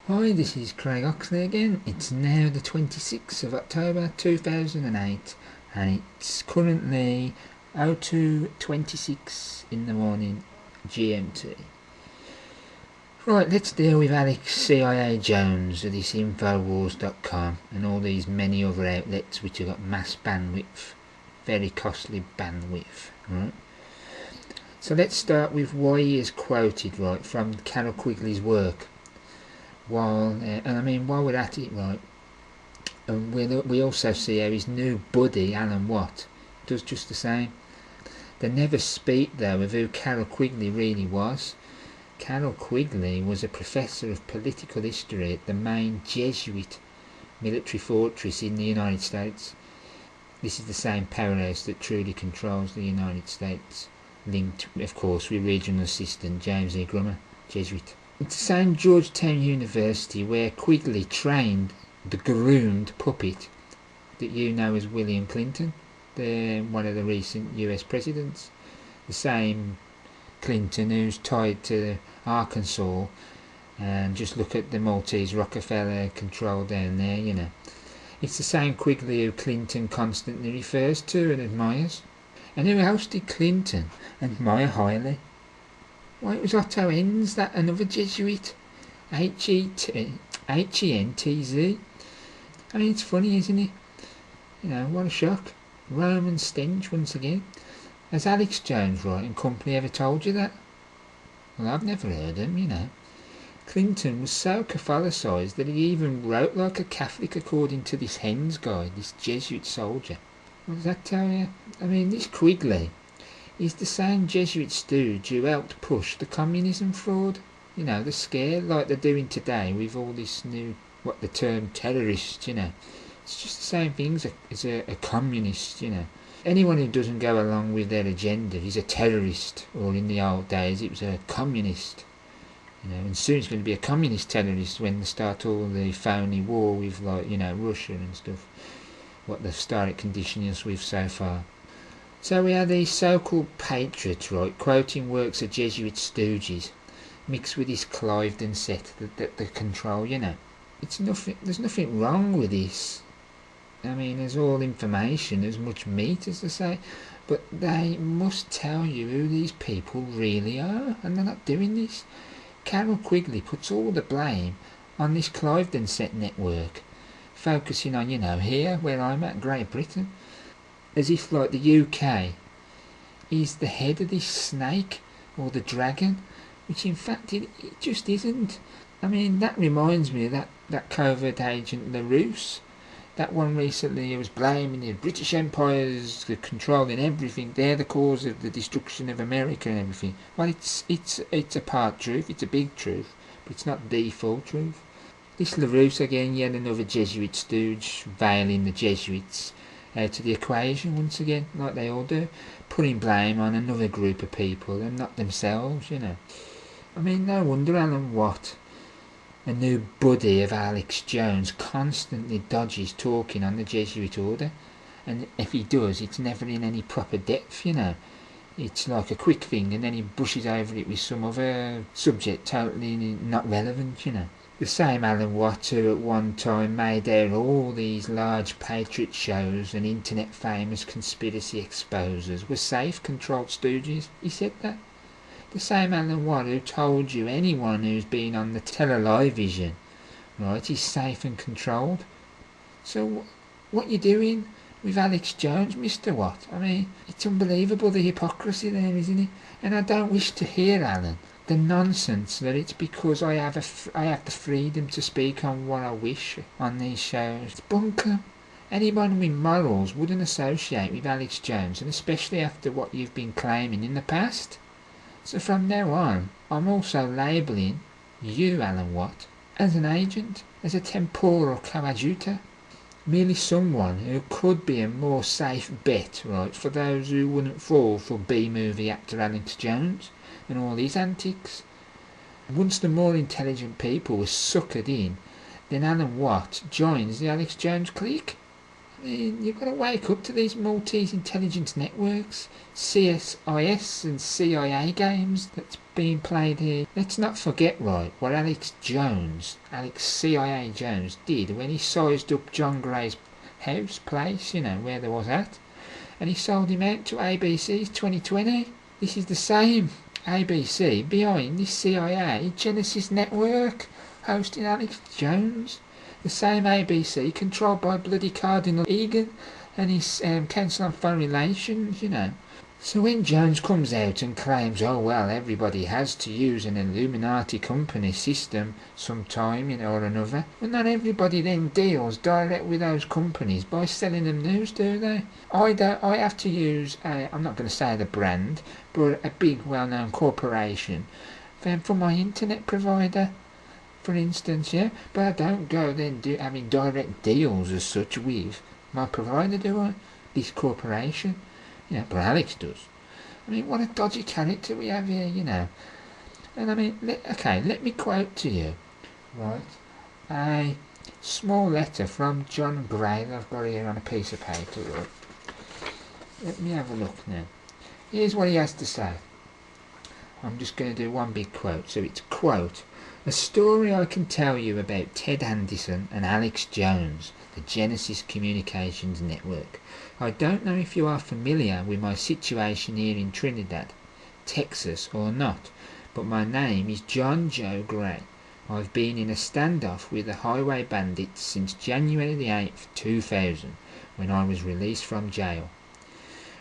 Hi, this is Craig Oxley again. It's now the 26th of October 2008 and it's currently 02:26 in the morning GMT. Right, let's deal with Alex CIA Jones of this Infowars.com and all these many other outlets which have got mass bandwidth, very costly bandwidth, right? So let's start with why he is quoted, right, from Carol Quigley's work. While we're at it, right, and we also see how his new buddy Alan Watt does just the same. They never speak though of who Carol Quigley really was. Carol Quigley was a professor of political history at the main Jesuit military fortress in the United States. This is the same powerhouse that truly controls the United States, linked of course with regional assistant James E. Grummer, Jesuit. It's the same Georgetown University where Quigley trained the groomed puppet that you know as William Clinton, one of the recent US presidents. The same Clinton who's tied to Arkansas, and just look at the Maltese Rockefeller control down there, you know. It's the same Quigley who Clinton constantly refers to and admires. And who else did Clinton admire highly? Why, it was Otto Hens, that another Jesuit, Hentz. I mean, it's funny, isn't it? You know, what a shock. Roman stench once again. Has Alex Jones, right, and company ever told you that? Well, I've never heard him, you know. Clinton was so Catholicised that he even wrote like a Catholic according to this Hens guy, this Jesuit soldier. What does that tell you? I mean, this Quigley, he's the same Jesuit stooge who helped push the communism fraud. You know, the scare like they're doing today with all this new, what the term terrorists, you know. It's just the same thing as a communist, you know. Anyone who doesn't go along with their agenda is a terrorist, or in the old days it was a communist. You know, and soon it's going to be a communist terrorist when they start all the phony war with, like, you know, Russia and stuff. What they've started conditioning us with so far. So we have these so-called patriots, right, quoting works of Jesuit stooges, mixed with this Cliveden set that they control, you know. There's nothing wrong with this. I mean, there's all information, there's much meat, as they say, but they must tell you who these people really are, and they're not doing this. Carol Quigley puts all the blame on this Cliveden set network, focusing on, you know, here, where I'm at, Great Britain, as if, like, the UK is the head of this snake, or the dragon, which in fact it just isn't. I mean, that reminds me of that covert agent LaRousse, that one recently who was blaming the British Empire's controlling everything. They're the cause of the destruction of America and everything. Well, it's a part truth, it's a big truth, but it's not the full truth. This LaRousse again, yet another Jesuit stooge, veiling the Jesuits out of the equation once again, like they all do, putting blame on another group of people and not themselves, you know. I mean, no wonder Alan Watt, a new buddy of Alex Jones, constantly dodges talking on the Jesuit order, and if he does, it's never in any proper depth, you know. It's like a quick thing and then he brushes over it with some other subject totally not relevant, you know. The same Alan Watt who at one time made out all these large patriot shows and internet famous conspiracy exposers were safe, controlled stooges. He said that. The same Alan Watt who told you anyone who's been on the television, right, is safe and controlled. So what you doing with Alex Jones, Mr. Watt? I mean, it's unbelievable the hypocrisy there, isn't it? And I don't wish to hear, Alan, the nonsense that it's because I have the freedom to speak on what I wish on these shows. It's bunkum. Anyone with morals wouldn't associate with Alex Jones, and especially after what you've been claiming in the past. So from now on, I'm also labelling you, Alan Watt, as an agent, as a temporal coadjutor, merely someone who could be a more safe bet, right, for those who wouldn't fall for B-movie actor Alex Jones and all his antics. Once the more intelligent people were suckered in, then Alan Watt joins the Alex Jones clique. I mean, you've got to wake up to these Maltese intelligence networks, CSIS and CIA games that's being played here. Let's not forget, right, what Alex CIA Jones, did when he sized up John Gray's place, where there was at, and he sold him out to ABC's 2020. This is the same ABC behind this CIA Genesis network hosting Alex Jones. The same ABC controlled by bloody Cardinal Egan and his Council on Foreign Relations, So when Jones comes out and claims, oh well, everybody has to use an Illuminati company system sometime, or another, well, not everybody then deals direct with those companies by selling them news, do they? I have to use, I'm not going to say the brand, but a big well-known corporation for my internet provider, for instance, yeah, but I don't go then having direct deals as such with my provider, do I? This corporation, but Alex does. I mean, what a dodgy character we have here, And I mean, let me quote to you, right, a small letter from John Gray that I've got here on a piece of paper, right? Let me have a look now. Here's what he has to say. I'm just going to do one big quote, so it's quote, "A story I can tell you about Ted Anderson and Alex Jones, the Genesis Communications Network. I don't know if you are familiar with my situation here in Trinidad, Texas or not, but my name is John Joe Gray. I've been in a standoff with the highway bandits since January the 8th, 2000, when I was released from jail.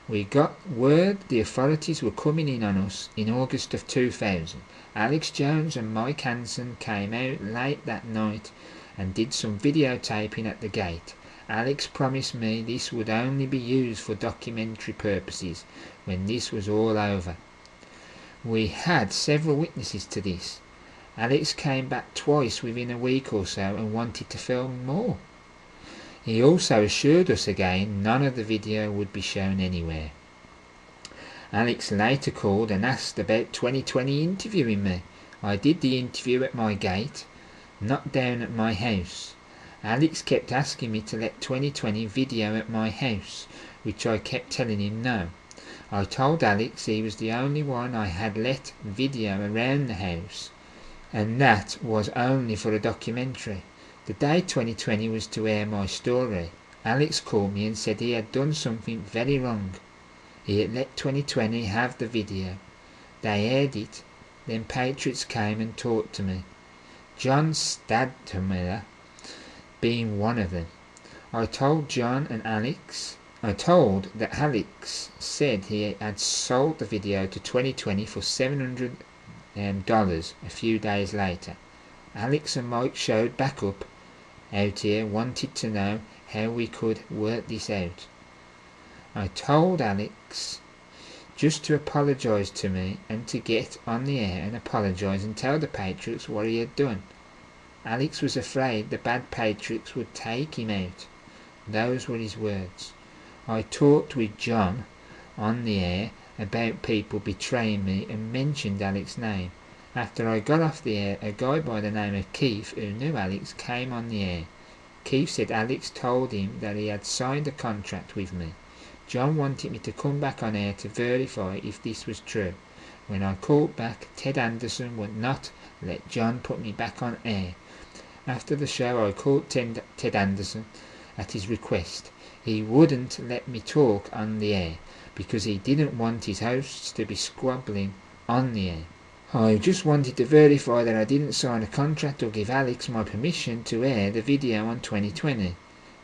We got word the authorities were coming in on us in August of 2000. Alex Jones and Mike Hansen came out late that night and did some videotaping at the gate. Alex promised me this would only be used for documentary purposes when this was all over. We had several witnesses to this. Alex came back twice within a week or so and wanted to film more. He also assured us again none of the video would be shown anywhere. Alex later called and asked about 2020 interviewing me. I did the interview at my gate, not down at my house. Alex kept asking me to let 2020 video at my house, which I kept telling him no. I told Alex he was the only one I had let video around the house, and that was only for a documentary. The day 2020 was to air my story, Alex called me and said he had done something very wrong. He had let 2020 have the video. They aired it, then Patriots came and talked to me. John Stadtmiller being one of them. I told that Alex said he had sold the video to 2020 for $700 a few days later. Alex and Mike showed back up out here, wanted to know how we could work this out. I told Alex just to apologise to me and to get on the air and apologise and tell the Patriots what he had done. Alex was afraid the bad Patriots would take him out. Those were his words. I talked with John on the air about people betraying me and mentioned Alex's name. After I got off the air, a guy by the name of Keith, who knew Alex, came on the air. Keith said Alex told him that he had signed a contract with me. John wanted me to come back on air to verify if this was true. When I called back, Ted Anderson would not let John put me back on air. After the show, I called Ted Anderson at his request. He wouldn't let me talk on the air because he didn't want his hosts to be squabbling on the air. I just wanted to verify that I didn't sign a contract or give Alex my permission to air the video on 2020.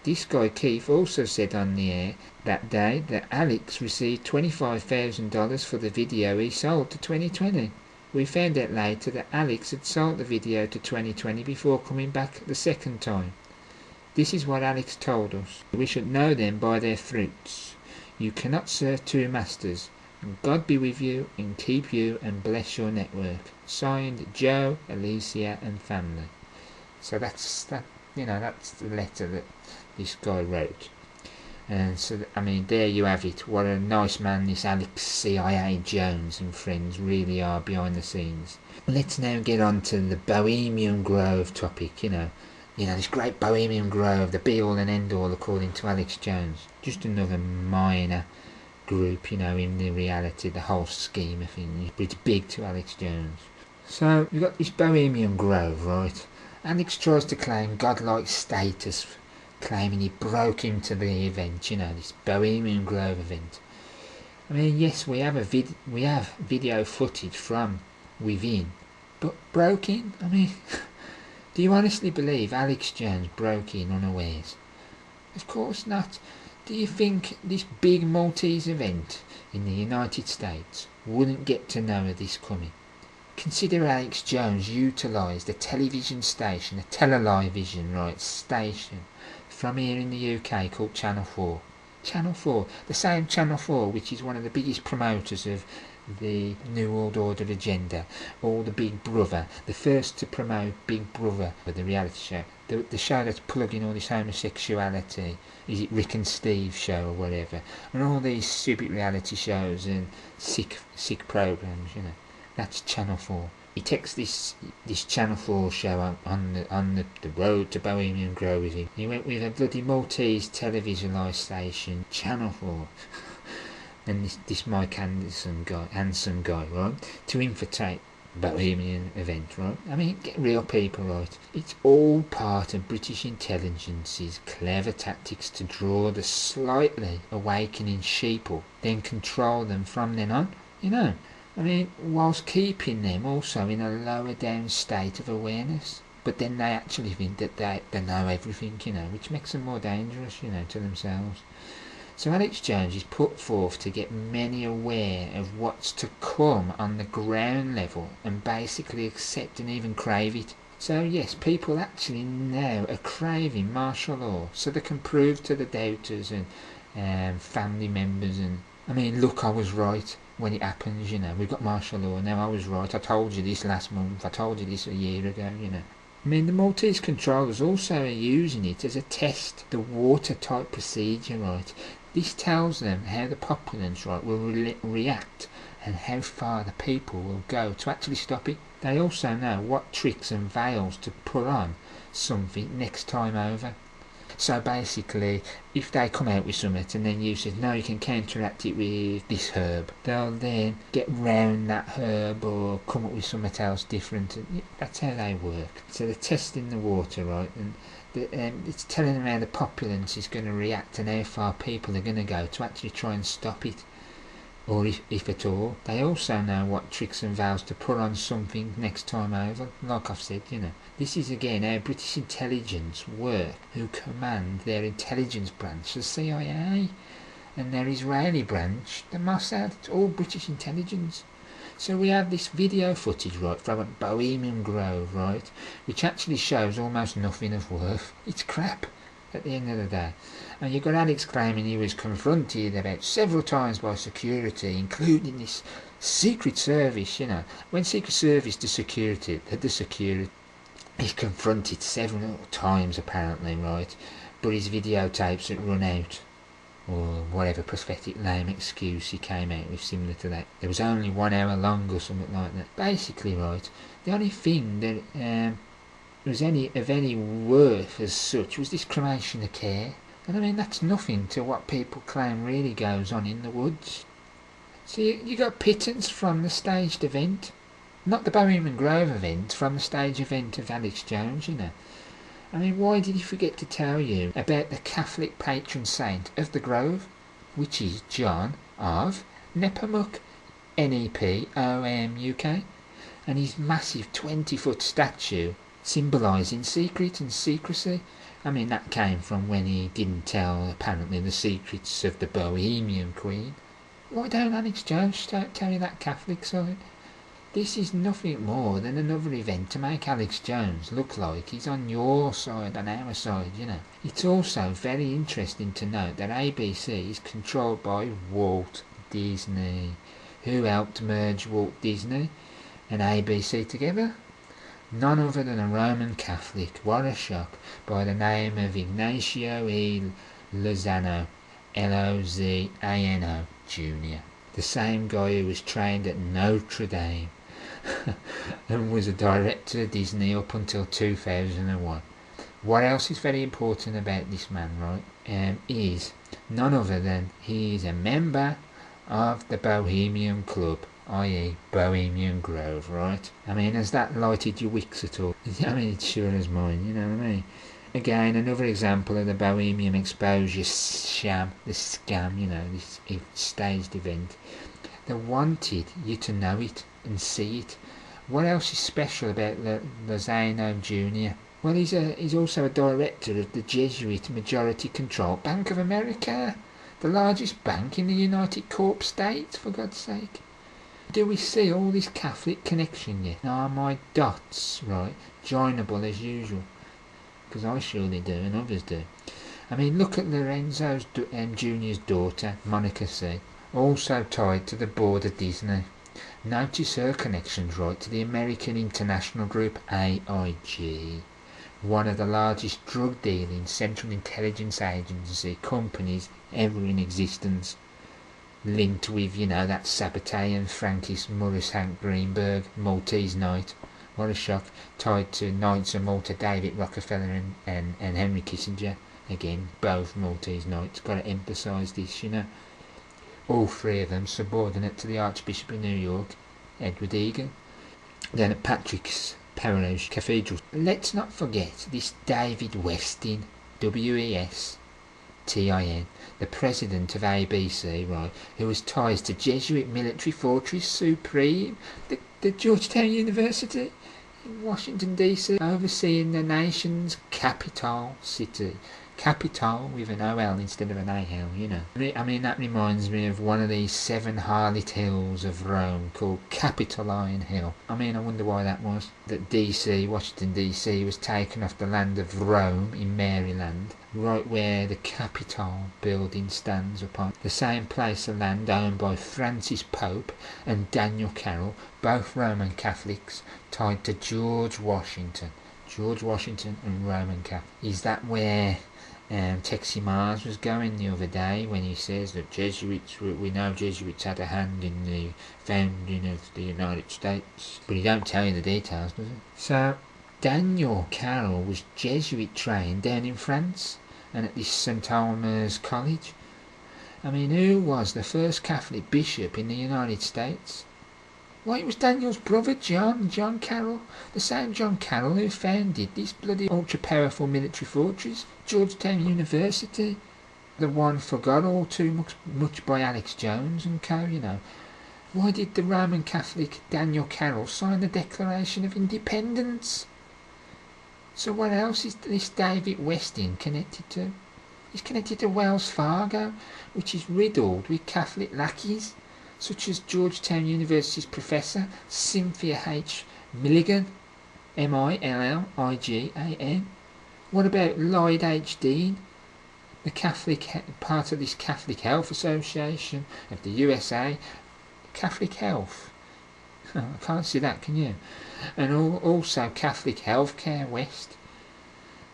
This guy Keith also said on the air that day that Alex received $25,000 for the video he sold to 2020. We found out later that Alex had sold the video to 2020 before coming back the second time. This is what Alex told us. We should know them by their fruits. You cannot serve two masters. God be with you and keep you and bless your network. Signed, Joe, Alicia and family. So that's the letter that this guy wrote. And so, I mean, there you have it. What a nice man this Alex CIA Jones and friends really are behind the scenes. Let's now get on to the Bohemian Grove topic, this great Bohemian Grove, the be-all and end-all according to Alex Jones. Just another minor group, in the reality, the whole scheme of things. But it's big to Alex Jones. So, we've got this Bohemian Grove, right? Alex tries to claim godlike status, claiming he broke into the event, this Bohemian Grove event. I mean, yes, we have video footage from within, but broke in? I mean, do you honestly believe Alex Jones broke in unawares? Of course not. Do you think this big Maltese event in the United States wouldn't get to know of this coming? Consider Alex Jones utilised a television station, a television station from here in the UK called Channel 4. Channel 4, the same Channel 4 which is one of the biggest promoters of the New World Order agenda, or the Big Brother, the first to promote Big Brother, the reality show, the show that's plugging all this homosexuality, is it Rick and Steve show or whatever, and all these stupid reality shows and sick programmes, That's Channel 4. He takes this Channel 4 show on the road to Bohemian Grove with him. He went with a bloody Maltese television station, Channel 4, and this Mike handsome guy, right, to infiltrate Bohemian event, right? I mean, get real people, right? It's all part of British intelligence's clever tactics to draw the slightly awakening sheeple, then control them from then on, I mean, whilst keeping them also in a lower down state of awareness. But then they actually think that they know everything, which makes them more dangerous, to themselves. So Alex Jones is put forth to get many aware of what's to come on the ground level and basically accept and even crave it. So yes, people actually now are craving martial law so they can prove to the doubters and family members and, I mean, look, I was right. When it happens, we've got martial law now. I was right. I told you this last month. I told you this a year ago. I mean, the Maltese controllers also are using it as a test, the watertight procedure, right? This tells them how the populace, right, will react and how far the people will go to actually stop it. They also know what tricks and veils to put on something next time over. So basically, if they come out with something and then you say, no, you can counteract it with this herb, they'll then get round that herb or come up with something else different. That's how they work. So they're testing the water, right? And it's telling them how the populace is going to react and how far people are going to go to actually try and stop it. Or if at all. They also know what tricks and vows to put on something next time over. Like I've said, This is again how British intelligence work, who command their intelligence branch, the CIA, and their Israeli branch, the Mossad. It's all British intelligence. So we have this video footage, right, from Bohemian Grove, right, which actually shows almost nothing of worth. It's crap at the end of the day. And you've got Alex claiming he was confronted about several times by security, including this Secret Service, When Secret Service the security, he's confronted several times apparently, right? But his videotapes had run out, or whatever prosthetic lame excuse he came out with similar to that. There was only 1 hour long or something like that. Basically, right, the only thing that was of any worth as such was this cremation of care. And I mean, that's nothing to what people claim really goes on in the woods. So you got pittance from the staged event. Not the Bohemian Grove event, from the stage event of Alex Jones, I mean, why did he forget to tell you about the Catholic patron saint of the Grove, which is John of Nepomuk, Nepomuk, and his massive 20-foot statue symbolising secret and secrecy? I mean, that came from when he didn't tell, apparently, the secrets of the Bohemian Queen. Why don't Alex Jones tell you that Catholic side? This is nothing more than another event to make Alex Jones look like he's on your side, on our side, It's also very interesting to note that ABC is controlled by Walt Disney. Who helped merge Walt Disney and ABC together? None other than a Roman Catholic, what a shock, by the name of Ignacio E. Lozano, Lozano Jr., the same guy who was trained at Notre Dame and was a director of Disney up until 2001. What else is very important about this man, right, is none other than he is a member of the Bohemian Club, i.e. Bohemian Grove, right? I mean, has that lighted your wicks at all? I mean, it sure as mine, you know what I mean? Again, another example of the Bohemian exposure sham, the scam, you know, this staged event. They wanted you to know it and see it. What else is special about Lozano Jr.? Well, he's also a director of the Jesuit majority-controlled Bank of America, the largest bank in the United Corp States, for God's sake. Do we see all this Catholic connection yet? Are my dots, right, joinable as usual? Because I surely do, and others do. I mean, look at Lorenzo Jr.'s daughter, Monica C., also tied to the board of Disney. Notice her connections, right, to the American International Group, AIG, one of the largest drug-dealing Central Intelligence Agency companies ever in existence, linked with, you know, that Sabbatean Frankist Maurice Hank Greenberg, Maltese Knight. What a shock. Tied to Knights of Malta, David Rockefeller and Henry Kissinger. Again, both Maltese Knights. Got to emphasise this, you know. All three of them subordinate to the Archbishop of New York, Edward Egan. Then at Patrick's Parish Cathedral. Let's not forget this David Westin, W-E-S-T-I-N, the president of ABC, right, who has ties to Jesuit Military Fortress Supreme, the Georgetown University in Washington DC, overseeing the nation's capital city. Capital with an O-L instead of an A-L, you know. I mean, that reminds me of one of these 7 harlot hills of Rome called Capitoline Hill. I mean, I wonder why that was. That DC, Washington DC, was taken off the land of Rome in Maryland, right where the Capitol building stands upon. The same place of land owned by Francis Pope and Daniel Carroll, both Roman Catholics, tied to George Washington. George Washington and Roman Catholic. Is that where Texie Mars was going the other day when he says that we know Jesuits had a hand in the founding of the United States, but he don't tell you the details, does he? So Daniel Carroll was Jesuit trained down in France and at this St Alma's College. I mean, who was the first Catholic bishop in the United States? Why, it was Daniel's brother John Carroll, the same John Carroll who founded this bloody ultra-powerful military fortress, Georgetown University, the one forgot all too much by Alex Jones and co, you know. Why did the Roman Catholic Daniel Carroll sign the Declaration of Independence? So what else is this David Westin connected to? He's connected to Wells Fargo, which is riddled with Catholic lackeys, such as Georgetown University's Professor Cynthia H. Milligan, Milligan. What about Lloyd H. Dean, the Catholic part of this Catholic Health Association of the USA? Catholic Health. I can't see that, can you? And also Catholic Healthcare West.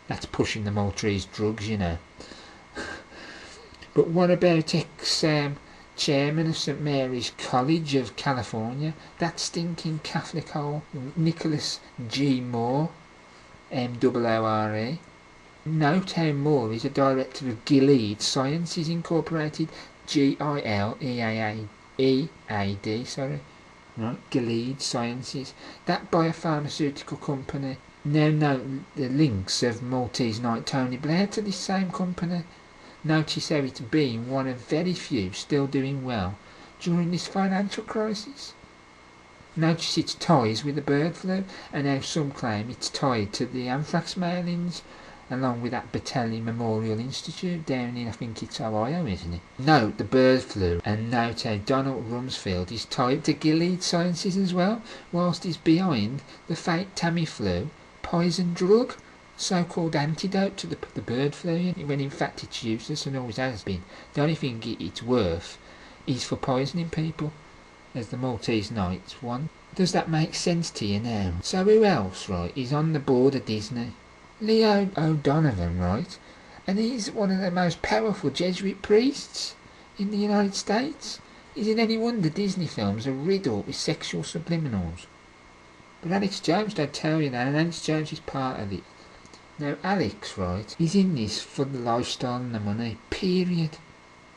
That's pushing the Maltese drugs, you know. But what about chairman of St Mary's College of California, that stinking Catholic hole, Nicholas G. Moore, M-O-O-R-E. Note how Moore is a director of Gilead Sciences Incorporated, Gilead, right, Gilead Sciences, that biopharmaceutical company. Now note the links of Maltese Knight Tony Blair to this same company. Notice how it's been one of very few still doing well during this financial crisis. Notice its ties with the bird flu, and how some claim it's tied to the anthrax mailings, along with that Battelli Memorial Institute down in, I think it's Ohio, isn't it? Note the bird flu, and note how Donald Rumsfeld is tied to Gilead Sciences as well, whilst he's behind the fake Tamiflu poison drug, so-called antidote to the bird flu, when in fact it's useless and always has been. The only thing it's worth is for poisoning people, as the Maltese Knights want. Does that make sense to you now? So who else, right, is on the board of Disney? Leo O'Donovan, right? And he's one of the most powerful Jesuit priests in the United States. Is it any wonder Disney films are riddled with sexual subliminals? But Alex Jones don't tell you that, and Alex Jones is part of it. Now Alex, right, he's in this for the lifestyle and the money, period.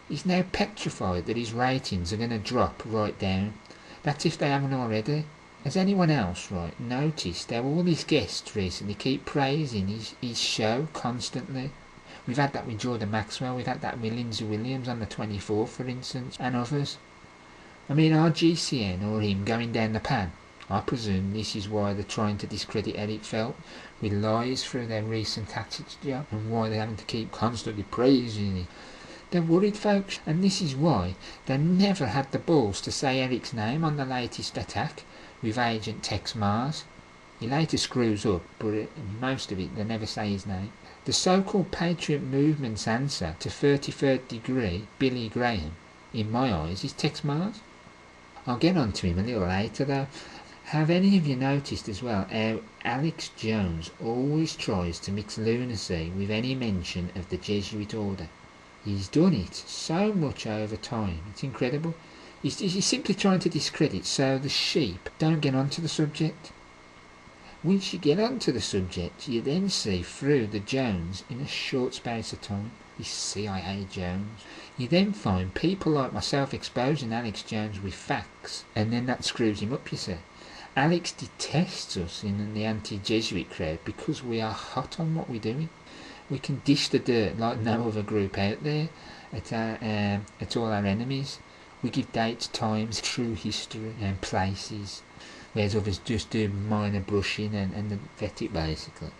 He's now petrified that his ratings are going to drop right down. That's if they haven't already. Has anyone else, right, noticed how all these guests recently keep praising his show constantly? We've had that with Jordan Maxwell, we've had that with Lindsay Williams on the 24th, for instance, and others. I mean, are GCN or him going down the pan? I presume this is why they're trying to discredit Eric Felt with lies through their recent attitude, and why they're having to keep constantly praising it. They're worried, folks, and this is why they never had the balls to say Eric's name on the latest attack with Agent Tex Mars. He later screws up, but most of it they never say his name. The so-called Patriot Movement's answer to 33rd degree Billy Graham, in my eyes, is Tex Mars. I'll get on to him a little later though. Have any of you noticed as well how Alex Jones always tries to mix lunacy with any mention of the Jesuit order? He's done it so much over time, it's incredible. He's simply trying to discredit so the sheep don't get onto the subject. Once you get onto the subject, you then see through the Jones in a short space of time. This CIA Jones. You then find people like myself exposing Alex Jones with facts, and then that screws him up, you see. Alex detests us in the anti-Jesuit crowd because we are hot on what we're doing. We can dish the dirt like no other group out there at all our enemies. We give dates, times, true history and places, whereas others just do minor brushing and vet it basically.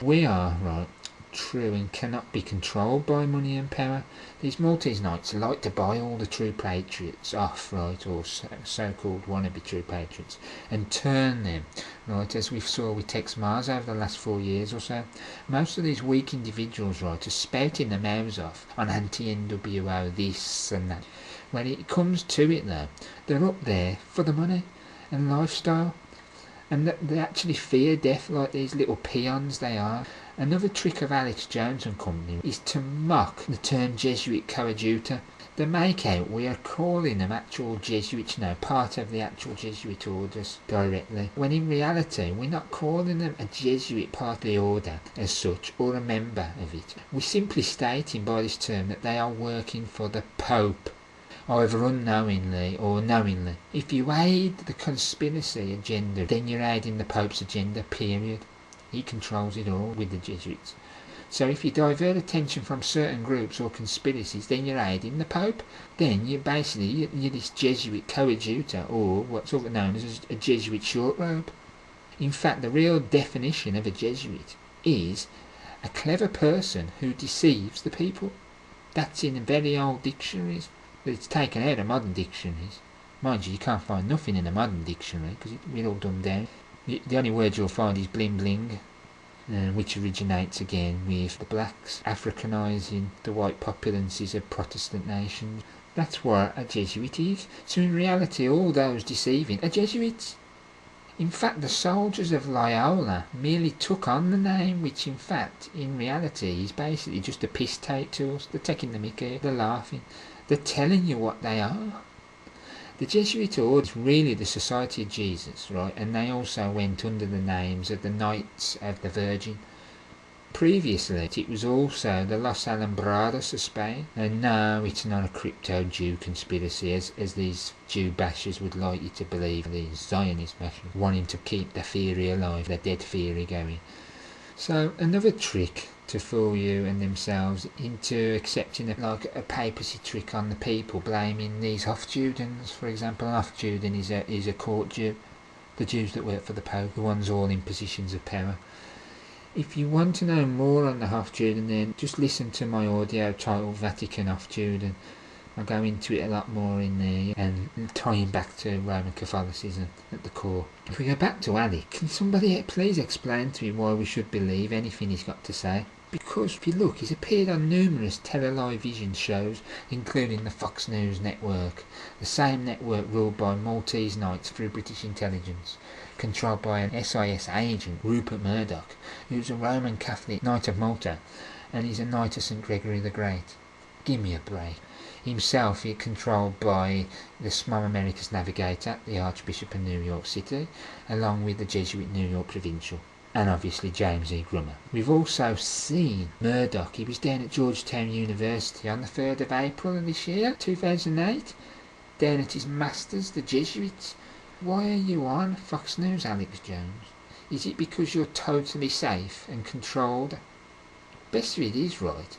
We are, right, true and cannot be controlled by money and power. These Maltese Knights like to buy all the true patriots off, right, or so-called wannabe true patriots, and turn them, right, as we saw with Tex Mars over the last 4 years or so. Most of these weak individuals, right, are spouting their mouths off on anti-NWO this and that. When it comes to it though, they're up there for the money and lifestyle, and they actually fear death like these little peons they are. Another trick of Alex Jones and company is to mock the term Jesuit coadjutor. They make out we are calling them actual Jesuits now, part of the actual Jesuit orders directly, when in reality we're not calling them a Jesuit part of the order as such, or a member of it. We're simply stating by this term that they are working for the Pope, either unknowingly or knowingly. If you aid the conspiracy agenda, then you're aiding the Pope's agenda, period. He controls it all with the Jesuits. So if you divert attention from certain groups or conspiracies, then you're aiding the Pope. Then you're this Jesuit coadjutor, or what's also known as a Jesuit short robe. In fact, the real definition of a Jesuit is a clever person who deceives the people. That's in very old dictionaries. But it's taken out of modern dictionaries. Mind you can't find nothing in a modern dictionary because we're all dumbed down. The only word you'll find is bling bling, which originates again with the blacks Africanising the white populances of Protestant nations. That's what a Jesuit is. So in reality all those deceiving are Jesuits. In fact, the soldiers of Loyola merely took on the name, which in fact, in reality, is basically just a piss take to us. They're taking the mickey, they're laughing, they're telling you what they are. The Jesuit order is really the Society of Jesus, right? And they also went under the names of the Knights of the Virgin. Previously, it was also the Los Alumbrados of Spain. And no, it's not a crypto-Jew conspiracy, as these Jew bashers would like you to believe, these Zionist bashers, wanting to keep the theory alive, the dead theory going. So, another trick to fool you and themselves into accepting a papacy trick on the people, blaming these Hofjudens. For example, an Hofjuden is a court Jew, the Jews that work for the Pope, the ones all in positions of power. If you want to know more on the Hofjuden, then just listen to my audio titled Vatican Hofjuden. I'll go into it a lot more in there and tying back to Roman Catholicism at the core. If we go back to Ali, can somebody please explain to me why we should believe anything he's got to say? Because if you look, he's appeared on numerous television shows, including the Fox News network, the same network ruled by Maltese Knights through British intelligence, controlled by an SIS agent, Rupert Murdoch, who's a Roman Catholic Knight of Malta, and he's a Knight of St Gregory the Great. Give me a break. Himself, he's controlled by the Small Americas Navigator, the Archbishop of New York City, along with the Jesuit New York Provincial. and obviously James E. Grummer. We've also seen Murdoch. He was down at Georgetown University on the 3rd of April of this year, 2008, down at his masters, the Jesuits. Why are you on Fox News, Alex Jones? Is it because you're totally safe and controlled? Best of it is, right,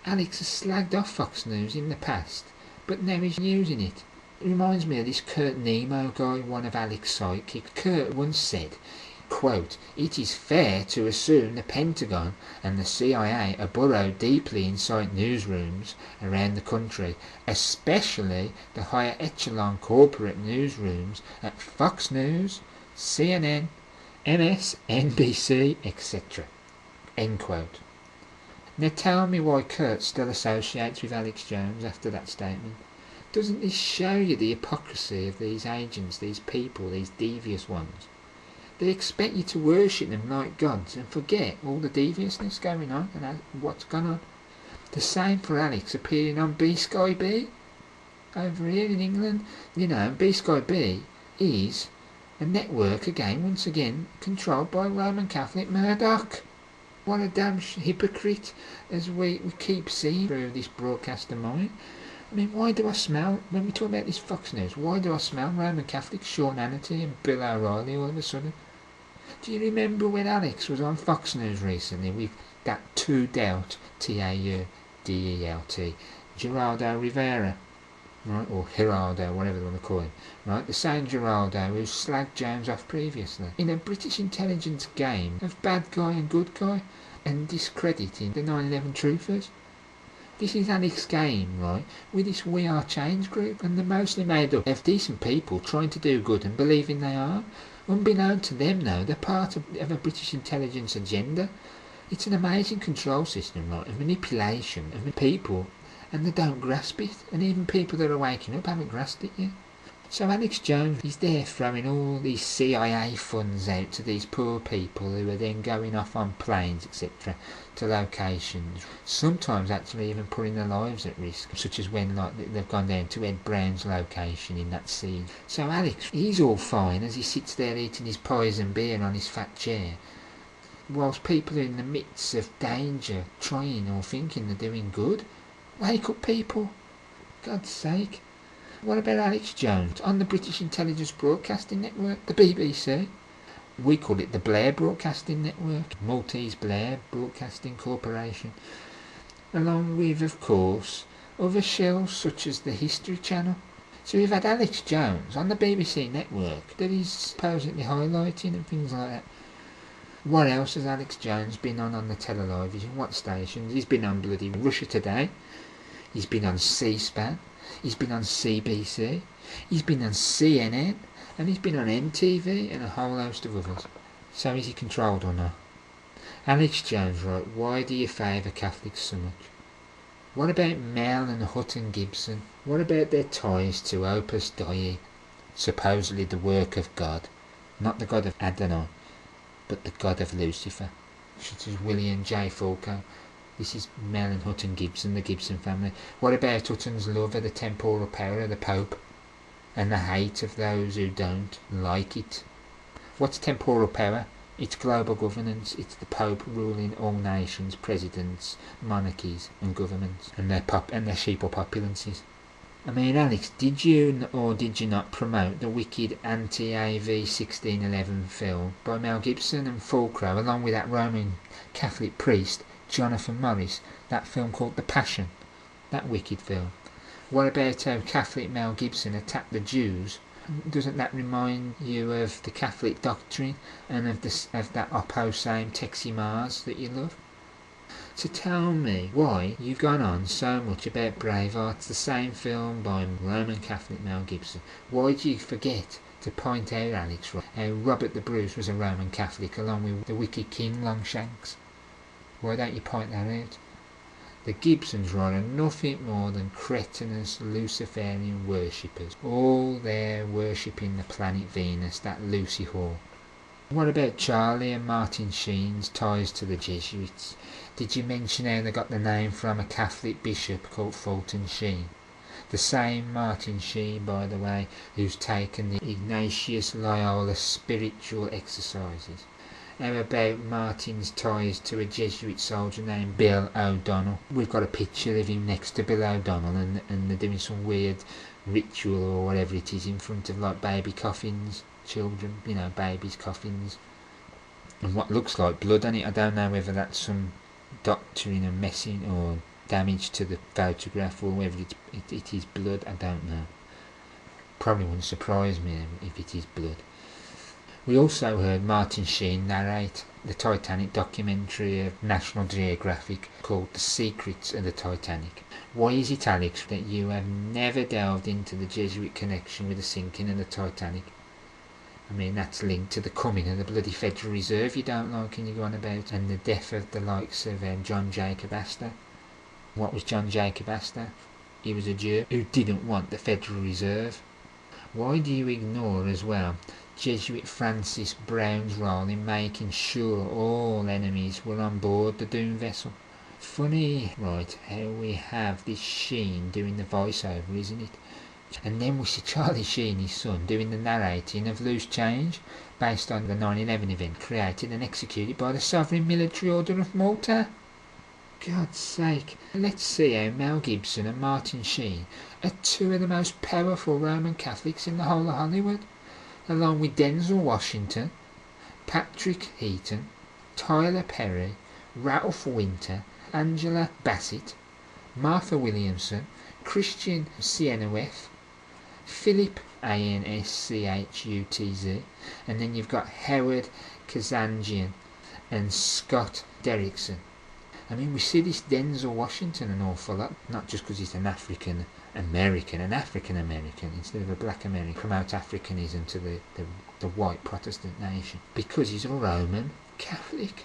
Alex has slagged off Fox News in the past, but now he's using it. It reminds me of this Kurt Nemo guy, one of Alex's sidekicks. Kurt once said, quote, "It is fair to assume the Pentagon and the CIA are burrowed deeply inside newsrooms around the country, especially the higher echelon corporate newsrooms at Fox News, CNN, MSNBC, etc." End quote. Now tell me why Kurt still associates with Alex Jones after that statement. Doesn't this show you the hypocrisy of these agents, these people, these devious ones? They expect you to worship them like gods and forget all the deviousness going on and what's gone on. The same for Alex appearing on B-Sky B over here in England. You know, B-Sky B is a network again, once again, controlled by Roman Catholic Murdoch. What a damn hypocrite, as we keep seeing through this broadcast of mine. I mean, why do I smell, when we talk about this Fox News, why do I smell Roman Catholic Sean Hannity and Bill O'Reilly all of a sudden? Do you remember when Alex was on Fox News recently with that Taudelt, Taudelt, Geraldo Rivera, right, or Geraldo, whatever they want to call him, right, the same Geraldo who slagged Jones off previously, in a British intelligence game of bad guy and good guy, and discrediting the 9/11 truthers. This is Alex's game, right, with this We Are Change group, and they're mostly made up of decent people trying to do good and believing they are. Unbeknown to them, though, they're part of a British intelligence agenda. It's an amazing control system, right, of manipulation of people, and they don't grasp it, and even people that are waking up haven't grasped it yet. So Alex Jones, he's there throwing all these CIA funds out to these poor people who are then going off on planes, etc., to locations, sometimes actually even putting their lives at risk, such as when they've gone down to Ed Brown's location in that scene. So Alex, he's all fine as he sits there eating his pies and beer on his fat chair, whilst people are in the midst of danger, trying or thinking they're doing good. Wake up, people, God's sake. What about Alex Jones on the British Intelligence Broadcasting Network, the BBC? We call it the Blair Broadcasting Network, Maltese Blair Broadcasting Corporation, along with, of course, other shells such as the History Channel. So we've had Alex Jones on the BBC network that he's supposedly highlighting and things like that. What else has Alex Jones been on the television? What stations? He's been on bloody Russia Today. He's been on C-SPAN. He's been on CBC, he's been on CNN, and he's been on MTV and a whole host of others. So is he controlled or not? Alex Jones, right, why do you favour Catholics so much? What about Mel and Hutton Gibson? What about their ties to Opus Dei, supposedly the work of God? Not the God of Adonai, but the God of Lucifer, such as William J. Falco. This is Mel and Hutton Gibson, the Gibson family. What about Hutton's love of the temporal power of the Pope and the hate of those who don't like it? What's temporal power? It's global governance. It's the Pope ruling all nations, presidents, monarchies and governments, and their sheeple populances. I mean, Alex, did you or did you not promote the wicked anti-AV 1611 film by Mel Gibson and Falco, along with that Roman Catholic priest Jonathan Morris, that film called The Passion, that wicked film? What about how Catholic Mel Gibson attacked the Jews? Doesn't that remind you of the Catholic doctrine and of that Oppo Same Texi Mars that you love? So tell me why you've gone on so much about Braveheart, the same film by Roman Catholic Mel Gibson. Why do you forget to point out, Alex, how Robert the Bruce was a Roman Catholic along with the wicked King Longshanks? Why don't you point that out? The Gibsons, right, are nothing more than cretinous Luciferian worshippers. All there worshipping the planet Venus, that Lucy whore. What about Charlie and Martin Sheen's ties to the Jesuits? Did you mention how they got the name from a Catholic bishop called Fulton Sheen? The same Martin Sheen, by the way, who's taken the Ignatius Loyola spiritual exercises. How about Martin's ties to a Jesuit soldier named Bill O'Donnell? We've got a picture of him next to Bill O'Donnell, and they're doing some weird ritual or whatever it is in front of like baby coffins, children, babies' coffins, and what looks like blood on it. I don't know whether that's some doctoring and messing or damage to the photograph, or whether it is blood. I don't know. Probably wouldn't surprise me if it is blood. We also heard Martin Sheen narrate the Titanic documentary of National Geographic called The Secrets of the Titanic. Why is it, Alex, that you have never delved into the Jesuit connection with the sinking of the Titanic? I mean, that's linked to the coming of the bloody Federal Reserve you don't like and you go on about, and the death of the likes of John Jacob Astor. What was John Jacob Astor? He was a Jew who didn't want the Federal Reserve. Why do you ignore as well Jesuit Francis Brown's role in making sure all enemies were on board the doomed vessel? Funny, right, how we have this Sheen doing the voiceover, isn't it? And then we see Charlie Sheen, his son, doing the narrating of Loose Change, based on the 9/11 event created and executed by the Sovereign Military Order of Malta. God's sake, let's see how Mel Gibson and Martin Sheen are two of the most powerful Roman Catholics in the whole of Hollywood, along with Denzel Washington, Patrick Heaton, Tyler Perry, Ralph Winter, Angela Bassett, Martha Williamson, Christian Sienoweth, Philip Anschutz, and then you've got Howard Kazanjian and Scott Derrickson. I mean, we see this Denzel Washington an awful lot, not just because he's an African American instead of a black American, promote Africanism to the white Protestant nation, because he's a Roman Catholic.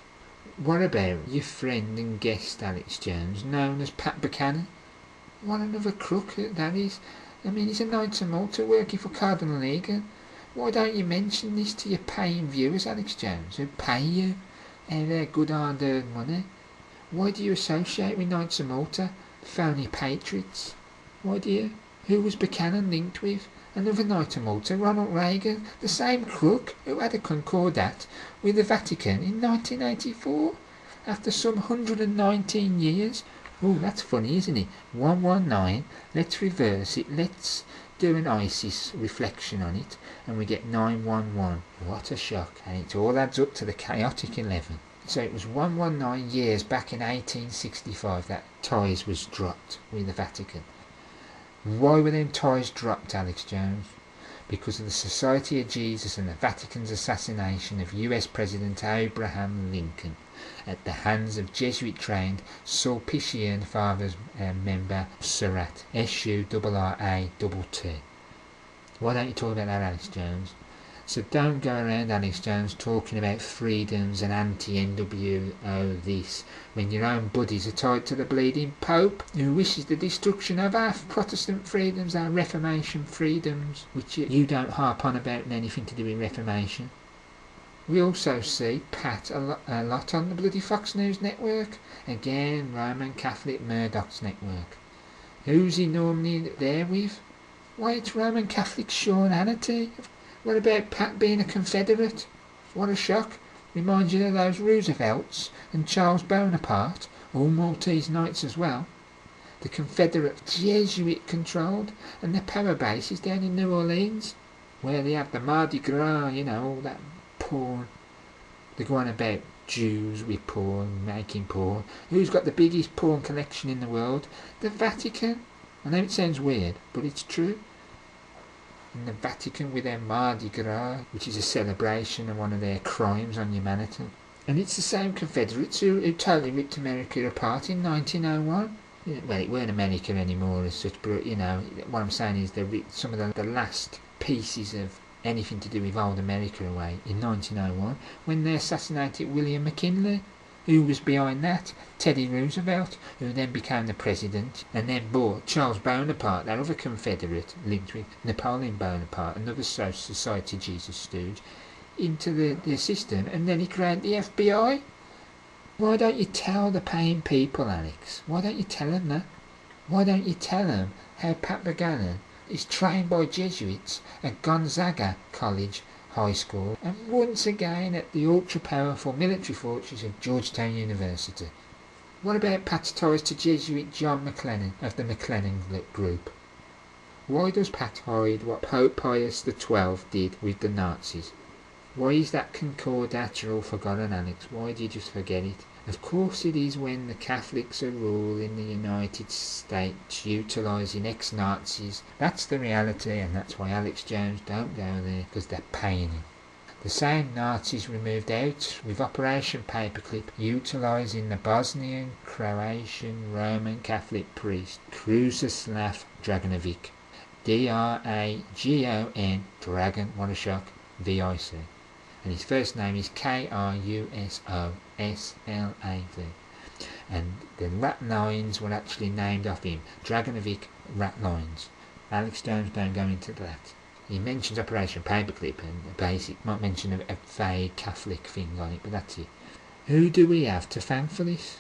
What about your friend and guest Alex Jones, known as Pat Buchanan? What another crook that is. I mean, he's a Knight of Malta working for Cardinal Egan. Why don't you mention this to your paying viewers, Alex Jones, who pay you and their good hard-earned money? Why do you associate with Knights of Malta, phony patriots? Why do you? Who was Buchanan linked with? Another Knight of Malta, Ronald Reagan, the same crook who had a concordat with the Vatican in 1984, after some 119 years. Oh, that's funny, isn't it? 119, let's reverse it, let's do an ISIS reflection on it, and we get 911. What a shock, and it all adds up to the chaotic 11. So it was 119 years back in 1865 that ties was dropped with the Vatican. Why were them ties dropped, Alex Jones? Because of the Society of Jesus and the Vatican's assassination of US President Abraham Lincoln at the hands of Jesuit-trained Sulpician Fathers member Surratt, S-U-R-R-A-T-T. Why don't you talk about that, Alex Jones? So don't go around, Alex Jones, talking about freedoms and anti-NWO this, when your own buddies are tied to the bleeding Pope, who wishes the destruction of our Protestant freedoms, our Reformation freedoms, which you don't harp on about anything to do with Reformation. We also see Pat a lot on the bloody Fox News network. Again, Roman Catholic Murdoch's network. Who's he normally there with? Why, it's Roman Catholic Sean Hannity. What about Pat being a Confederate? What a shock. Reminds you of those Roosevelts and Charles Bonaparte, all Maltese knights as well. The Confederate Jesuit controlled, and their power base is down in New Orleans, where they have the Mardi Gras, all that porn. They're going about Jews with porn, making porn. Who's got the biggest porn collection in the world? The Vatican. I know it sounds weird, but it's true. And the Vatican with their Mardi Gras, which is a celebration of one of their crimes on humanity. And it's the same Confederates who totally ripped America apart in 1901. Well, it weren't America anymore as such, but what I'm saying is they ripped some of the last pieces of anything to do with old America away in 1901 when they assassinated William McKinley. Who was behind that? Teddy Roosevelt, who then became the president and then brought Charles Bonaparte, that other Confederate linked with Napoleon Bonaparte, another Society Jesus stooge, into the system, and then he created the FBI. Why don't you tell the paying people, Alex? Why don't you tell them that? Why don't you tell them how Pat Buchanan is trained by Jesuits at Gonzaga College High School, and once again at the ultra-powerful military fortress of Georgetown University. What about Pat's ties to Jesuit John McLennan of the McLennan Group? Why does Pat hide what Pope Pius XII did with the Nazis? Why is that concordat all forgotten, Alex? Why did you just forget it? Of course it is when the Catholics are ruling the United States, utilising ex-Nazis. That's the reality, and that's why Alex Jones don't go there, because they're paying him. The same Nazis we moved out with Operation Paperclip, utilising the Bosnian, Croatian, Roman Catholic priest Krusislav Draganovic. D-R-A-G-O-N, Dragon, what a shock, V-I-C. And his first name is K-R-U-S-O-S-L-A-V. And the rat lines were actually named after him, Draganovic rat lines. Alex Jones don't go into that. He mentions Operation Paperclip and a basic, might mention a vague Catholic thing on it, but that's it. Who do we have to thank for this?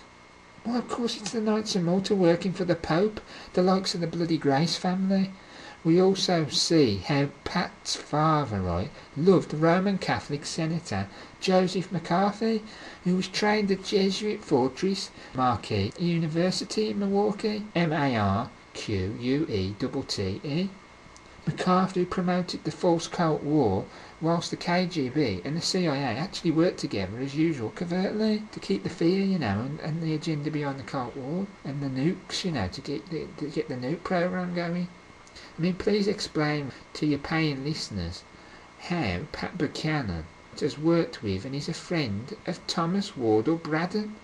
Well, of course it's the Knights of Malta working for the Pope, the likes of the Bloody Grace family. We also see how Pat's father, right, loved Roman Catholic Senator Joseph McCarthy, who was trained at Jesuit Fortress Marquette University in Milwaukee, M-A-R-Q-U-E-T-T-E. McCarthy promoted the false Cold War, whilst the KGB and the CIA actually worked together as usual covertly to keep the fear, and the agenda behind the Cold War and the nukes, to get the nuke program going. I mean, please explain to your paying listeners how Pat Buchanan has worked with and is a friend of Thomas Wardle Braddon.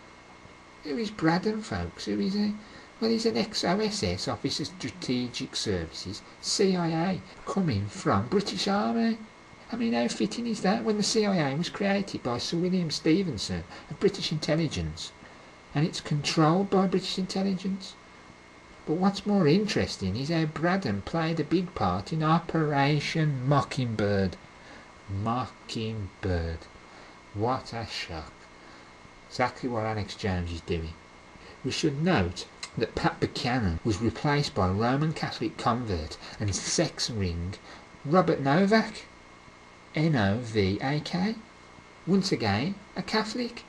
Who is Braddon, folks? Who is he? Well, he's an ex-OSS, Officer of Strategic Services, CIA, coming from British Army. I mean, how fitting is that when the CIA was created by Sir William Stevenson of British Intelligence, and it's controlled by British Intelligence? But what's more interesting is how Braddon played a big part in Operation Mockingbird. Mockingbird. What a shock. Exactly what Alex Jones is doing. We should note that Pat Buchanan was replaced by Roman Catholic convert and sex ring Robert Novak. N-O-V-A-K. Once again, a Catholic.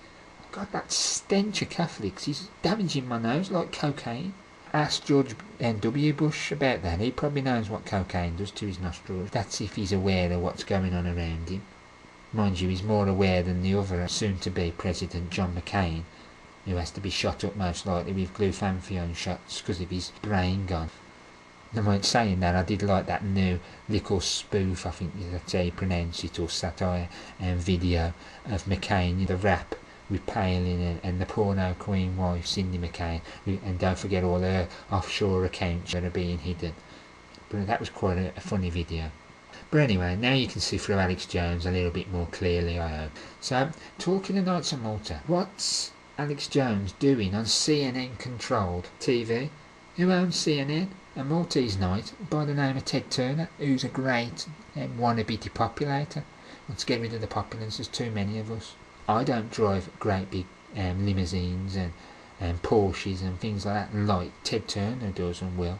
God, that stench of Catholics is damaging my nose like cocaine. Ask George W. Bush about that. He probably knows what cocaine does to his nostrils. That's if he's aware of what's going on around him. Mind you, he's more aware than the other soon-to-be President John McCain, who has to be shot up most likely with glutathione shots because of his brain gone. Now, saying that, I did like that new little spoof, I think that's how you pronounce it, or satire and video of McCain, the rap with Palin and the porno queen wife Cindy McCain, and don't forget all her offshore accounts that are being hidden. But that was quite a funny video. But anyway, now you can see through Alex Jones a little bit more clearly, I hope. So, talking of Knights of Malta, what's Alex Jones doing on CNN-controlled TV? Who owns CNN? A Maltese knight by the name of Ted Turner, who's a great wannabe depopulator. Wants to get rid of the populace, there's too many of us. I don't drive great big limousines and Porsches and things like that like Ted Turner does and will.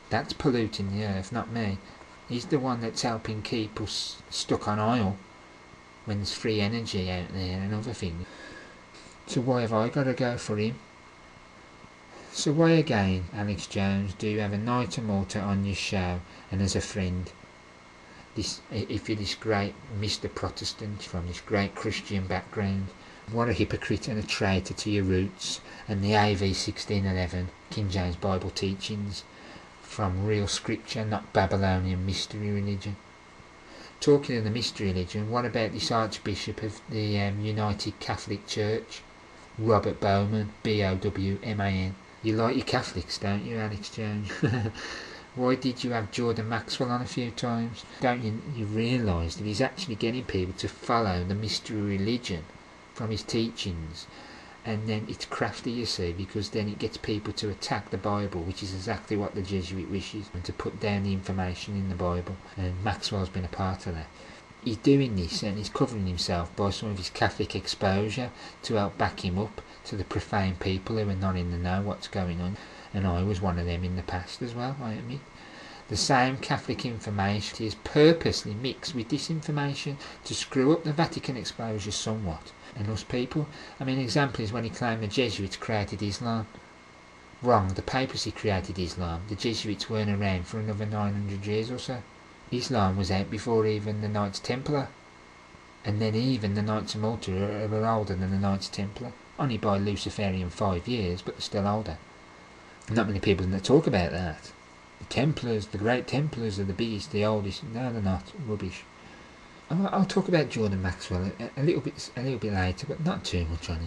That's polluting the earth, not me. He's the one that's helping keep us stuck on oil when there's free energy out there and other things. So why have I got to go for him? So why again, Alex Jones, do you have a Knight of Malta on your show and as a friend? If you're this great Mr. Protestant from this great Christian background, what a hypocrite and a traitor to your roots and the AV 1611 King James Bible teachings from real scripture, not Babylonian mystery religion. Talking of the mystery religion, what about this Archbishop of the United Catholic Church, Robert Bowman, B-O-W-M-A-N? You like your Catholics, don't you, Alex Jones? Why did you have Jordan Maxwell on a few times? Don't you realise that he's actually getting people to follow the mystery religion from his teachings? And then it's crafty, you see, because then it gets people to attack the Bible, which is exactly what the Jesuit wishes, and to put down the information in the Bible. And Maxwell's been a part of that. He's doing this and he's covering himself by some of his Catholic exposure to help back him up to the profane people who are not in the know what's going on. And I was one of them in the past as well, I admit. The same Catholic information is purposely mixed with disinformation to screw up the Vatican exposure somewhat. And us people, example is when he claimed the Jesuits created Islam. Wrong, the papacy created Islam. The Jesuits weren't around for another 900 years or so. Islam was out before even the Knights Templar. And then even the Knights of Malta are older than the Knights Templar. Only by Luciferian 5 years, but they're still older. Not many people talk about that. The Templars, the Great Templars are the biggest, the oldest. No, they're not. Rubbish. I'll talk about Jordan Maxwell a little bit later, but not too much on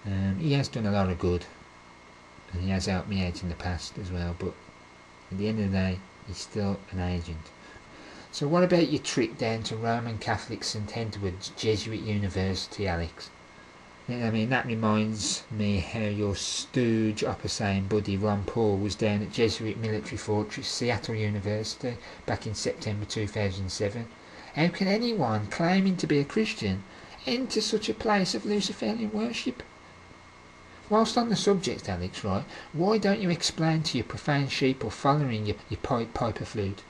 him. He has done a lot of good, and he has helped me out in the past as well, but at the end of the day, he's still an agent. So what about your trip down to Roman Catholic St Edward's Jesuit University, Alex? That reminds me how your stooge opposite buddy Ron Paul was down at Jesuit Military Fortress, Seattle University, back in September 2007. How can anyone claiming to be a Christian enter such a place of Luciferian worship? Whilst on the subject, Alex, right, why don't you explain to your profane sheep or following your Pied Piper flute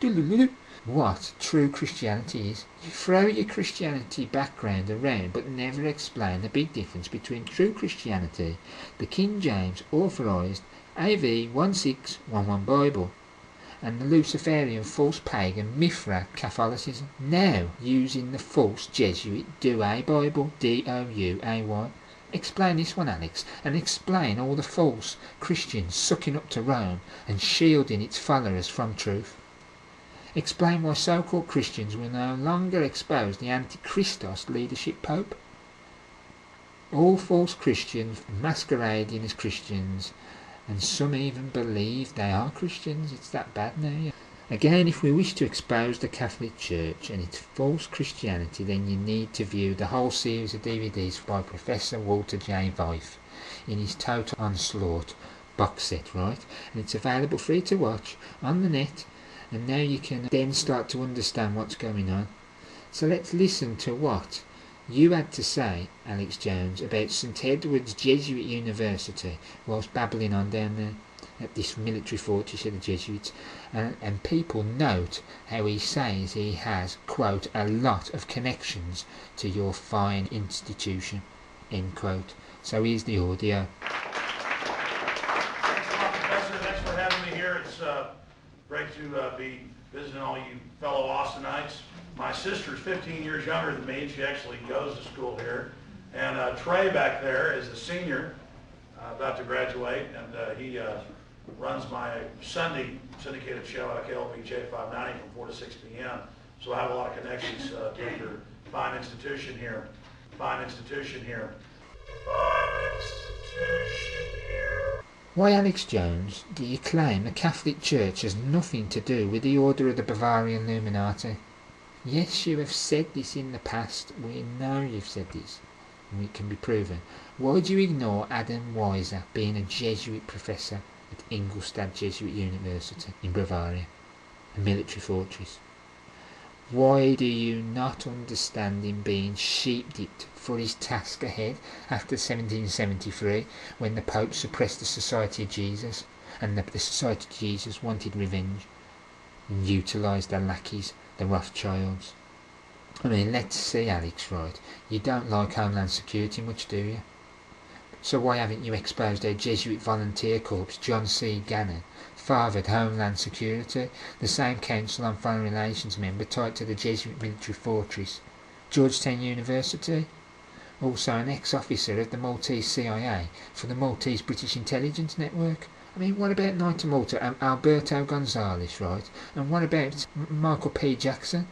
what true Christianity is? You throw your Christianity background around but never explain the big difference between true Christianity, the King James authorised AV 1611 Bible, and the Luciferian false pagan Mithra Catholicism, now using the false Jesuit Douay Bible, Douay. Explain this one, Alex, and explain all the false Christians sucking up to Rome and shielding its followers from truth. Explain why so-called Christians will no longer expose the Antichristos leadership pope. All false Christians masquerading as Christians, and some even believe they are Christians. It's that bad now. Again, if we wish to expose the Catholic Church and its false Christianity, then you need to view the whole series of DVDs by Professor Walter J. Veith in his Total Onslaught box set, right? And it's available free to watch on the net, and now you can then start to understand what's going on. So let's listen to what you had to say, Alex Jones, about St Edward's Jesuit University whilst babbling on down there at this military fortress of the Jesuits, and people note how he says he has, quote, a lot of connections to your fine institution, end quote. So here's the audio. Thanks for having me here. It's great to be visiting all you fellow Austinites. My sister's 15 years younger than me, and she actually goes to school here. And Trey back there is a senior, about to graduate, and he runs my Sunday syndicated show at KLPJ 590 from 4 to 6 p.m. So I have a lot of connections to your fine institution here. Why, Alex Jones, do you claim the Catholic Church has nothing to do with the Order of the Bavarian Illuminati? Yes, you have said this in the past. We know you've said this, and it can be proven. Why do you ignore Adam Weiser being a Jesuit professor at Ingolstadt Jesuit University in Bavaria, a military fortress? Why do you not understand him being sheep-dipped for his task ahead after 1773, when the Pope suppressed the Society of Jesus, and the Society of Jesus wanted revenge and utilised their lackeys, the Rothschilds? Let's see, Alex, right? You don't like Homeland Security much, do you? So why haven't you exposed our Jesuit volunteer corps, John C. Gannon, fathered Homeland Security, the same Council on Foreign Relations member tied to the Jesuit military fortress, Georgetown University, also an ex-officer of the Maltese CIA for the Maltese British Intelligence Network? What about Knight of Malta, Alberto Gonzales, right? And what about Michael P. Jackson?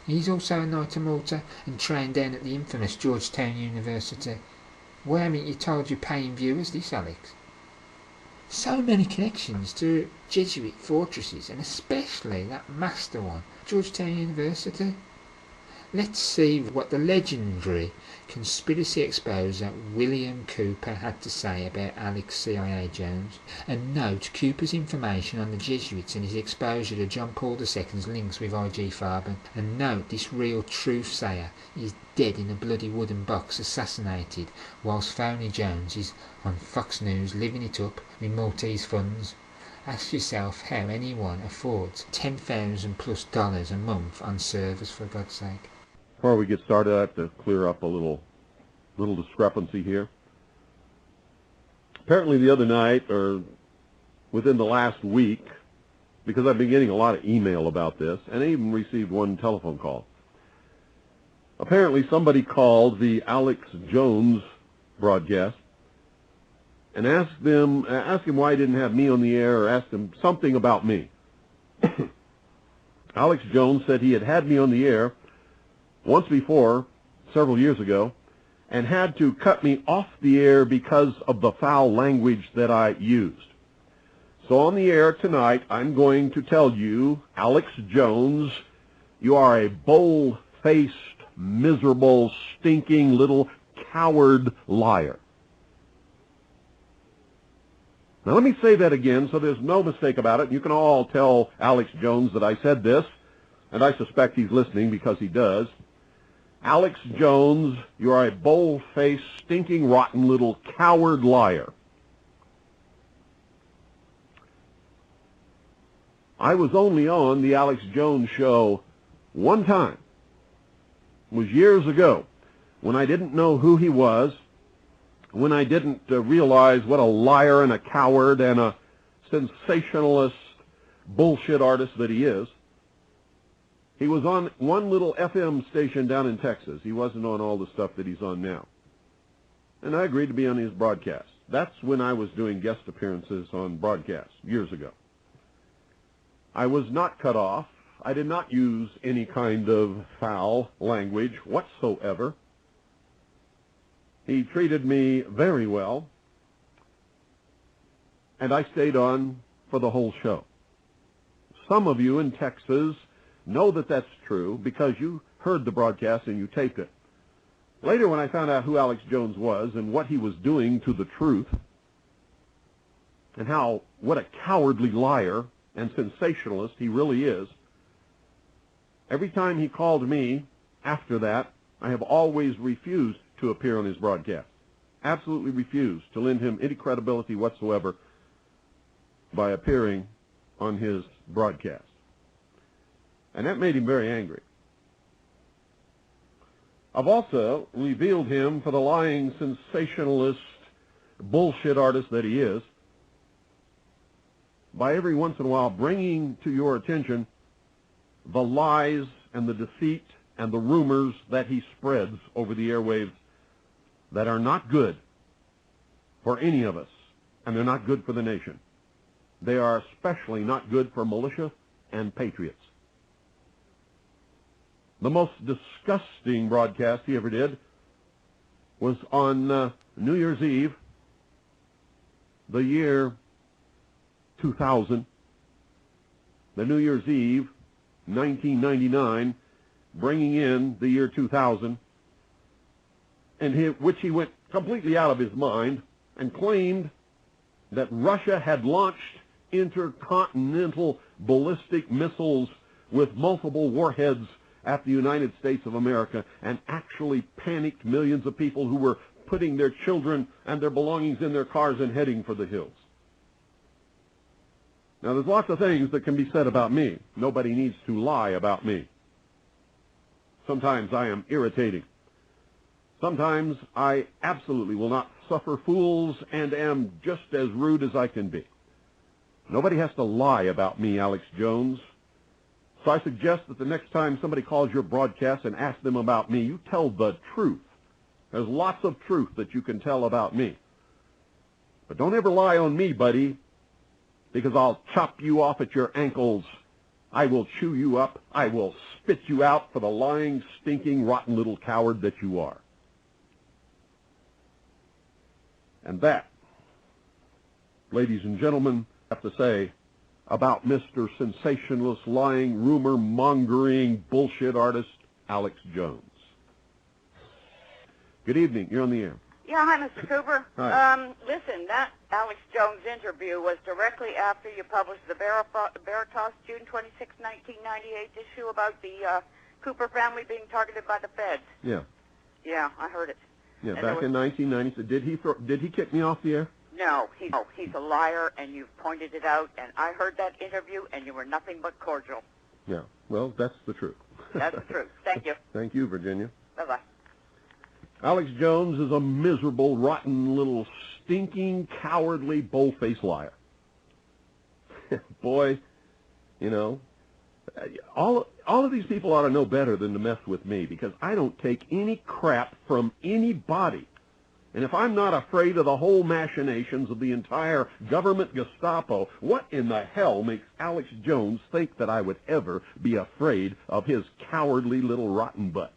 He's also a Knight of Malta and trained down at the infamous Georgetown University. Why haven't you told your paying viewers this, Alex? So many connections to Jesuit fortresses, and especially that master one, Georgetown University. Let's see what the legendary conspiracy exposer William Cooper had to say about Alex CIA Jones, and note Cooper's information on the Jesuits and his exposure to John Paul II's links with I.G. Farben, and note this real truth-sayer is dead in a bloody wooden box, assassinated, whilst Phony Jones is on Fox News living it up with Maltese funds, Ask yourself how anyone affords $10,000+ a month on servers, for God's sake. Before we get started, I have to clear up a little discrepancy here. Apparently the other night, or within the last week, because I've been getting a lot of email about this, and I even received one telephone call. Apparently somebody called the Alex Jones broadcast and asked him why he didn't have me on the air, or asked him something about me. Alex Jones said he had me on the air once before, several years ago, and had to cut me off the air because of the foul language that I used. So on the air tonight, I'm going to tell you, Alex Jones, you are a bold-faced, miserable, stinking little coward liar. Now let me say that again so there's no mistake about it. You can all tell Alex Jones that I said this, and I suspect he's listening because he does. Alex Jones, you are a bold-faced, stinking, rotten little coward liar. I was only on the Alex Jones show one time. It was years ago, when I didn't know who he was, when I didn't realize what a liar and a coward and a sensationalist bullshit artist that he is. He was on one little FM station down in Texas. He wasn't on all the stuff that he's on now. And I agreed to be on his broadcast. That's when I was doing guest appearances on broadcasts, years ago. I was not cut off. I did not use any kind of foul language whatsoever. He treated me very well, and I stayed on for the whole show. Some of you in Texas know that that's true because you heard the broadcast and you taped it. Later, when I found out who Alex Jones was and what he was doing to the truth, and what a cowardly liar and sensationalist he really is, every time he called me after that, I have always refused to appear on his broadcast. Absolutely refused to lend him any credibility whatsoever by appearing on his broadcast. And that made him very angry. I've also revealed him for the lying, sensationalist, bullshit artist that he is by every once in a while bringing to your attention the lies and the deceit and the rumors that he spreads over the airwaves that are not good for any of us, and they're not good for the nation. They are especially not good for militia and patriots. The most disgusting broadcast he ever did was on New Year's Eve, the year 2000, the New Year's Eve, 1999, bringing in the year 2000, which he went completely out of his mind and claimed that Russia had launched intercontinental ballistic missiles with multiple warheads at the United States of America, and actually panicked millions of people who were putting their children and their belongings in their cars and heading for the hills. Now, there's lots of things that can be said about me. Nobody needs to lie about me. Sometimes I am irritating. Sometimes I absolutely will not suffer fools and am just as rude as I can be. Nobody has to lie about me, Alex Jones. So I suggest that the next time somebody calls your broadcast and asks them about me, you tell the truth. There's lots of truth that you can tell about me. But don't ever lie on me, buddy, because I'll chop you off at your ankles. I will chew you up. I will spit you out for the lying, stinking, rotten little coward that you are. And that, ladies and gentlemen, I have to say about Mr. Sensationalist, lying, rumor-mongering, bullshit artist, Alex Jones. Good evening. You're on the air. Yeah, hi, Mr. Cooper. Hi. Listen, that Alex Jones interview was directly after you published the Veritas June 26, 1998 issue about the Cooper family being targeted by the feds. Yeah. Yeah, I heard it. Yeah, And back in 1990. Did he kick me off the air? No, he's a liar, and you've pointed it out, and I heard that interview, and you were nothing but cordial. Yeah, well, that's the truth. That's the truth. Thank you. Thank you, Virginia. Bye-bye. Alex Jones is a miserable, rotten, little, stinking, cowardly, bold-faced liar. Boy, you know, all of these people ought to know better than to mess with me, because I don't take any crap from anybody. And if I'm not afraid of the whole machinations of the entire government Gestapo, what in the hell makes Alex Jones think that I would ever be afraid of his cowardly little rotten butt?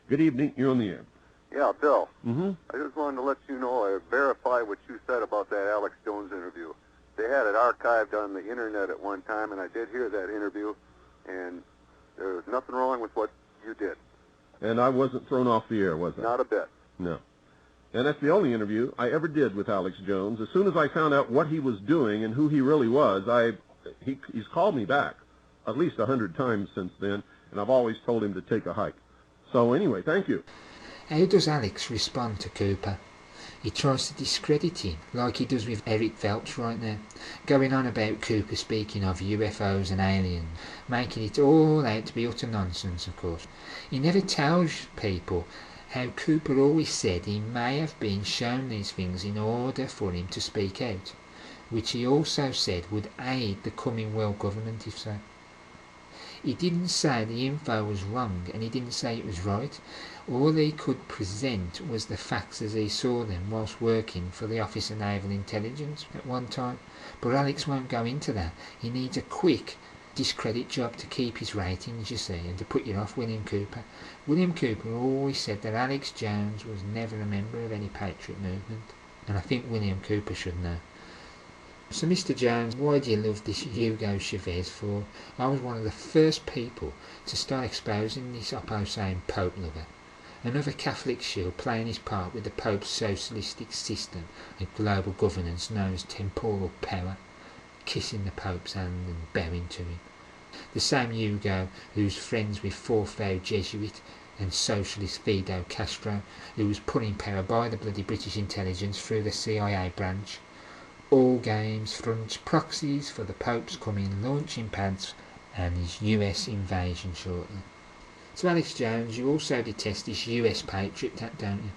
Good evening. You're on the air. Yeah, Bill. Mm-hmm. I just wanted to let you know I verify what you said about that Alex Jones interview. They had it archived on the internet at one time, and I did hear that interview, and there was nothing wrong with what you did. And I wasn't thrown off the air, was I? Not a bit. No. And that's the only interview I ever did with Alex Jones. As soon as I found out what he was doing and who he really was, he's called me back at least 100 times since then, and I've always told him to take a hike. So anyway, thank you. How does Alex respond to Cooper? He tries to discredit him, like he does with Eric Phelps right now, going on about Cooper speaking of UFOs and aliens, making it all out to be utter nonsense, of course. He never tells people how Cooper always said he may have been shown these things in order for him to speak out, which he also said would aid the coming world government if so. He didn't say the info was wrong, and he didn't say it was right. All he could present was the facts as he saw them whilst working for the Office of Naval Intelligence at one time. But Alex won't go into that. He needs a quick discredit job to keep his ratings, you see, and to put you off William Cooper. William Cooper always said that Alex Jones was never a member of any Patriot movement, and I think William Cooper should know. So, Mr. Jones, why do you love this Hugo Chavez for? I was one of the first people to start exposing this Oppo saying Pope lover. Another Catholic shield playing his part with the Pope's socialistic system of global governance known as temporal power, kissing the Pope's hand and bowing to him. The same Hugo who's friends with fourth-vow Jesuit and socialist Fidel Castro, who was put in power by the bloody British intelligence through the CIA branch. All games, fronts, proxies for the Pope's coming launching pads and his US invasion shortly. So Alex Jones, you also detest this US Patriot, don't you?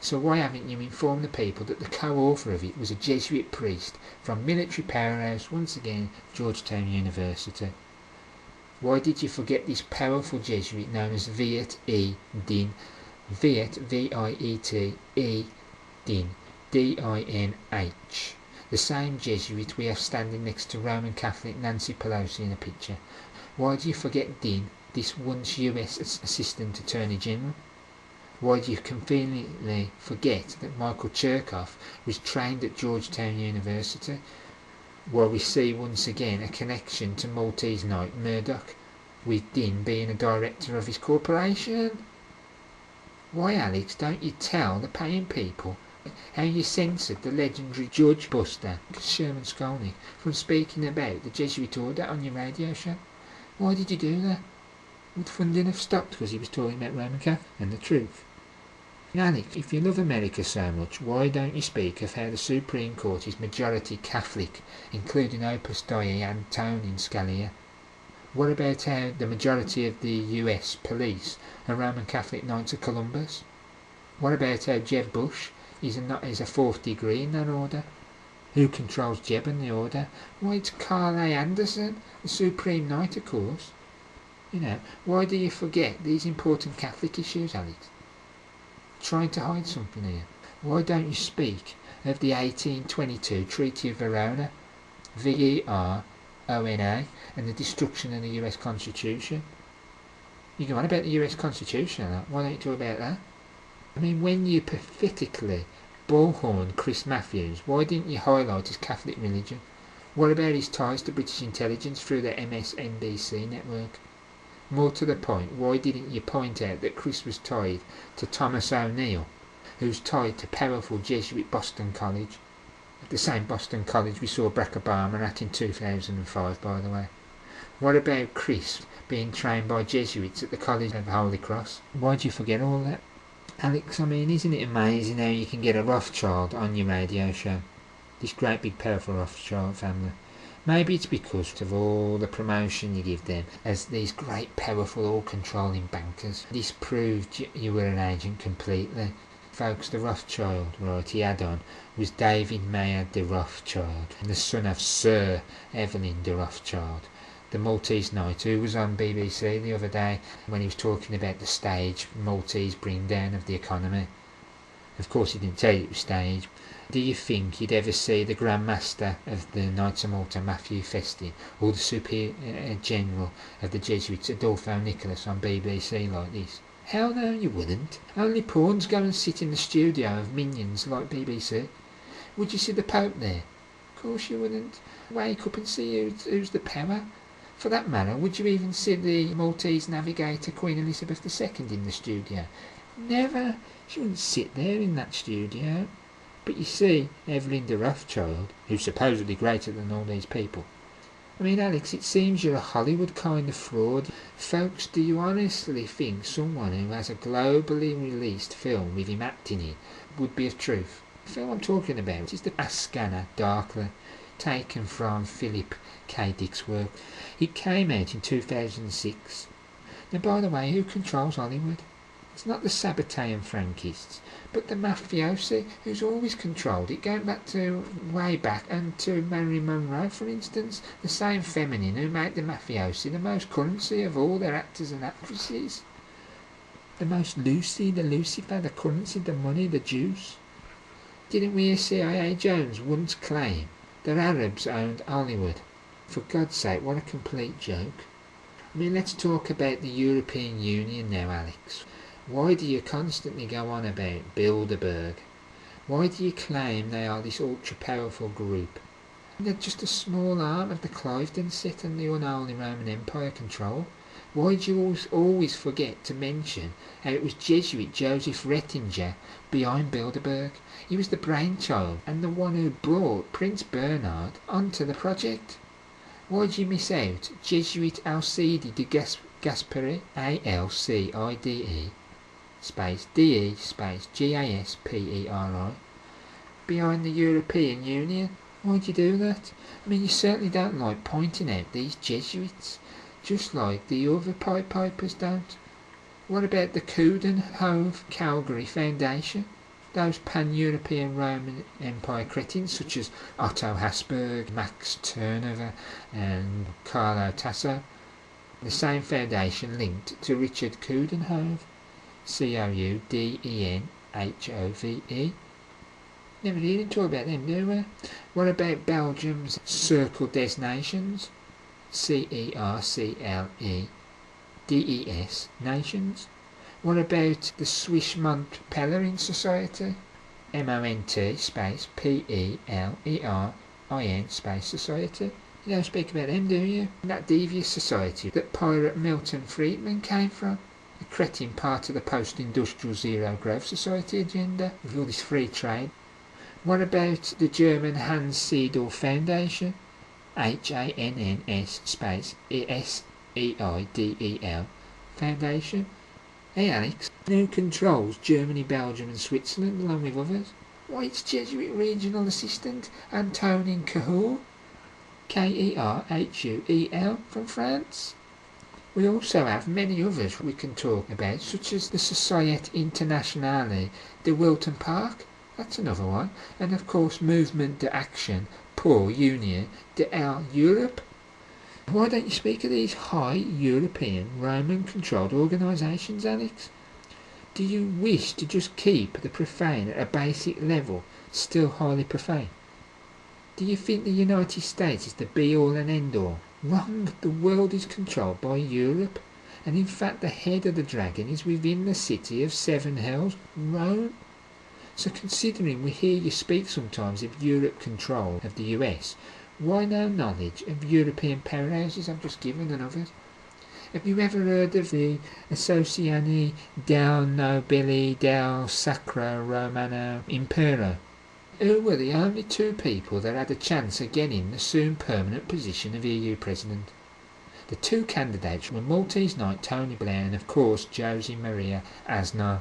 So why haven't you informed the people that the co-author of it was a Jesuit priest from military powerhouse, once again, Georgetown University? Why did you forget this powerful Jesuit known as Viet E. Din? Viet, V-I-E-T, E. Din, D-I-N-H. The same Jesuit we have standing next to Roman Catholic Nancy Pelosi in a picture. Why do you forget Din, this once US Assistant Attorney General? Why do you conveniently forget that Michael Chertoff was trained at Georgetown University? While we see once again a connection to Maltese Knight Murdoch, with Din being a director of his corporation? Why, Alex, don't you tell the paying people how you censored the legendary Judge Buster Sherman Skolnick from speaking about the Jesuit order on your radio show? Why did you do that? Would funding have stopped because he was talking about Roman Catholic and the truth? Alex, if you love America so much, why don't you speak of how the Supreme Court is majority Catholic, including Opus Dei Antonin Scalia? What about how the majority of the US police are Roman Catholic Knights of Columbus? What about how Jeb Bush is a fourth degree in that order? Who controls Jeb and the order? Why, it's Carl A. Anderson, the Supreme Knight, of course. You know, why do you forget these important Catholic issues, Alex? Trying to hide something here. Why don't you speak of the 1822 Treaty of Verona, V-E-R-O-N-A, and the destruction of the US Constitution? You go on about the US Constitution, why don't you talk about that? I mean, when you pathetically bullhorned Chris Matthews, why didn't you highlight his Catholic religion? What about his ties to British intelligence through the MSNBC network? More to the point, why didn't you point out that Chris was tied to Thomas O'Neill, who's tied to powerful Jesuit Boston College? The same Boston College we saw Barack Obama at in 2005, by the way. What about Chris being trained by Jesuits at the College of Holy Cross? Why'd you forget all that? Alex, I mean, isn't it amazing how you can get a Rothschild on your radio show? this great big powerful Rothschild family. Maybe it's because of all the promotion you give them as these great powerful all-controlling bankers. This proved you were an agent completely. Folks, the Rothschild, right, he had on, was David Mayer de Rothschild, the son of Sir Evelyn de Rothschild, the Maltese knight who was on BBC the other day when he was talking about the stage Maltese bring down of the economy. Of course he didn't tell you it was staged. Do you think you'd ever see the Grand Master of the Knights of Malta, Matthew Festi, or the Superior General of the Jesuits, Adolfo Nicholas, on BBC like this? Hell no, you wouldn't. Only pawns go and sit in the studio of minions like BBC. Would you see the Pope there? Of course you wouldn't. Wake up and see who's the power. For that matter, would you even see the Maltese navigator Queen Elizabeth II in the studio? Never. She wouldn't sit there in that studio. But you see, Evelyn de Rothschild, who's supposedly greater than all these people. I mean, Alex, it seems you're a Hollywood kind of fraud. Folks, do you honestly think someone who has a globally released film with him acting in would be of truth? The film I'm talking about is The Scanner Darkly, taken from Philip K. Dick's work. It came out in 2006. Now, by the way, who controls Hollywood? It's not the Sabbatei and Frankists, but the mafiosi who's always controlled it, going back to way back and to Marilyn Monroe, for instance, the same feminine who made the mafiosi the most currency of all their actors and actresses. The most Lucy, the Lucifer, the currency, the money, the juice. Didn't we hear CIA Jones once claim that Arabs owned Hollywood? For God's sake, what a complete joke. I mean, let's talk about the European Union now, Alex. Why do you constantly go on about Bilderberg? Why do you claim they are this ultra-powerful group? They're just a small arm of the Cliveden set and the unholy Roman Empire control. Why do you always forget to mention how it was Jesuit Joseph Rettinger behind Bilderberg? He was the brainchild and the one who brought Prince Bernhard onto the project. Why do you miss out Jesuit Alcide de Gasperi, Alcide, space DE space GASPERI, behind the European Union? Why'd you do that? I mean, you certainly don't like pointing out these Jesuits, just like the other Pied Pipers don't. What about the Coudenhove Calgary Foundation? Those pan-European Roman Empire cretins such as Otto Habsburg, Max Turnover and Carlo Tasso. The same foundation linked to Richard Coudenhove, Coudenhove. Never heard talk about them, do we? What about Belgium's Cercle des Nations? CERCLEDES Nations? What about the Swiss Mont Pelerin Society? MONT space PELERIN space Society? You don't speak about them, do you? That devious society that pirate Milton Friedman came from? The cretin part of the post-industrial zero growth society agenda with all this free trade. What about the German Hans Seidel Foundation? HANNS space SEIDEL Foundation? Hey Alex, who controls Germany, Belgium and Switzerland along with others? Why, it's Jesuit Regional Assistant Antonin Cahul, KERHUEL from France. We also have many others we can talk about, such as the Société Internationale de Wilton Park, that's another one, and of course Movement d'Action pour l'Union de l'Europe. Why don't you speak of these high European Roman-controlled organisations, Alex? Do you wish to just keep the profane at a basic level, still highly profane? Do you think the United States is the be-all and end-all? Wrong. The world is controlled by Europe, and in fact the head of the dragon is within the city of Seven Hells, Rome. So considering we hear you speak sometimes of Europe control of the US, why no knowledge of European powerhouses I've just given and others? Have you ever heard of the Associazione del Nobili del Sacro Romano Impero? Who were the only two people that had a chance of getting the soon permanent position of EU President. The two candidates were Maltese knight Tony Blair and of course Jose Maria Aznar.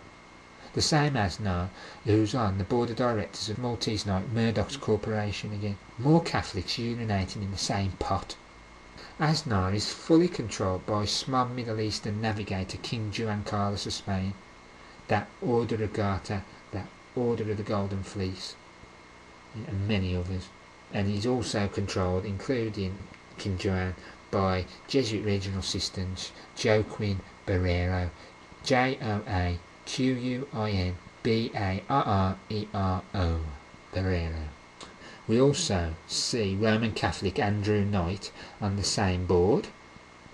The same Aznar, who's on the board of directors of Maltese Night, Murdoch's corporation again. More Catholics urinating in the same pot. Aznar is fully controlled by smug Middle Eastern navigator King Juan Carlos of Spain, that Order of Garter, that Order of the Golden Fleece, and many others. And he's also controlled, including King Juan, by Jesuit regional assistants Joaquin Barrero, Joaquin Barrero. We also see Roman Catholic Andrew Knight on the same board.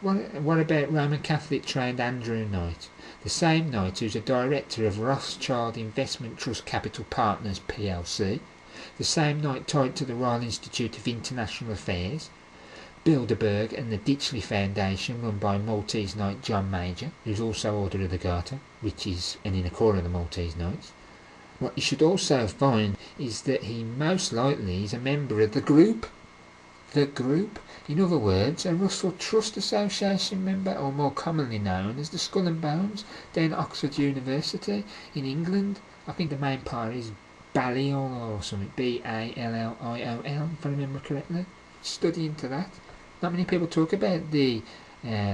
What about Roman Catholic trained Andrew Knight? The same Knight who's a director of Rothschild Investment Trust Capital Partners plc. The same Knight tied to the Royal Institute of International Affairs, Bilderberg and the Ditchley Foundation run by Maltese Knight John Major, who's also Order of the Garter, which is an inner core of the Maltese Knights. What you should also find is that he most likely is a member of the group. The group, in other words, a Russell Trust Association member, or more commonly known as the Skull and Bones, down at Oxford University in England. I think the main part is Balliol or something, Balliol, if I remember correctly. Study into that. Not many people talk about the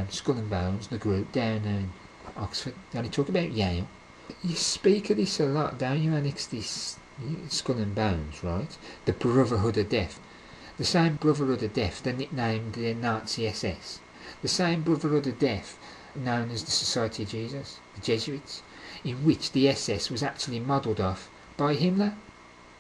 Skull and Bones, the group down in Oxford. They only talk about Yale. You speak of this a lot, don't you, Alex? This Skull and Bones, right? The Brotherhood of Death. The same Brotherhood of Death that nicknamed the Nazi SS. The same Brotherhood of Death known as the Society of Jesus, the Jesuits, in which the SS was actually modelled off by Himmler,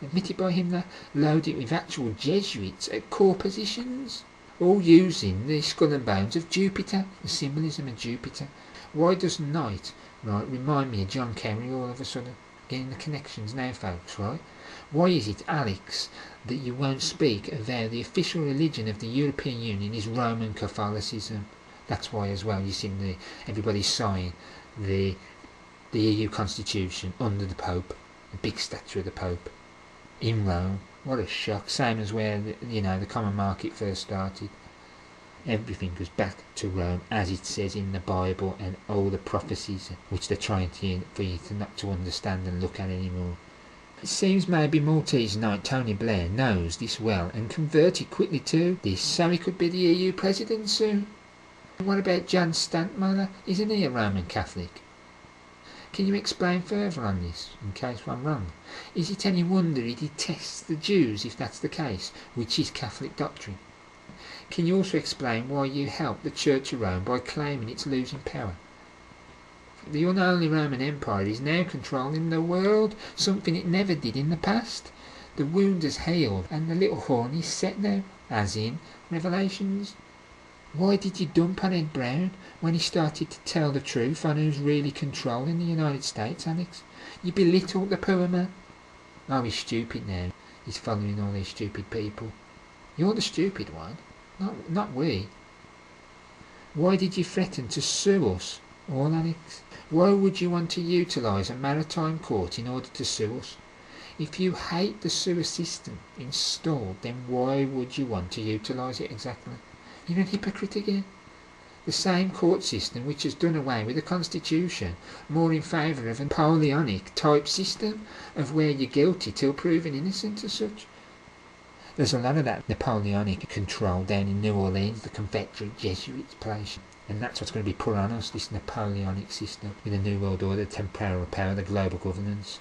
admitted by Himmler, loaded with actual Jesuits at core positions, all using the Skull and Bones of Jupiter, the symbolism of Jupiter. Why does Knight, right, remind me of John Kerry all of a sudden? Getting the connections now, folks, right? Why is it, Alex, that you won't speak of how the official religion of the European Union is Roman Catholicism? That's why as well you see everybody sign the EU Constitution under the Pope, the big statue of the Pope in Rome. What a shock. Same as where the common market first started. Everything goes back to Rome, as it says in the Bible and all the prophecies which they're trying for you not to understand and look at anymore. It seems maybe Maltese Knight Tony Blair knows this well and converted quickly to this so he could be the EU president soon. What about Jan Stantmiller? Isn't he a Roman Catholic? Can you explain further on this, in case I'm wrong? Is it any wonder he detests the Jews, if that's the case, which is Catholic doctrine? Can you also explain why you help the Church of Rome by claiming it's losing power? The unholy Roman Empire is now controlling the world, something it never did in the past. The wound has healed and the little horn is set now, as in Revelations. Why did you dump on Ed Brown when he started to tell the truth on who's really controlling the United States, Alex? You belittled the poor man. Oh, he's stupid now. He's following all these stupid people. You're the stupid one, not we. Why did you threaten to sue us all, Alex? Why would you want to utilise a maritime court in order to sue us? If you hate the sewer system installed, then why would you want to utilise it exactly? You're a hypocrite again. The same court system which has done away with the Constitution, more in favour of a Napoleonic type system of where you're guilty till proven innocent as such. There's a lot of that Napoleonic control down in New Orleans, the Confederate Jesuits place, and that's what's going to be put on us, this Napoleonic system with the New World Order, the temporal power, the global governance.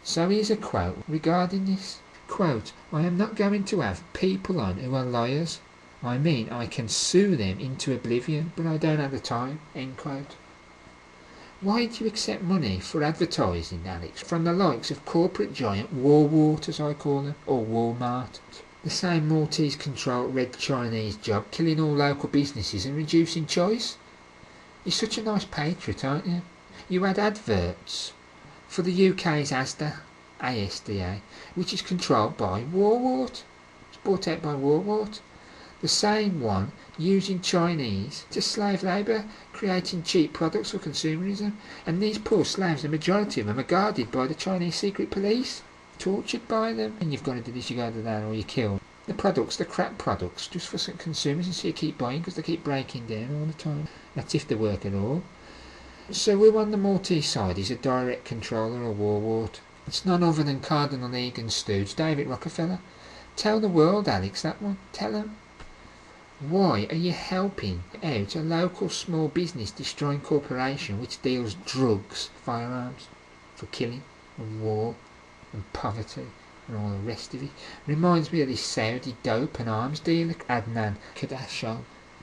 So here's a quote regarding this. Quote, I am not going to have people on who are liars. I mean, I can sue them into oblivion, but I don't have the time. End quote. Why do you accept money for advertising, Alex, from the likes of corporate giant Walmart, as I call them, or Walmart? The same Maltese controlled Red Chinese job, killing all local businesses and reducing choice? You're such a nice patriot, aren't you? You had adverts for the UK's ASDA, which is controlled by Walmart. It's bought out by Walmart. The same one using Chinese to slave labour, creating cheap products for consumerism, and these poor slaves, the majority of them, are guarded by the Chinese secret police, tortured by them. And you've got to do this, you've got to do that, or you're killed. The products, the crap products, just for some consumers, and so you keep buying because they keep breaking down all the time. That's if they work at all. So who on the Maltese side is a direct controller of Warwart? It's none other than Cardinal Egan's stooge, David Rockefeller. Tell the world, Alex, that one. Tell them. Why are you helping out a local small business destroying corporation which deals drugs, firearms, for killing and war and poverty and all the rest of it? Reminds me of this Saudi dope and arms dealer Adnan Khadashow.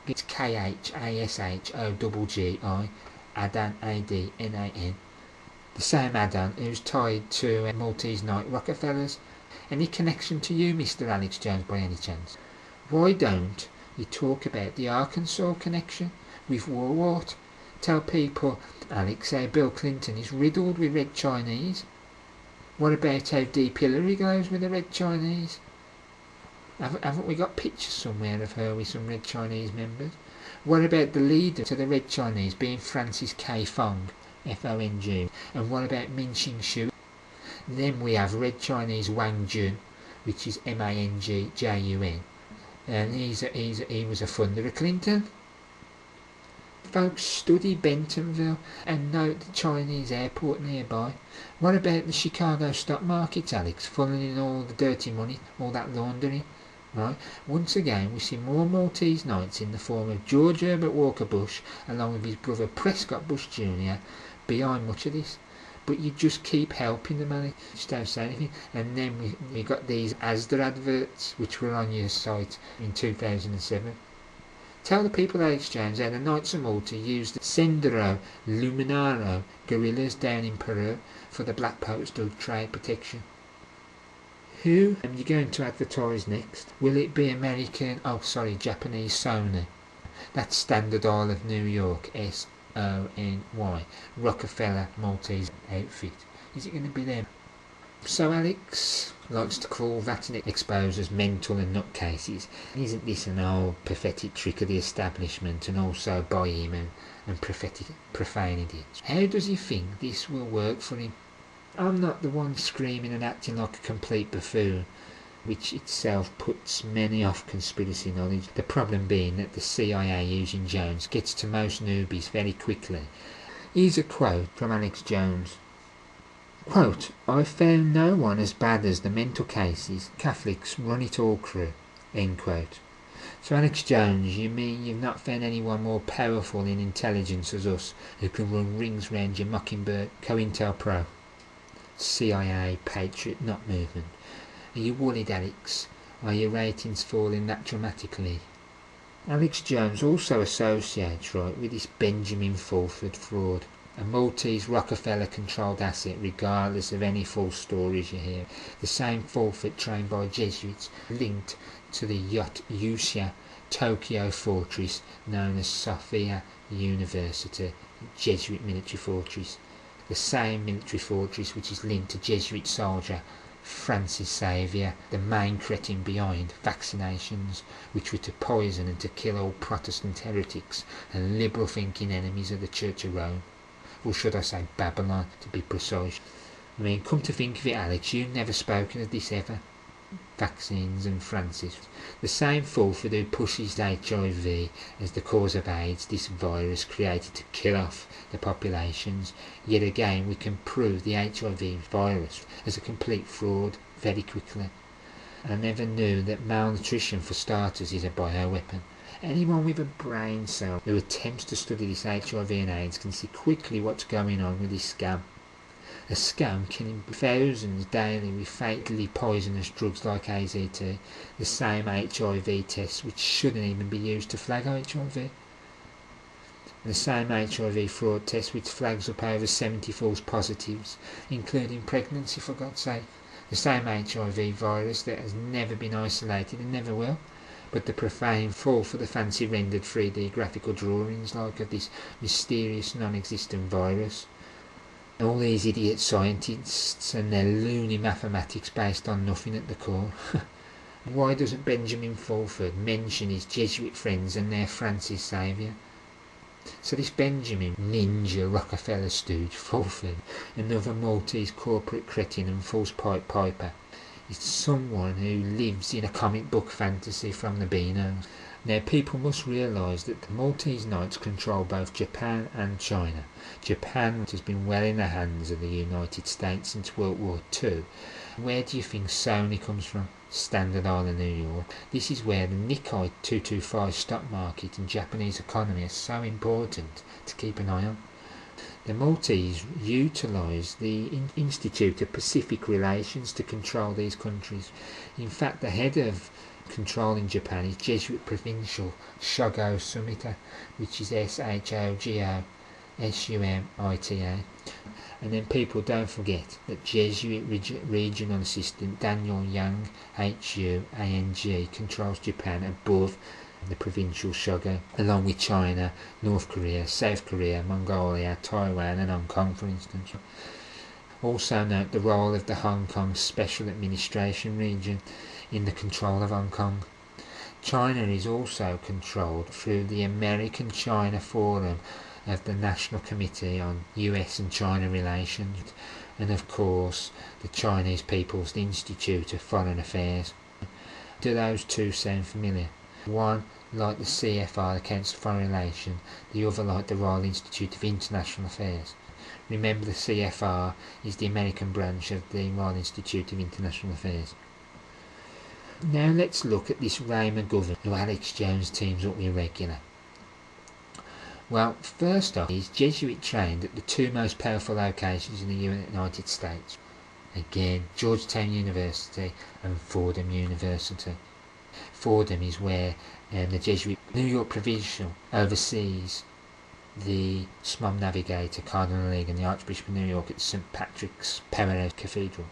It's Khashoggi, Adan Adnan. The same Adan who's tied to Maltese Night Rockefellers. Any connection to you, Mr. Alex Jones, by any chance? Why don't you talk about the Arkansas connection with Warwart? Tell people, Alex, how Bill Clinton is riddled with Red Chinese. What about how deep Hillary goes with the Red Chinese? Haven't we got pictures somewhere of her with some Red Chinese members? What about the leader to the Red Chinese being Francis K. Fong, F-O-N-G? And what about Min Ching Shu? Then we have Red Chinese Wang Jun, which is M-A-N-G-J-U-N. And he was a funder of Clinton. Folks, study Bentonville and note the Chinese airport nearby. What about the Chicago stock market, Alex, funneling all the dirty money, all that laundering? Right. Once again, we see more Maltese Knights in the form of George Herbert Walker Bush, along with his brother Prescott Bush Jr., behind much of this. But you just keep helping them, Alex. Just don't say anything. And then we got these Asda adverts, which were on your site in 2007. Tell the people, Alex Jones, how the Knights of Malta used the Sendero Luminaro guerrillas down in Peru for the Black Poets Drug Trade Protection. Who am you going to advertise next? Will it be Japanese Sony? That's Standard Oil of New York, S-O-N-Y, Rockefeller Maltese outfit. Is it going to be them? So Alex likes to call Vatican exposers mental and nutcases. Isn't this an old pathetic trick of the establishment, and also by him and profane idiots? How does he think this will work for him? I'm not the one screaming and acting like a complete buffoon, which itself puts many off conspiracy knowledge. The problem being that the CIA using Jones gets to most newbies very quickly. Here's a quote from Alex Jones. Quote, "I found no one as bad as the mental cases. Catholics run it all crew." End quote. So Alex Jones, you mean you've not found anyone more powerful in intelligence as us, who can run rings round your Mockingbird, COINTELPRO, CIA, Patriot, not movement? Are you worried, Alex? Are your ratings falling that dramatically? Alex Jones also associates, right, with this Benjamin Fulford fraud, a Maltese Rockefeller-controlled asset regardless of any false stories you hear. The same Fulford trained by Jesuits linked to the Yusha Tokyo fortress known as Sophia University, Jesuit military fortress. The same military fortress which is linked to Jesuit soldier Francis Xavier, the main cretin behind vaccinations, which were to poison and to kill all Protestant heretics and liberal thinking enemies of the Church of Rome. Or should I say Babylon, to be precise. I mean, come to think of it, Alex, you've never spoken of this ever. Vaccines and Francis. The same Fulford who pushes HIV as the cause of AIDS, this virus created to kill off the populations. Yet again, we can prove the HIV virus as a complete fraud very quickly. I never knew that malnutrition, for starters, is a bioweapon. Anyone with a brain cell who attempts to study this HIV and AIDS can see quickly what's going on with this scam. A scam killing thousands daily with fatally poisonous drugs like AZT, the same HIV tests which shouldn't even be used to flag HIV. The same HIV fraud test which flags up over 70 false positives, including pregnancy, for God's sake. The same HIV virus that has never been isolated and never will. But the profane fall for the fancy rendered 3D graphical drawings like of this mysterious non-existent virus. All these idiot scientists and their loony mathematics based on nothing at the core. Why doesn't Benjamin Fulford mention his Jesuit friends and their Francis Xavier? So this Benjamin Ninja Rockefeller stooge Fulford, another Maltese corporate cretin and false pipe piper, is someone who lives in a comic book fantasy from the Beanos. Now, people must realise that the Maltese Knights control both Japan and China. Japan has been well in the hands of the United States since World War II. Where do you think Sony comes from? Standard Oil in New York. This is where the Nikkei 225 stock market and Japanese economy are so important to keep an eye on. The Maltese utilise the Institute of Pacific Relations to control these countries. In fact, the head of controlling Japan is Jesuit Provincial Shogo Sumita, which is Shogo Sumita. And then people don't forget that Jesuit Regional Assistant Daniel Yang Huang controls Japan above the provincial Shogo, along with China, North Korea, South Korea, Mongolia, Taiwan and Hong Kong, for instance. Also note the role of the Hong Kong Special Administration Region in the control of Hong Kong. China is also controlled through the American-China Forum of the National Committee on US and China Relations, and of course the Chinese People's Institute of Foreign Affairs. Do those two sound familiar? One like the CFR, the Council of Foreign Relations, the other like the Royal Institute of International Affairs. Remember, the CFR is the American branch of the Royal Institute of International Affairs. Now let's look at this Ray McGovern, who Alex Jones teams up with regular. Well, first off, he's Jesuit trained at the two most powerful locations in the United States. Again, Georgetown University and Fordham University. Fordham is where the Jesuit New York Provincial oversees the SMOM navigator Cardinal League and the Archbishop of New York at St. Patrick's Powerhouse Cathedral.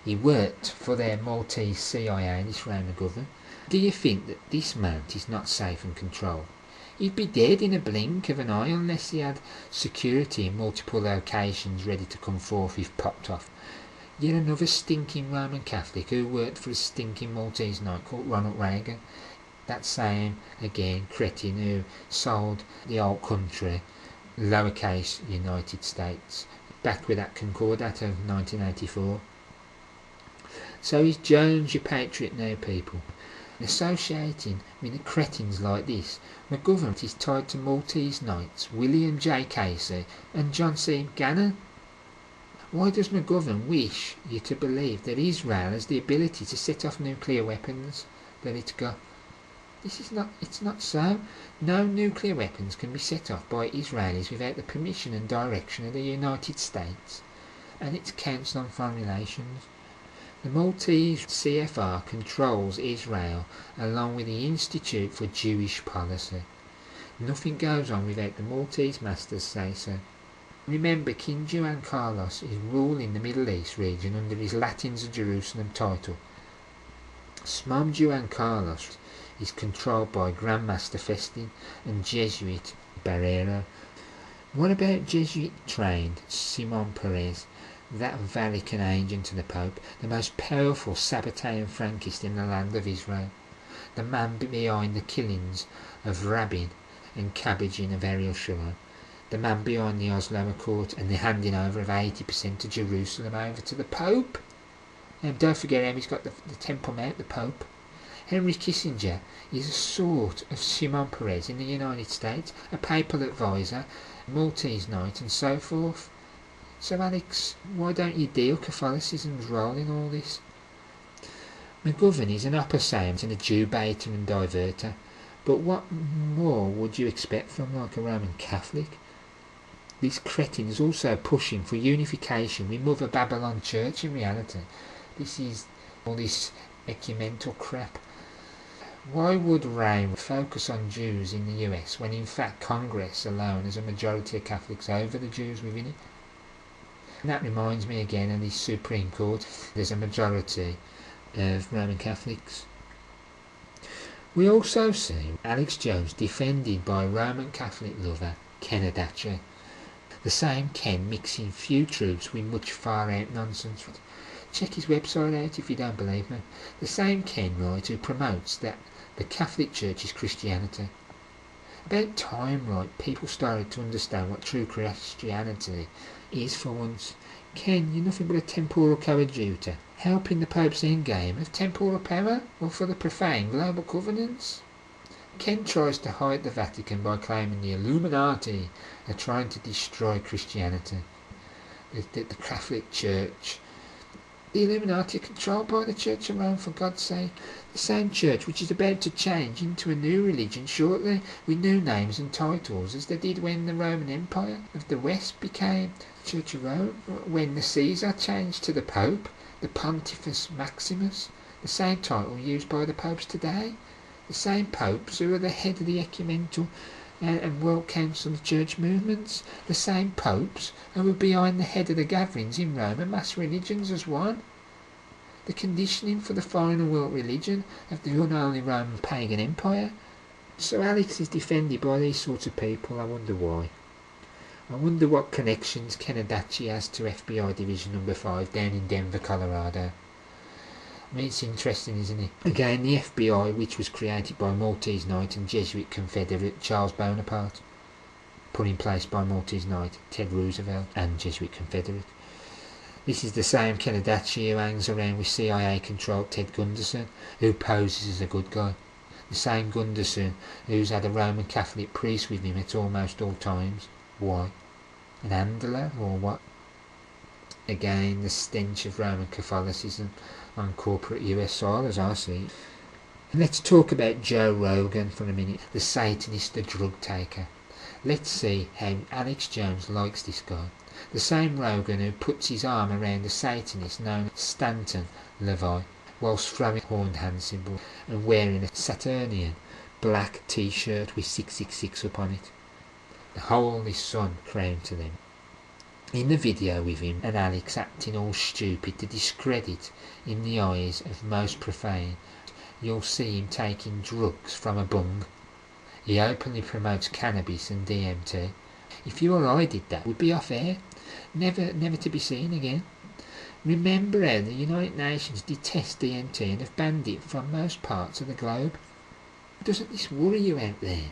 He worked for their Maltese CIA, this Ray McGovern. Do you think that this man is not safe and controlled? He'd be dead in a blink of an eye unless he had security in multiple locations ready to come forth if popped off. Yet another stinking Roman Catholic who worked for a stinking Maltese knight called Ronald Reagan. That same, again, cretin who sold the old country, lowercase United States, back with that Concordat of 1984. So is Jones your patriot now, people? Associating with the cretins like this, McGovern is tied to Maltese Knights, William J. Casey and John C. Gannon. Why does McGovern wish you to believe that Israel has the ability to set off nuclear weapons? Let it go. It's not so. No nuclear weapons can be set off by Israelis without the permission and direction of the United States and its Council on Foreign Relations. The Maltese CFR controls Israel along with the Institute for Jewish Policy. Nothing goes on without the Maltese masters say so. Remember, King Juan Carlos is ruling the Middle East region under his Latins of Jerusalem title. SMOM Juan Carlos is controlled by Grand Master Festin and Jesuit Barrero. What about Jesuit-trained Simon Perez, that Vatican agent to the Pope, the most powerful Sabbatean Frankist in the land of Israel, the man behind the killings of Rabin and Cabbaging of Ariel Sharon, the man behind the Oslo Accord and the handing over of 80% of Jerusalem over to the Pope? And don't forget how he's got the Temple Mount, the Pope. Henry Kissinger is a sort of Simon Perez in the United States, a papal advisor, Maltese knight and so forth. So Alex, why don't you deal Catholicism's role in all this? McGovern is an opposite and a Jew baiter and diverter, but what more would you expect from like a Roman Catholic? This cretin is also pushing for unification with Mother Babylon Church in reality. This is all this ecumenical crap. Why would Ray focus on Jews in the US when in fact Congress alone has a majority of Catholics over the Jews within it? And that reminds me again of the Supreme Court. There's a majority of Roman Catholics. We also see Alex Jones defended by Roman Catholic lover Ken Adachi. The same Ken mixing few truths with much far-out nonsense. Check his website out if you don't believe me. The same Ken, right, who promotes that the Catholic Church is Christianity. About time, right, people started to understand what true Christianity is for once. Ken, you're nothing but a temporal coadjutor, helping the Pope's endgame of temporal power or for the profane global governance? Ken tries to hide the Vatican by claiming the Illuminati are trying to destroy Christianity. The Catholic Church. The Illuminati are controlled by the Church of Rome, for God's sake. The same church which is about to change into a new religion shortly, with new names and titles, as they did when the Roman Empire of the West became the Church of Rome, when the Caesar changed to the Pope, the Pontifex Maximus, the same title used by the popes today. The same popes who are the head of the ecumenical and World Council of Church movements, the same popes who were behind the head of the gatherings in Rome and mass religions as one. The conditioning for the final world religion of the unholy Roman pagan empire. So Alex is defended by these sorts of people. I wonder why. I wonder what connections Kenadachi has to FBI Division Number 5 down in Denver, Colorado. I mean, it's interesting, isn't it? Again, the FBI, which was created by Maltese Knight and Jesuit Confederate Charles Bonaparte, put in place by Maltese Knight Ted Roosevelt and Jesuit Confederate. This is the same Kenadachi who hangs around with CIA-controlled Ted Gunderson, who poses as a good guy. The same Gunderson who's had a Roman Catholic priest with him at almost all times. Why? An handler or what? Again, the stench of Roman Catholicism on corporate US soil, as I see it. And let's talk about Joe Rogan for a minute, the Satanist, the drug taker. Let's see how Alex Jones likes this guy. The same Rogan who puts his arm around the Satanist known as Stanton Levi, whilst throwing horned hand symbol and wearing a Saturnian black t-shirt with 666 upon it. The Holy Sun crowned to them. In the video with him and Alex acting all stupid to discredit in the eyes of most profane, you'll see him taking drugs from a bung. He openly promotes cannabis and DMT. If you or I did that, we'd be off air, never to be seen again. Remember how the United Nations detest DMT and have banned it from most parts of the globe? Doesn't this worry you out there?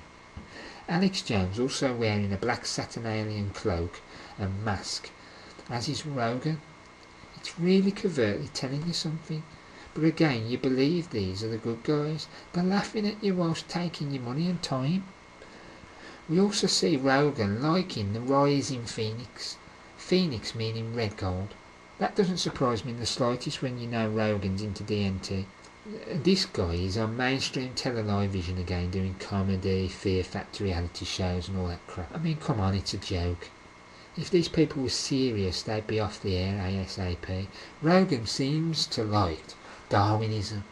Alex Jones also wearing a black Saturnalian cloak and mask, as is Rogan. It's really covertly telling you something. But again, you believe these are the good guys. They're laughing at you whilst taking your money and time. We also see Rogan liking the rising phoenix. Phoenix meaning red gold. That doesn't surprise me in the slightest when you know Rogan's into DMT. This guy is on mainstream television again doing comedy, Fear Factor reality shows and all that crap. I mean, come on, it's a joke. If these people were serious, they'd be off the air ASAP. Rogan seems to like Darwinism.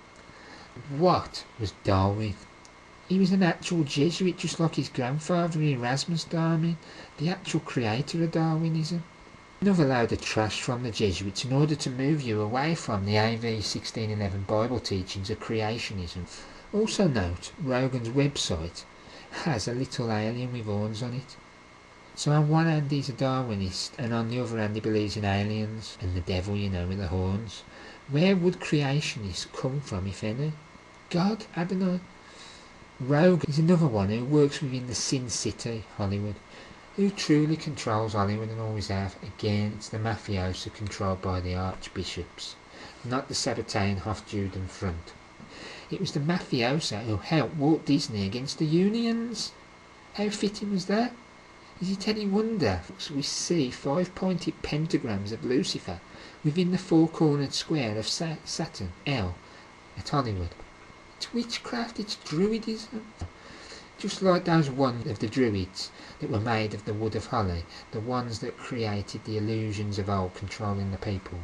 What was Darwin? He was an actual Jesuit, just like his grandfather Erasmus Darwin, the actual creator of Darwinism. Another load of trash from the Jesuits in order to move you away from the AV 1611 Bible teachings of creationism. Also note, Rogan's website has a little alien with horns on it. So on one hand he's a Darwinist, and on the other hand he believes in aliens and the devil, you know, with the horns. Where would creationists come from, if any? God? I don't know. Rogan is another one who works within the Sin City, Hollywood. Who truly controls Hollywood and always have? Again, it's the mafioso controlled by the archbishops, not the Sabbatean Hofjuden front. It was the mafioso who helped Walt Disney against the unions. How fitting was that? Is it any wonder we see 5-pointed pentagrams of Lucifer within the four-cornered square of Saturn, L, at Hollywood? It's witchcraft, it's druidism. Just like those ones of the druids that were made of the wood of holly, the ones that created the illusions of old controlling the people.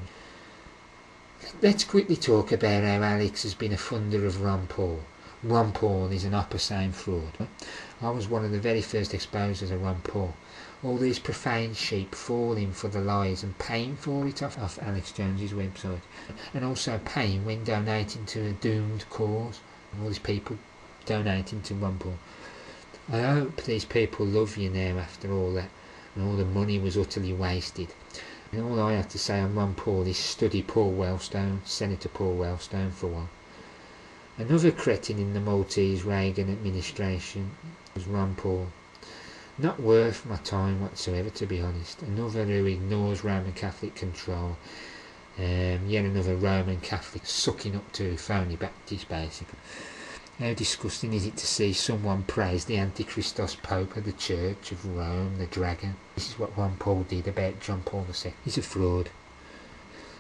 Let's quickly talk about how Alex has been a funder of Ron Paul. Ron Paul is an upper same fraud. I was one of the very first exposers of Ron Paul. All these profane sheep falling for the lies and paying for it off Alex Jones's website, and also paying when donating to a doomed cause. All these people donating to Ron Paul. I hope these people love you now after all that, and all the money was utterly wasted. And all I have to say on Ron Paul is study Paul Wellstone, Senator Paul Wellstone for one. Another cretin in the Maltese Reagan administration was Ron Paul. Not worth my time whatsoever, to be honest. Another who ignores Roman Catholic control Yet another Roman Catholic sucking up to phony Baptist, basically. How disgusting is it to see someone praise the Antichristos Pope of the Church of Rome, the dragon? This is what Ron Paul did about John Paul II. He's a fraud.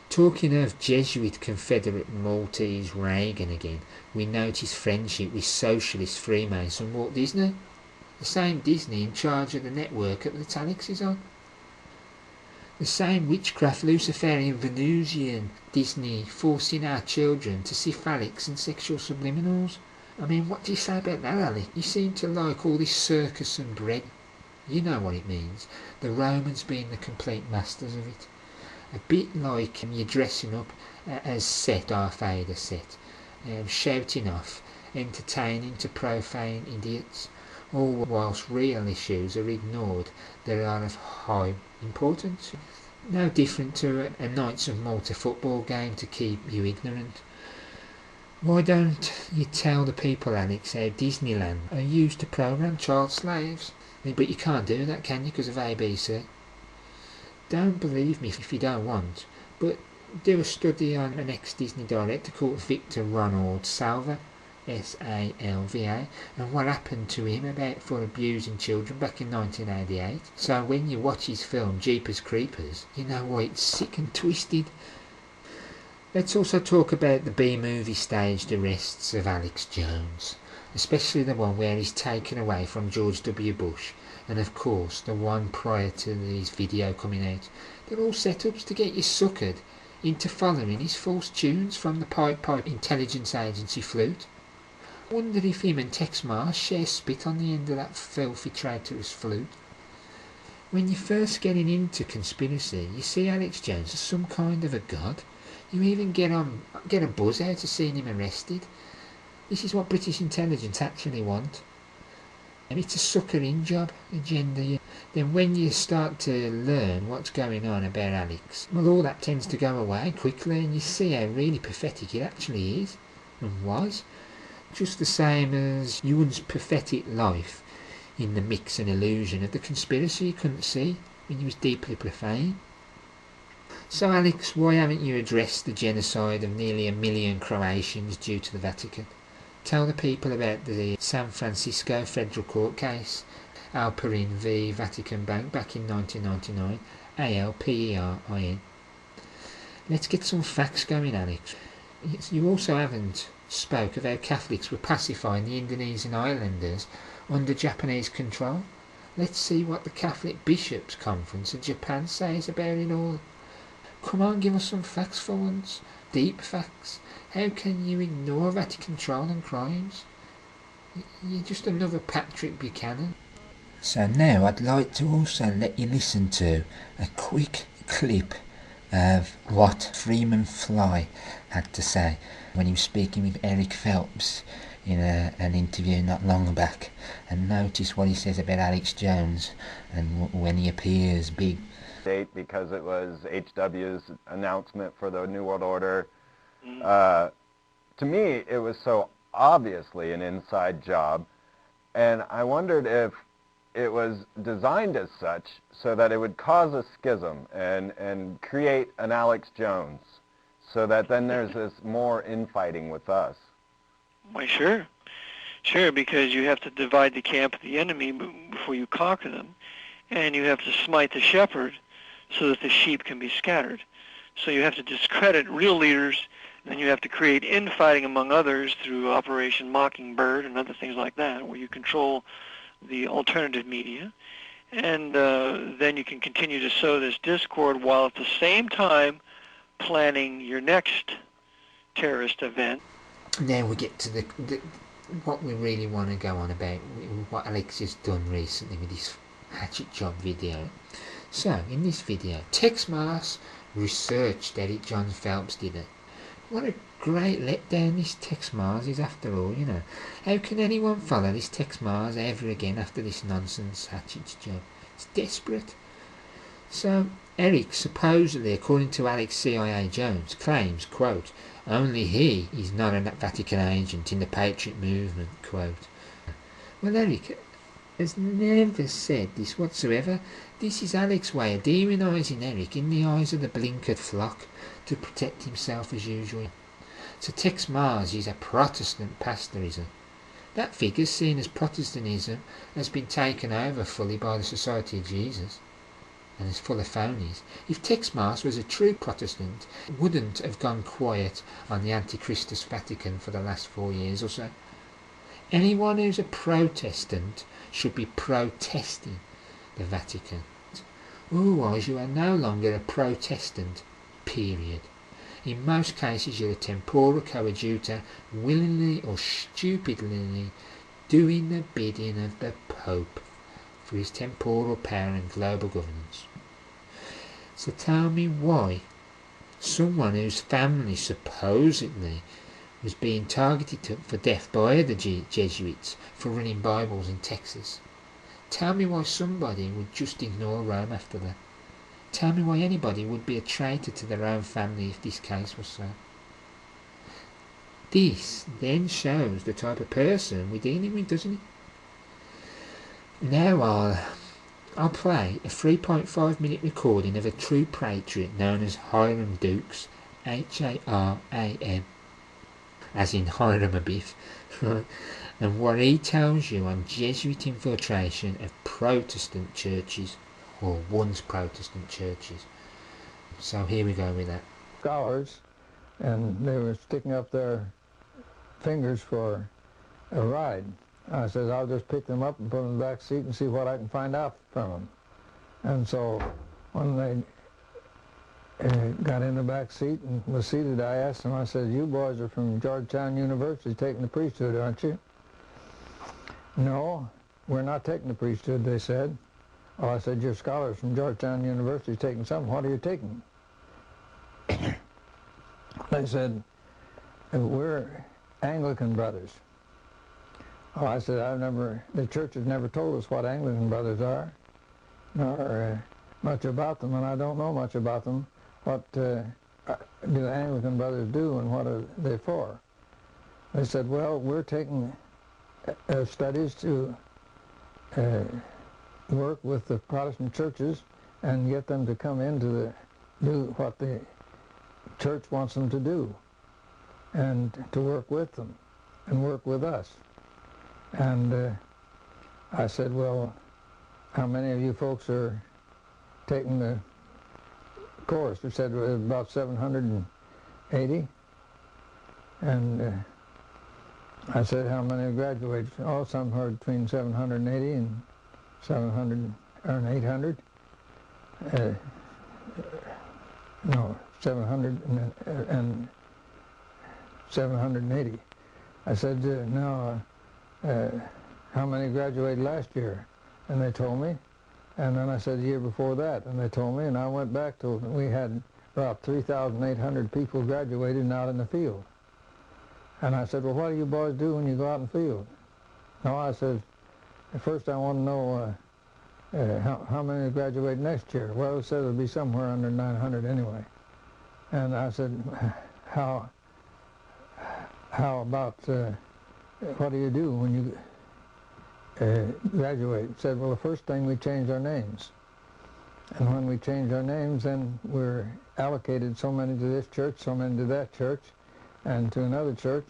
Talking of Jesuit Confederate Maltese Reagan again, we note his friendship with socialist Freemason Walt Disney, the same Disney in charge of the network that Alex is on. The same witchcraft Luciferian Venusian Disney forcing our children to see phallics and sexual subliminals. I mean, what do you say about that, Alec? You seem to like all this circus and bread. You know what it means. The Romans being the complete masters of it. A bit like you're dressing up as Set, our Vader Set, shouting off, entertaining to profane idiots, all whilst real issues are ignored that are of high importance. No different to a Knights of Malta football game to keep you ignorant. Why don't you tell the people, Alex, how Disneyland are used to program child slaves? But you can't do that, can you, because of ABC? Don't believe me if you don't want, but do a study on an ex-Disney director called Victor Ronald Salva, S-A-L-V-A, and what happened to him for abusing children back in 1988. So when you watch his film Jeepers Creepers, you know why it's sick and twisted. Let's also talk about the B-movie staged arrests of Alex Jones, especially the one where he's taken away from George W. Bush, and of course the one prior to his video coming out. They're all setups to get you suckered into following his false tunes from the Pipe intelligence agency flute. Wonder if him and Tex Mars share spit on the end of that filthy traitorous flute. When you're first getting into conspiracy, you see Alex Jones as some kind of a god. You even get a buzz out of seeing him arrested. This is what British intelligence actually want. And it's a sucker-in job, agenda. Then when you start to learn what's going on about Alex, well, all that tends to go away quickly, and you see how really pathetic it actually is, and was. Just the same as Ewan's pathetic life in the mix and illusion of the conspiracy you couldn't see when he was deeply profane. So Alex, why haven't you addressed the genocide of nearly 1 million Croatians due to the Vatican? Tell the people about the San Francisco federal court case, Alperin v Vatican Bank back in 1999, ALPERIN. Let's get some facts going, Alex. You also haven't spoke of how Catholics were pacifying the Indonesian islanders under Japanese control. Let's see what the Catholic Bishops' Conference of Japan says about it all. Come on, give us some facts for once. Deep facts. How can you ignore Vatican control and crimes? You're just another Patrick Buchanan. So now I'd like to also let you listen to a quick clip of what Freeman Fly had to say when he was speaking with Eric Phelps in an interview not long back, and notice what he says about Alex Jones and when he appears big. Because it was HW's announcement for the New World Order. To me, it was so obviously an inside job, and I wondered if it was designed as such so that it would cause a schism and create an Alex Jones, so that then there's this more infighting with us. Why, sure. Sure, because you have to divide the camp of the enemy before you conquer them, and you have to smite the shepherd so that the sheep can be scattered. So you have to discredit real leaders, and then you have to create infighting among others through Operation Mockingbird and other things like that, where you control the alternative media. And then you can continue to sow this discord while at the same time planning your next terrorist event. Now we get to the what we really want to go on about, what Alex has done recently with his hatchet job video. So, in this video, Tex Mars researched Eric John Phelps did it. What a great letdown this Tex Mars is after all, you know. How can anyone follow this Tex Mars ever again after this nonsense hatchet job? It's desperate. So, Eric supposedly, according to Alex CIA Jones, claims, quote, only he is not a Vatican agent in the Patriot movement, quote. Well, Eric, has never said this whatsoever. This is Alec's way of demonising Eric in the eyes of the blinkered flock to protect himself as usual. So Tex Mars is a Protestant pastorism. That figure's seen as Protestantism has been taken over fully by the Society of Jesus, and is full of phonies. If Tex Mars was a true Protestant, wouldn't have gone quiet on the Antichristus Vatican for the last 4 years or so. Anyone who's a Protestant should be protesting the Vatican. Otherwise you are no longer a Protestant, period. In most cases you're a temporal coadjutor, willingly or stupidly doing the bidding of the Pope for his temporal power and global governance. So tell me why someone whose family supposedly was being targeted for death by the Jesuits for running Bibles in Texas. Tell me why somebody would just ignore Rome after that. Tell me why anybody would be a traitor to their own family if this case was so. This then shows the type of person we're dealing with, doesn't it? Now I'll play a 3.5-minute recording of a true patriot known as Hiram Dukes, H-A-R-A-M, as in Hiram Abiff, and what he tells you on Jesuit infiltration of Protestant churches, or once Protestant churches. So here we go with that. Scholars, and they were sticking up their fingers for a ride. I said, I'll just pick them up and put them in the back seat and see what I can find out from them. And so when they got in the back seat and was seated, I asked them, I said, you boys are from Georgetown University taking the priesthood, aren't you? No, we're not taking the priesthood, they said. Oh, I said, you're scholars from Georgetown University taking something. What are you taking? They said, we're Anglican brothers. Oh, I said, the church has never told us what Anglican brothers are, nor much about them, and I don't know much about them. What do the Anglican brothers do, and what are they for? They said, well, we're taking studies to work with the Protestant churches and get them to come in to do what the church wants them to do, and to work with them and work with us. And I said, well, how many of you folks are taking the course? They said about 780. And I said, how many graduates? Oh, some are between 780 and 700 or 800. No, 700 and 780. I said, now, how many graduated last year? And they told me. And then I said the year before that, and they told me, and I went back to, we had about 3,800 people graduated and out in the field. And I said, well, what do you boys do when you go out in the field? No, I said, first I want to know how many graduate next year. Well, it said it'll be somewhere under 900 anyway. And I said, how about, what do you do when you graduate? Said, well, the first thing we change our names. And when we change our names, then we're allocated so many to this church, so many to that church, and to another church.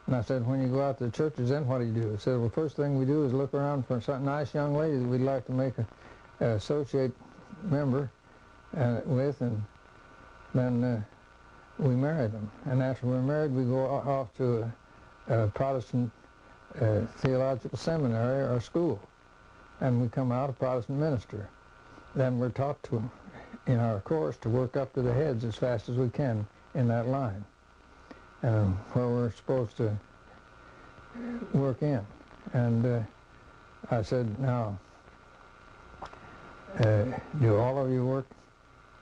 And I said, when you go out to the churches, then what do you do? I said, well, first thing we do is look around for some nice young lady that we'd like to make an associate member with, and then we marry them. And after we're married, we go off to a Protestant theological seminary or school, and we come out a Protestant minister. Then we're taught to, in our course, to work up to the heads as fast as we can in that line, where we're supposed to work in. And I said, now, do all of you work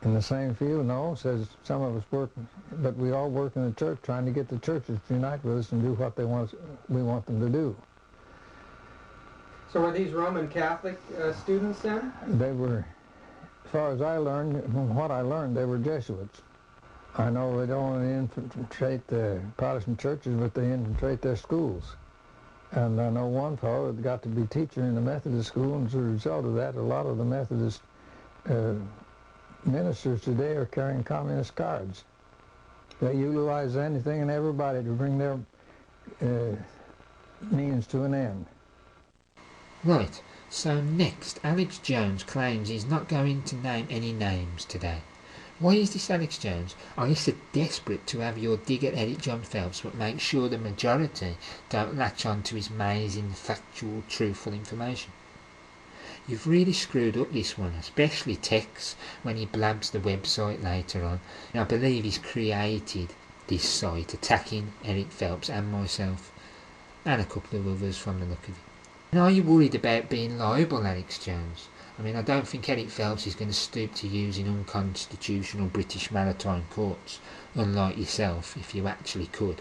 in the same field? No, says some of us work, but we all work in the church trying to get the churches to unite with us and do what we want them to do. So were these Roman Catholic students then? They were, as far as I learned, from what I learned, they were Jesuits. I know they don't only infiltrate the Protestant churches, but they infiltrate their schools. And I know one fellow that got to be teacher in the Methodist school, and as a result of that, a lot of the Methodist ministers today are carrying communist cards. They utilize anything and everybody to bring their means to an end. Right, so next, Alex Jones claims he's not going to name any names today. Why is this, Alex Jones? Are you so desperate to have your dig at Eric John Phelps but make sure the majority don't latch on to his amazing, factual, truthful information? You've really screwed up this one, especially Tex when he blabs the website later on. And I believe he's created this site attacking Eric Phelps and myself, and a couple of others from the look of it. And are you worried about being liable, Alex Jones? I mean, I don't think Eric Phelps is going to stoop to using unconstitutional British maritime courts, unlike yourself, if you actually could.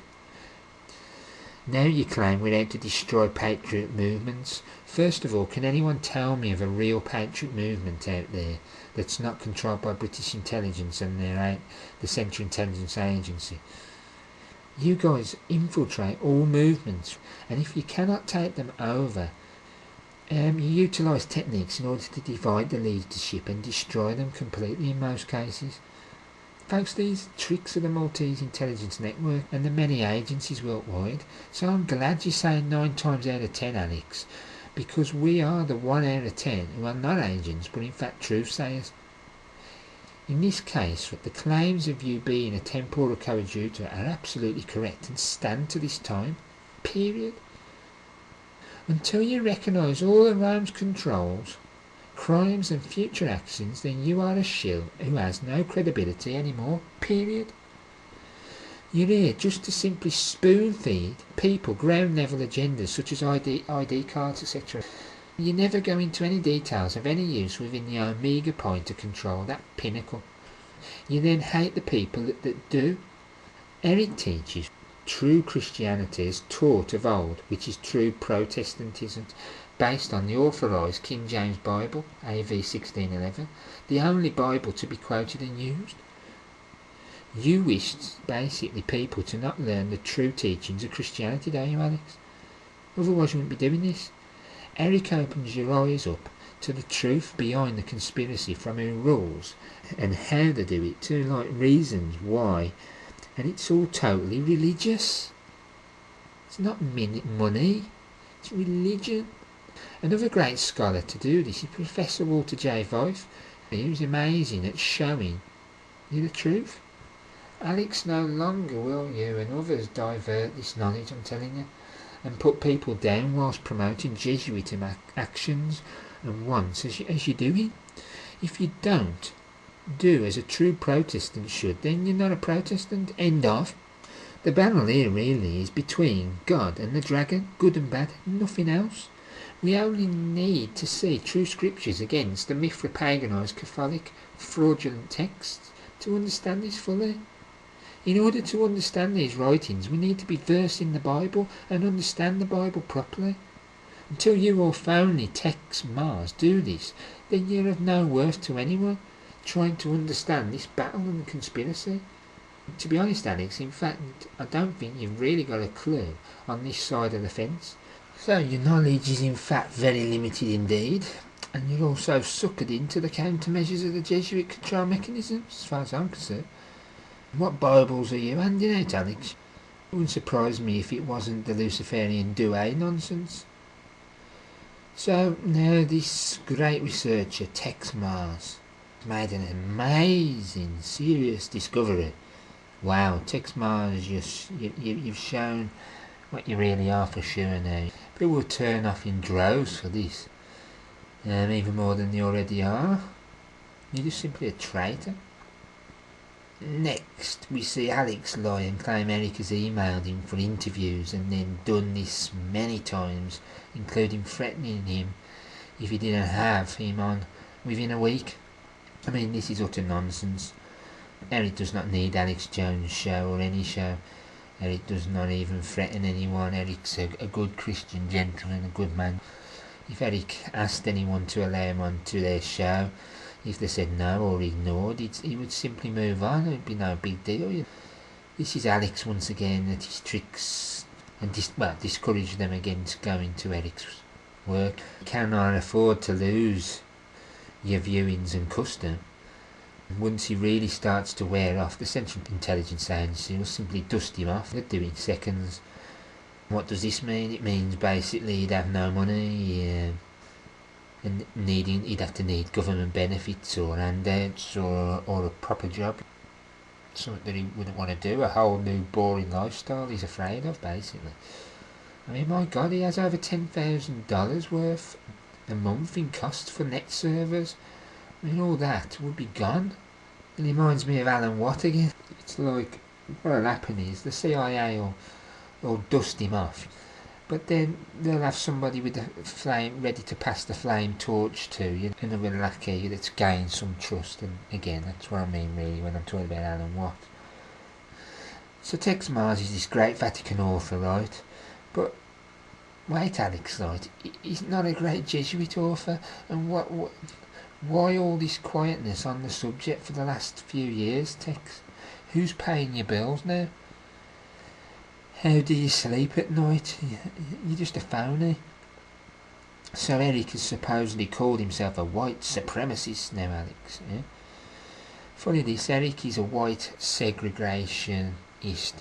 Now you claim we're out to destroy patriot movements. First of all, can anyone tell me of a real patriot movement out there that's not controlled by British intelligence and the Central Intelligence Agency? You guys infiltrate all movements, and if you cannot take them over, you utilise techniques in order to divide the leadership and destroy them completely in most cases. Folks, these tricks of the Maltese intelligence network and the many agencies worldwide, so I'm glad you're saying 9 times out of 10, Alex, because we are the 1 out of 10 who are not agents but in fact truth-sayers. In this case, the claims of you being a temporal coadjutor are absolutely correct and stand to this time, period. Until you recognise all of Rome's controls, crimes and future actions, then you are a shill who has no credibility anymore, period. You're here just to simply spoon-feed people ground-level agendas such as ID cards, etc. You never go into any details of any use within the Omega point of control, that pinnacle. You then hate the people that do. Eric teaches true Christianity as taught of old, which is true Protestantism, based on the authorised King James Bible, AV 1611, the only Bible to be quoted and used. You wish basically people to not learn the true teachings of Christianity, don't you, Alex? Otherwise you wouldn't be doing this. Eric opens your eyes up to the truth behind the conspiracy from who rules and how they do it, to like reasons why, and it's all totally religious. It's not money, it's religion. Another great scholar to do this is Professor Walter J. Fife. He was amazing at showing you the truth. Alex, no longer will you and others divert this knowledge, I'm telling you, and put people down whilst promoting Jesuit actions and wants as you're doing. If you don't do as a true Protestant should, then you're not a Protestant. End of. The battle here really is between God and the dragon, good and bad, nothing else. We only need to see true scriptures against the Mithra-paganised Catholic fraudulent texts to understand this fully. In order to understand these writings, we need to be versed in the Bible and understand the Bible properly. Until you or phony Tex Mars do this, then you're of no worth to anyone trying to understand this battle and conspiracy. To be honest, Alex, in fact, I don't think you've really got a clue on this side of the fence. So your knowledge is in fact very limited indeed, and you're also suckered into the countermeasures of the Jesuit control mechanism, as far as I'm concerned. What Bibles are you handing out, Alex? It wouldn't surprise me if it wasn't the Luciferian Douay nonsense. So now this great researcher, Tex Mars, made an amazing, serious discovery. Wow, Tex Mars, you've shown what you really are for sure now. People will turn off in droves for this, even more than they already are. You're just simply a traitor. Next, we see Alex lie and claim Eric has emailed him for interviews and then done this many times, including threatening him if he didn't have him on within a week. I mean, this is utter nonsense. Eric does not need Alex Jones' show or any show. Eric does not even threaten anyone. Eric's a good Christian gentleman, a good man. If Eric asked anyone to allow him onto their show, if they said no or ignored, he would simply move on. It would be no big deal. This is Alex once again at his tricks and discourage them against going to Eric's work. You cannot afford to lose your viewings and custom. Once he really starts to wear off, the Central Intelligence Agency will simply dust him off. They'll do it in seconds. What does this mean? It means basically he'd have no money, and he'd have to need government benefits or handouts or a proper job. Something that he wouldn't want to do, a whole new boring lifestyle he's afraid of, basically. I mean, my God, he has over $10,000 worth a month in costs for net servers. I mean, all that would be gone. It reminds me of Alan Watt again. It's like, what'll happen is the CIA will dust him off, but then they'll have somebody with the flame ready to pass the flame torch to you, another lackey that's gained some trust. And again, that's what I mean really when I'm talking about Alan Watt. So Tex Mars is this great Vatican author, right? But wait, Alex, right? He's not a great Jesuit author, and why all this quietness on the subject for the last few years, Tex? Who's paying your bills now? How do you sleep at night? You're just a phony. So Eric has supposedly called himself a white supremacist now, Alex. Yeah? Funny this, Eric is a white segregationist,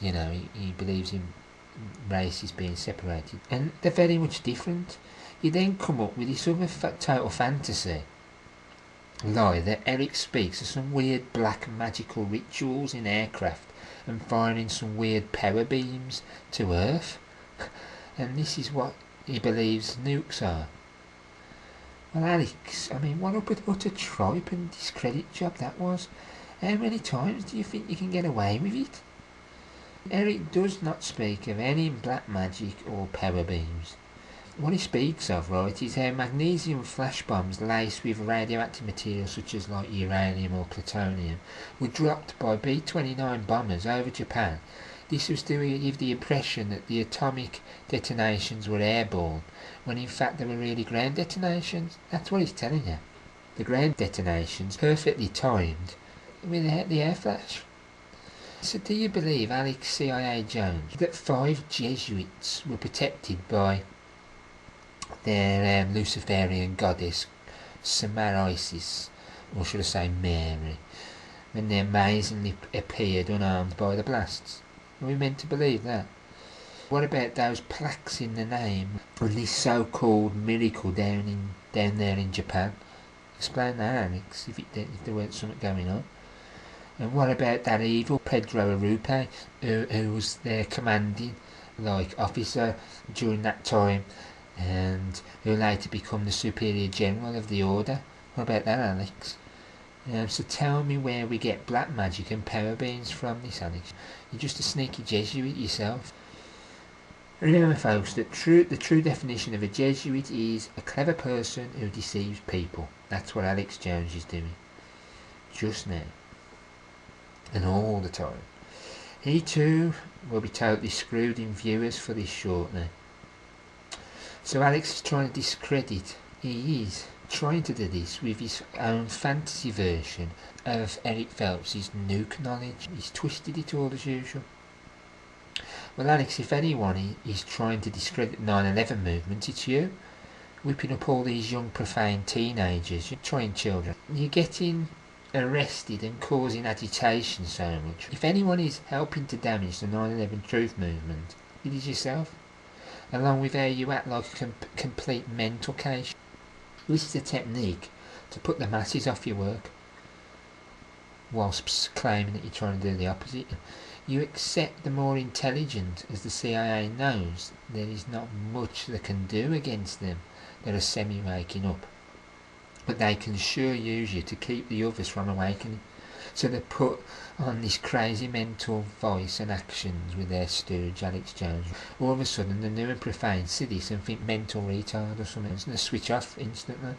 you know, he believes in races being separated. And they're very much different. You then come up with this other total fantasy lie that Eric speaks of some weird black magical rituals in aircraft and firing some weird power beams to Earth. And this is what he believes nukes are. Well, Alex, I mean, what utter tripe and discredit job that was. How many times do you think you can get away with it? Eric does not speak of any black magic or power beams. What he speaks of, right, is how magnesium flash bombs laced with radioactive material such as like uranium or plutonium were dropped by B-29 bombers over Japan. This was to give the impression that the atomic detonations were airborne, when in fact they were really ground detonations. That's what he's telling you. The ground detonations perfectly timed without the air flash. So do you believe, Alex CIA Jones, that 5 Jesuits were protected by their Luciferian goddess Samarisis, or should I say Mary, when they amazingly appeared unarmed by the blasts? Are we meant to believe that? What about those plaques in the name and this so-called miracle down there in Japan? Explain that, Alex, if there weren't something going on. And what about that evil Pedro Arupe, who was their commanding officer during that time, and who later become the superior general of the order? What about that, Alex? So tell me where we get black magic and power beams from this, Alex. You're just a sneaky Jesuit yourself. Remember, folks, that the true definition of a Jesuit is a clever person who deceives people. That's what Alex Jones is doing. Just now. And all the time. He too will be totally screwed in viewers for this shortly. So Alex is trying to discredit. He is trying to do this with his own fantasy version of Eric Phelps' nuke knowledge. He's twisted it all as usual. Well, Alex, if anyone is trying to discredit the 9/11 movement, it's you. Whipping up all these young profane teenagers. You're trying children. You're getting arrested and causing agitation so much. If anyone is helping to damage the 9/11 truth movement, it is yourself. Along with how you act like a complete mental case. This is a technique to put the masses off your work, whilst claiming that you're trying to do the opposite. You accept the more intelligent, as the CIA knows there is not much they can do against them that are semi-waking up. But they can sure use you to keep the others from awakening. So they put on this crazy mental voice and actions with their stooge, Alex Jones. All of a sudden, the new and profane see this and think mental retard or something, and they switch off instantly.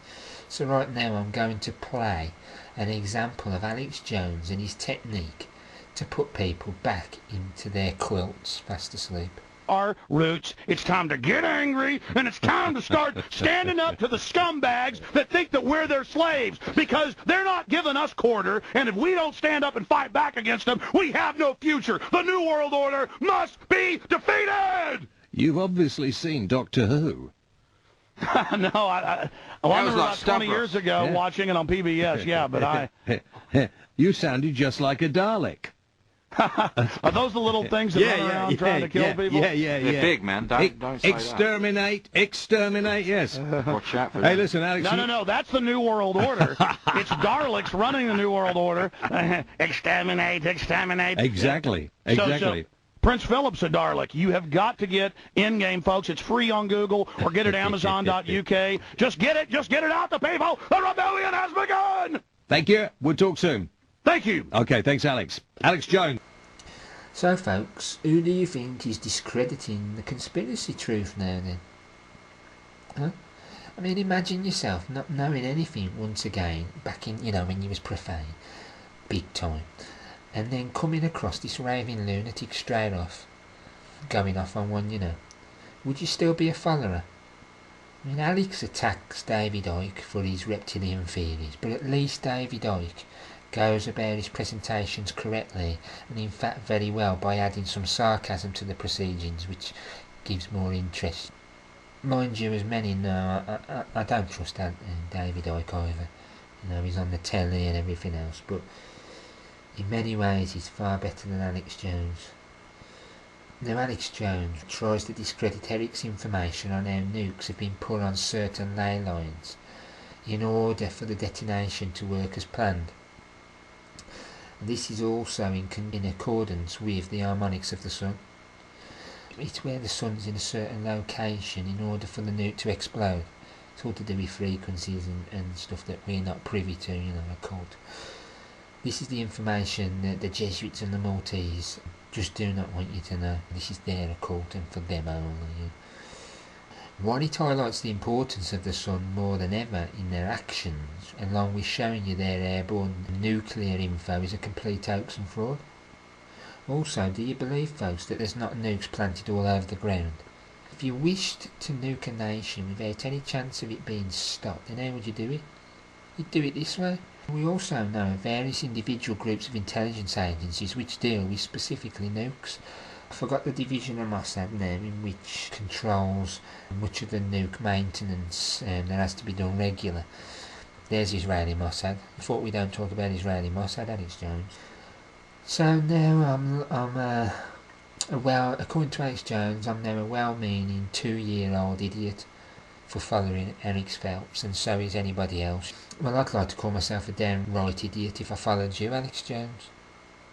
So right now I'm going to play an example of Alex Jones and his technique to put people back into their quilts fast asleep. Our roots. It's time to get angry, and it's time to start standing up to the scumbags that think that we're their slaves, because they're not giving us quarter, and if we don't stand up and fight back against them, we have no future. The New World Order must be defeated! You've obviously seen Doctor Who. No, I remember about 20 years ago watching it on PBS, yeah, but I... You sounded just like a Dalek. Are those the little things that run around trying to kill people? Yeah. They're big, man. Don't say exterminate, yes. Watch out for Hey, them. listen, Alex. No, that's the New World Order. It's Daleks running the New World Order. Exterminate. Exactly. So, Prince Philip's a Dalek. You have got to get in-game, folks. It's free on Google or get it at Amazon.uk. Just get it out to people. The rebellion has begun. Thank you. We'll talk soon. Thank you. Okay, thanks, Alex. Alex Jones. So, folks, who do you think is discrediting the conspiracy truth now, then? Huh? I mean, imagine yourself not knowing anything once again, back in, when you was profane, big time, and then coming across this raving lunatic straight off, going off on one, Would you still be a follower? I mean, Alex attacks David Icke for his reptilian theories, but at least David Icke goes about his presentations correctly, and in fact very well, by adding some sarcasm to the proceedings, which gives more interest. Mind you, as many know, I don't trust David Icke either. He's on the telly and everything else, but in many ways he's far better than Alex Jones. Now, Alex Jones tries to discredit Eric's information on how nukes have been put on certain ley lines in order for the detonation to work as planned. This is also in accordance with the harmonics of the sun. It's where the sun's in a certain location in order for the nuke to explode. It's all to do with frequencies and stuff that we're not privy to, occult. This is the information that the Jesuits and the Maltese just do not want you to know. This is their occult and for them only. While it highlights the importance of the sun more than ever in their actions, along with showing you their airborne nuclear info is a complete hoax and fraud. Also, do you believe, folks, that there's not nukes planted all over the ground? If you wished to nuke a nation without any chance of it being stopped, then how would you do it? You'd do it this way. We also know of various individual groups of intelligence agencies which deal with specifically nukes. I forgot the division of Mossad now, in which controls much of the nuke maintenance that has to be done regular. There's Israeli Mossad. I thought we don't talk about Israeli Mossad, Alex Jones. So now according to Alex Jones, I'm now a well-meaning 2-year-old idiot for following Eric Phelps, and so is anybody else. Well, I'd like to call myself a downright idiot if I followed you, Alex Jones.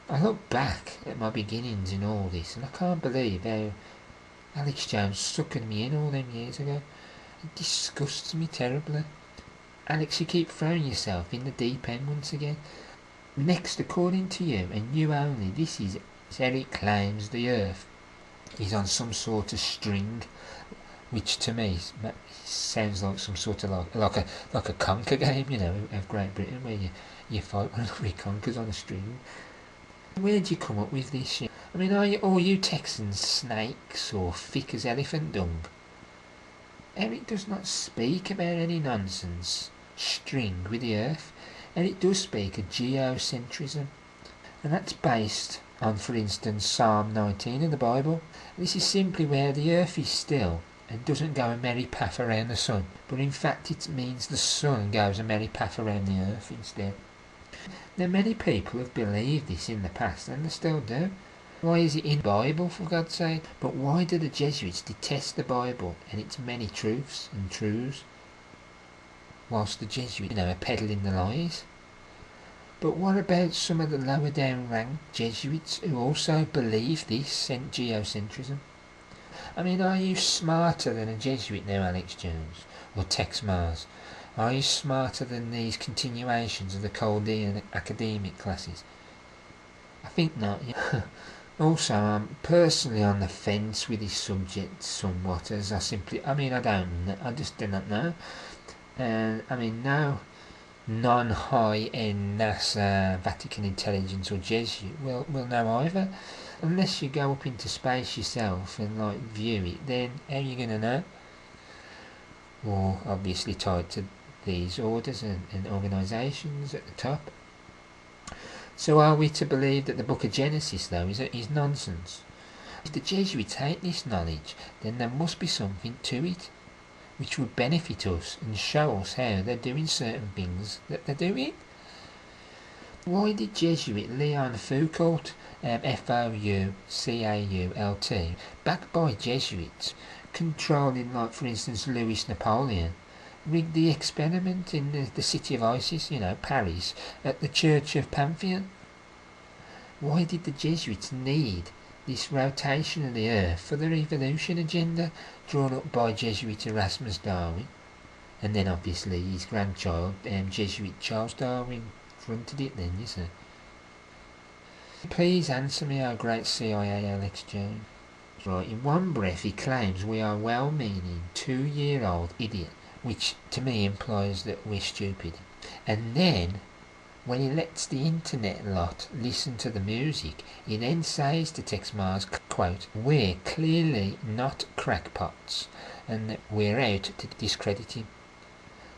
I look back at my beginnings in all this, and I can't believe how Alex Jones suckered me in all them years ago. It disgusts me terribly. Alex, you keep throwing yourself in the deep end once again. Next, according to you, and you only, this is Eric claims the Earth is on some sort of string, which to me sounds like some sort of like a conquer game, of Great Britain, where you fight one of your conquers on a string. Where'd you come up with this shit? I mean, are you Texans snakes or thick as elephant dung? Eric does not speak about any nonsense string with the Earth. Eric does speak of geocentrism, and that's based on, for instance, Psalm 19 in the Bible. This is simply where the Earth is still and doesn't go a merry path around the sun, but in fact it means the sun goes a merry path around the Earth instead. Now, many people have believed this in the past, and they still do. Why is it in the Bible, for God's sake? But why do the Jesuits detest the Bible and its many truths and truths, whilst the Jesuits, are peddling the lies? But what about some of the lower down rank Jesuits who also believe this geocentrism? I mean, are you smarter than a Jesuit now, Alex Jones, or Tex Mars? Are you smarter than these continuations of the Chaldean academic classes? I think not. Yeah. Also, I'm personally on the fence with this subject somewhat, as I just do not know. And no non-high-end NASA, Vatican intelligence or Jesuit will know either. Unless you go up into space yourself and view it, then how are you going to know? Or obviously tied to these orders and organisations at the top. So are we to believe that the book of Genesis, though, is nonsense? If the Jesuits hate this knowledge, then there must be something to it, which would benefit us and show us how they're doing certain things that they're doing. Why did Jesuit Leon Foucault, Foucault, backed by Jesuits, controlling, like for instance Louis Napoleon, rigged the experiment in the city of Isis, Paris, at the Church of Pantheon? Why did the Jesuits need this rotation of the earth for their evolution agenda drawn up by Jesuit Erasmus Darwin? And then obviously his grandchild, Jesuit Charles Darwin, fronted it then, you see. Please answer me, oh great CIA Alex Jones. Right, in one breath he claims we are well-meaning 2-year-old idiot, which to me implies that we're stupid. And then, when he lets the internet lot listen to the music, he then says to Tex Mars, quote, "We're clearly not crackpots, and that we're out to discredit him."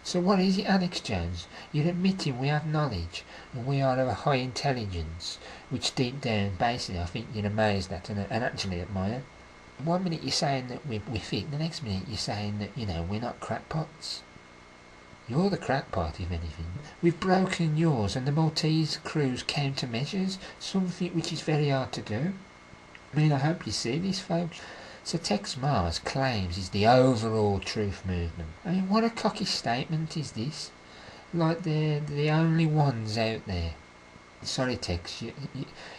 So what is it, Alex Jones? You're admitting we have knowledge, and we are of a high intelligence, which deep down, basically, I think you're amazed at and actually admire. 1 minute you're saying that we're fit, the next minute you're saying that, we're not crackpots. You're the crackpot, if anything. We've broken yours and the Maltese crew's countermeasures, something which is very hard to do. I hope you see this, folks. So Tex Mars claims he's the overall truth movement. What a cocky statement is this? Like they're the only ones out there. Sorry, Tex,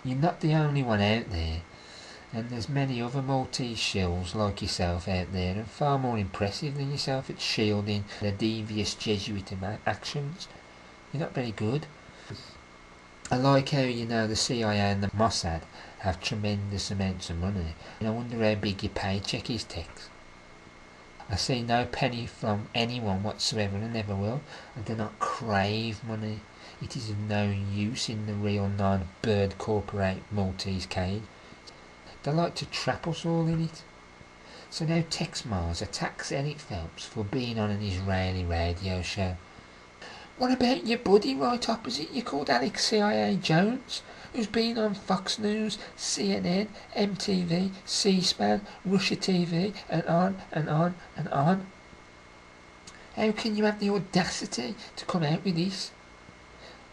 you're not the only one out there. And there's many other Maltese shills like yourself out there, and far more impressive than yourself at shielding the devious Jesuit actions. You're not very good. I like how the CIA and the Mossad have tremendous amounts of money. And I wonder how big your paycheck is, Tex. I see no penny from anyone whatsoever and never will. I do not crave money. It is of no use in the real non-bird corporate Maltese cage. They like to trap us all in it. So now Tex Mars attacks Eric Phelps for being on an Israeli radio show. What about your buddy right opposite you called Alex CIA Jones, who's been on Fox News, CNN, MTV, C-SPAN, Russia TV, and on and on and on? How can you have the audacity to come out with this?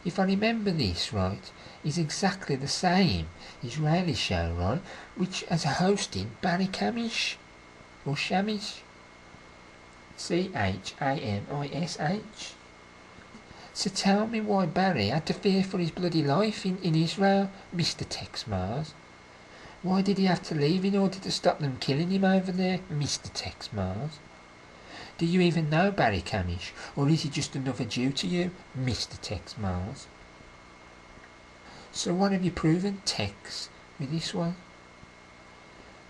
If I remember this right, is exactly the same Israeli show, right, which has hosted Barry Kamish, or Shamish, Chamish. So tell me why Barry had to fear for his bloody life in Israel, Mr. Tex Mars. Why did he have to leave in order to stop them killing him over there, Mr. Tex Mars? Do you even know Barry Kamish, or is he just another Jew to you, Mr. Tex Mars? So what have you proven, Tex, with this one?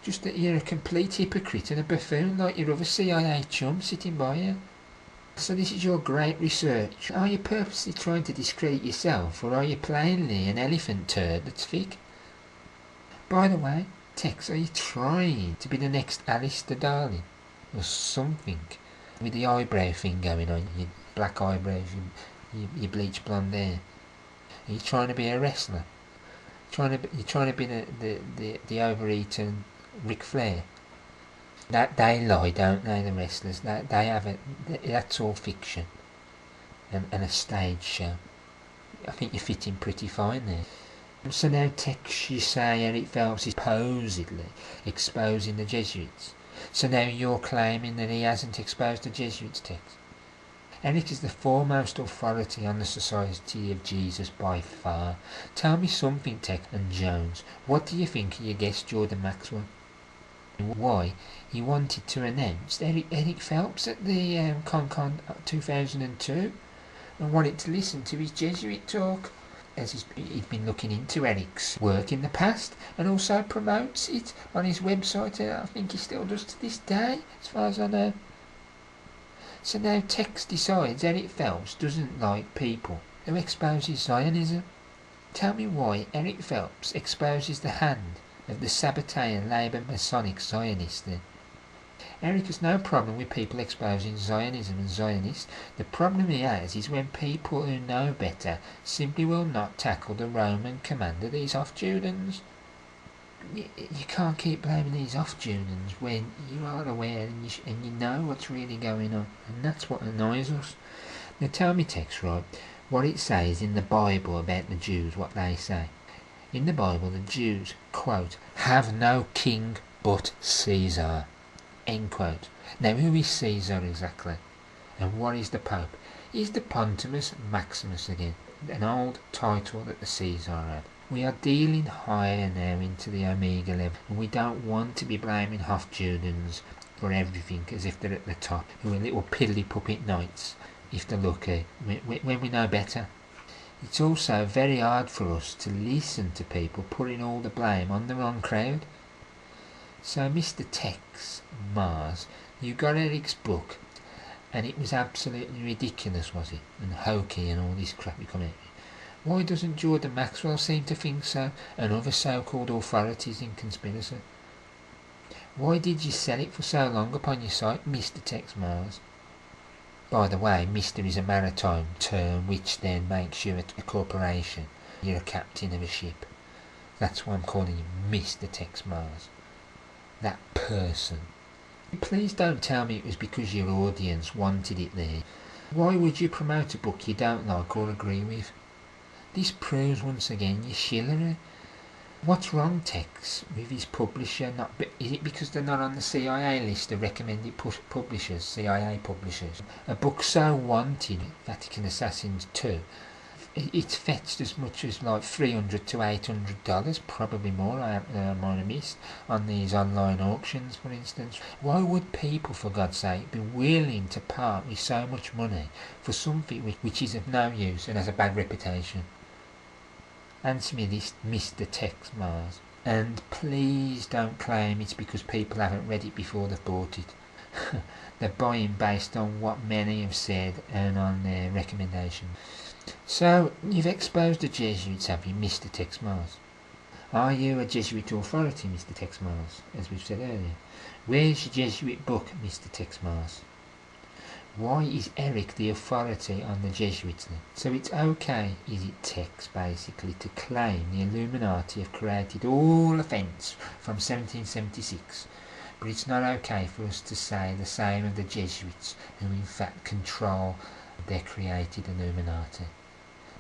Just that you're a complete hypocrite and a buffoon like your other CIA chum sitting by you? So this is your great research. Are you purposely trying to discredit yourself, or are you plainly an elephant turd that's thick? By the way, Tex, are you trying to be the next Alistair Darling, or something, with the eyebrow thing going on, your black eyebrows, your bleach blonde hair? Are you trying to be a wrestler? You're trying to be the overeaten Ric Flair? That they lie, don't they, the wrestlers? They have it. That's all fiction and a stage show. I think you fit in pretty fine there. So now, Tex, you say Eric Phelps is supposedly exposing the Jesuits. So now you're claiming that he hasn't exposed the Jesuits, Tex. Eric is the foremost authority on the Society of Jesus by far. Tell me something, Tex and Jones. What do you think of your guest Jordan Maxwell? Why he wanted to announce Eric Phelps at the Con 2002 and wanted to listen to his Jesuit talk, as he'd been looking into Eric's work in the past and also promotes it on his website, and I think he still does to this day, as far as I know. So now Tex decides Eric Phelps doesn't like people who exposes Zionism. Tell me why Eric Phelps exposes the hand of the Sabbatean Labour Masonic Zionists then. Eric has no problem with people exposing Zionism and Zionists. The problem he has is when people who know better simply will not tackle the Roman commander, these off-Judans. You can't keep blaming these off Judans when you are aware and you know what's really going on, and that's what annoys us. Now tell me, Tex, right, what it says in the Bible about the Jews, what they say. In the Bible, the Jews, quote, have no king but Caesar, end quote. Now who is Caesar exactly? And what is the Pope? Is the Pontimus Maximus again, an old title that the Caesar had. We are dealing higher now into the Omega level, and we don't want to be blaming Hof-Judans for everything as if they're at the top, who are little piddly puppet knights, if they're lucky, when we know better. It's also very hard for us to listen to people putting all the blame on the wrong crowd. So Mr. Tex Mars, you got Eric's book, and it was absolutely ridiculous, was it? And hokey and all this crap you come out with. Why doesn't Jordan Maxwell seem to think so, and other so-called authorities in conspiracy? Why did you sell it for so long upon your site, Mr. Tex Mars? By the way, Mr. is a maritime term which then makes you a corporation. You're a captain of a ship. That's why I'm calling you Mr. Tex Mars. That person. Please don't tell me it was because your audience wanted it there. Why would you promote a book you don't like or agree with? This proves once again your shillery. What's wrong, Tex, with his publisher? Is it because they're not on the CIA list of recommended publishers, CIA publishers? A book so wanted, Vatican Assassins 2, it's fetched as much as like $300 to $800, probably more, I might have missed, on these online auctions, for instance. Why would people, for God's sake, be willing to part with so much money for something which is of no use and has a bad reputation? Answer me this, Mr. Tex Mars. And please don't claim it's because people haven't read it before they've bought it. They're buying based on what many have said and on their recommendations. So, you've exposed the Jesuits, have you, Mr. Tex Mars? Are you a Jesuit authority, Mr. Tex Mars, as we've said earlier? Where's your Jesuit book, Mr. Tex Mars? Why is Eric the authority on the Jesuits then? So it's okay, is it, Tex, basically, to claim the Illuminati have created all offence from 1776, but it's not okay for us to say the same of the Jesuits, who in fact control their created Illuminati.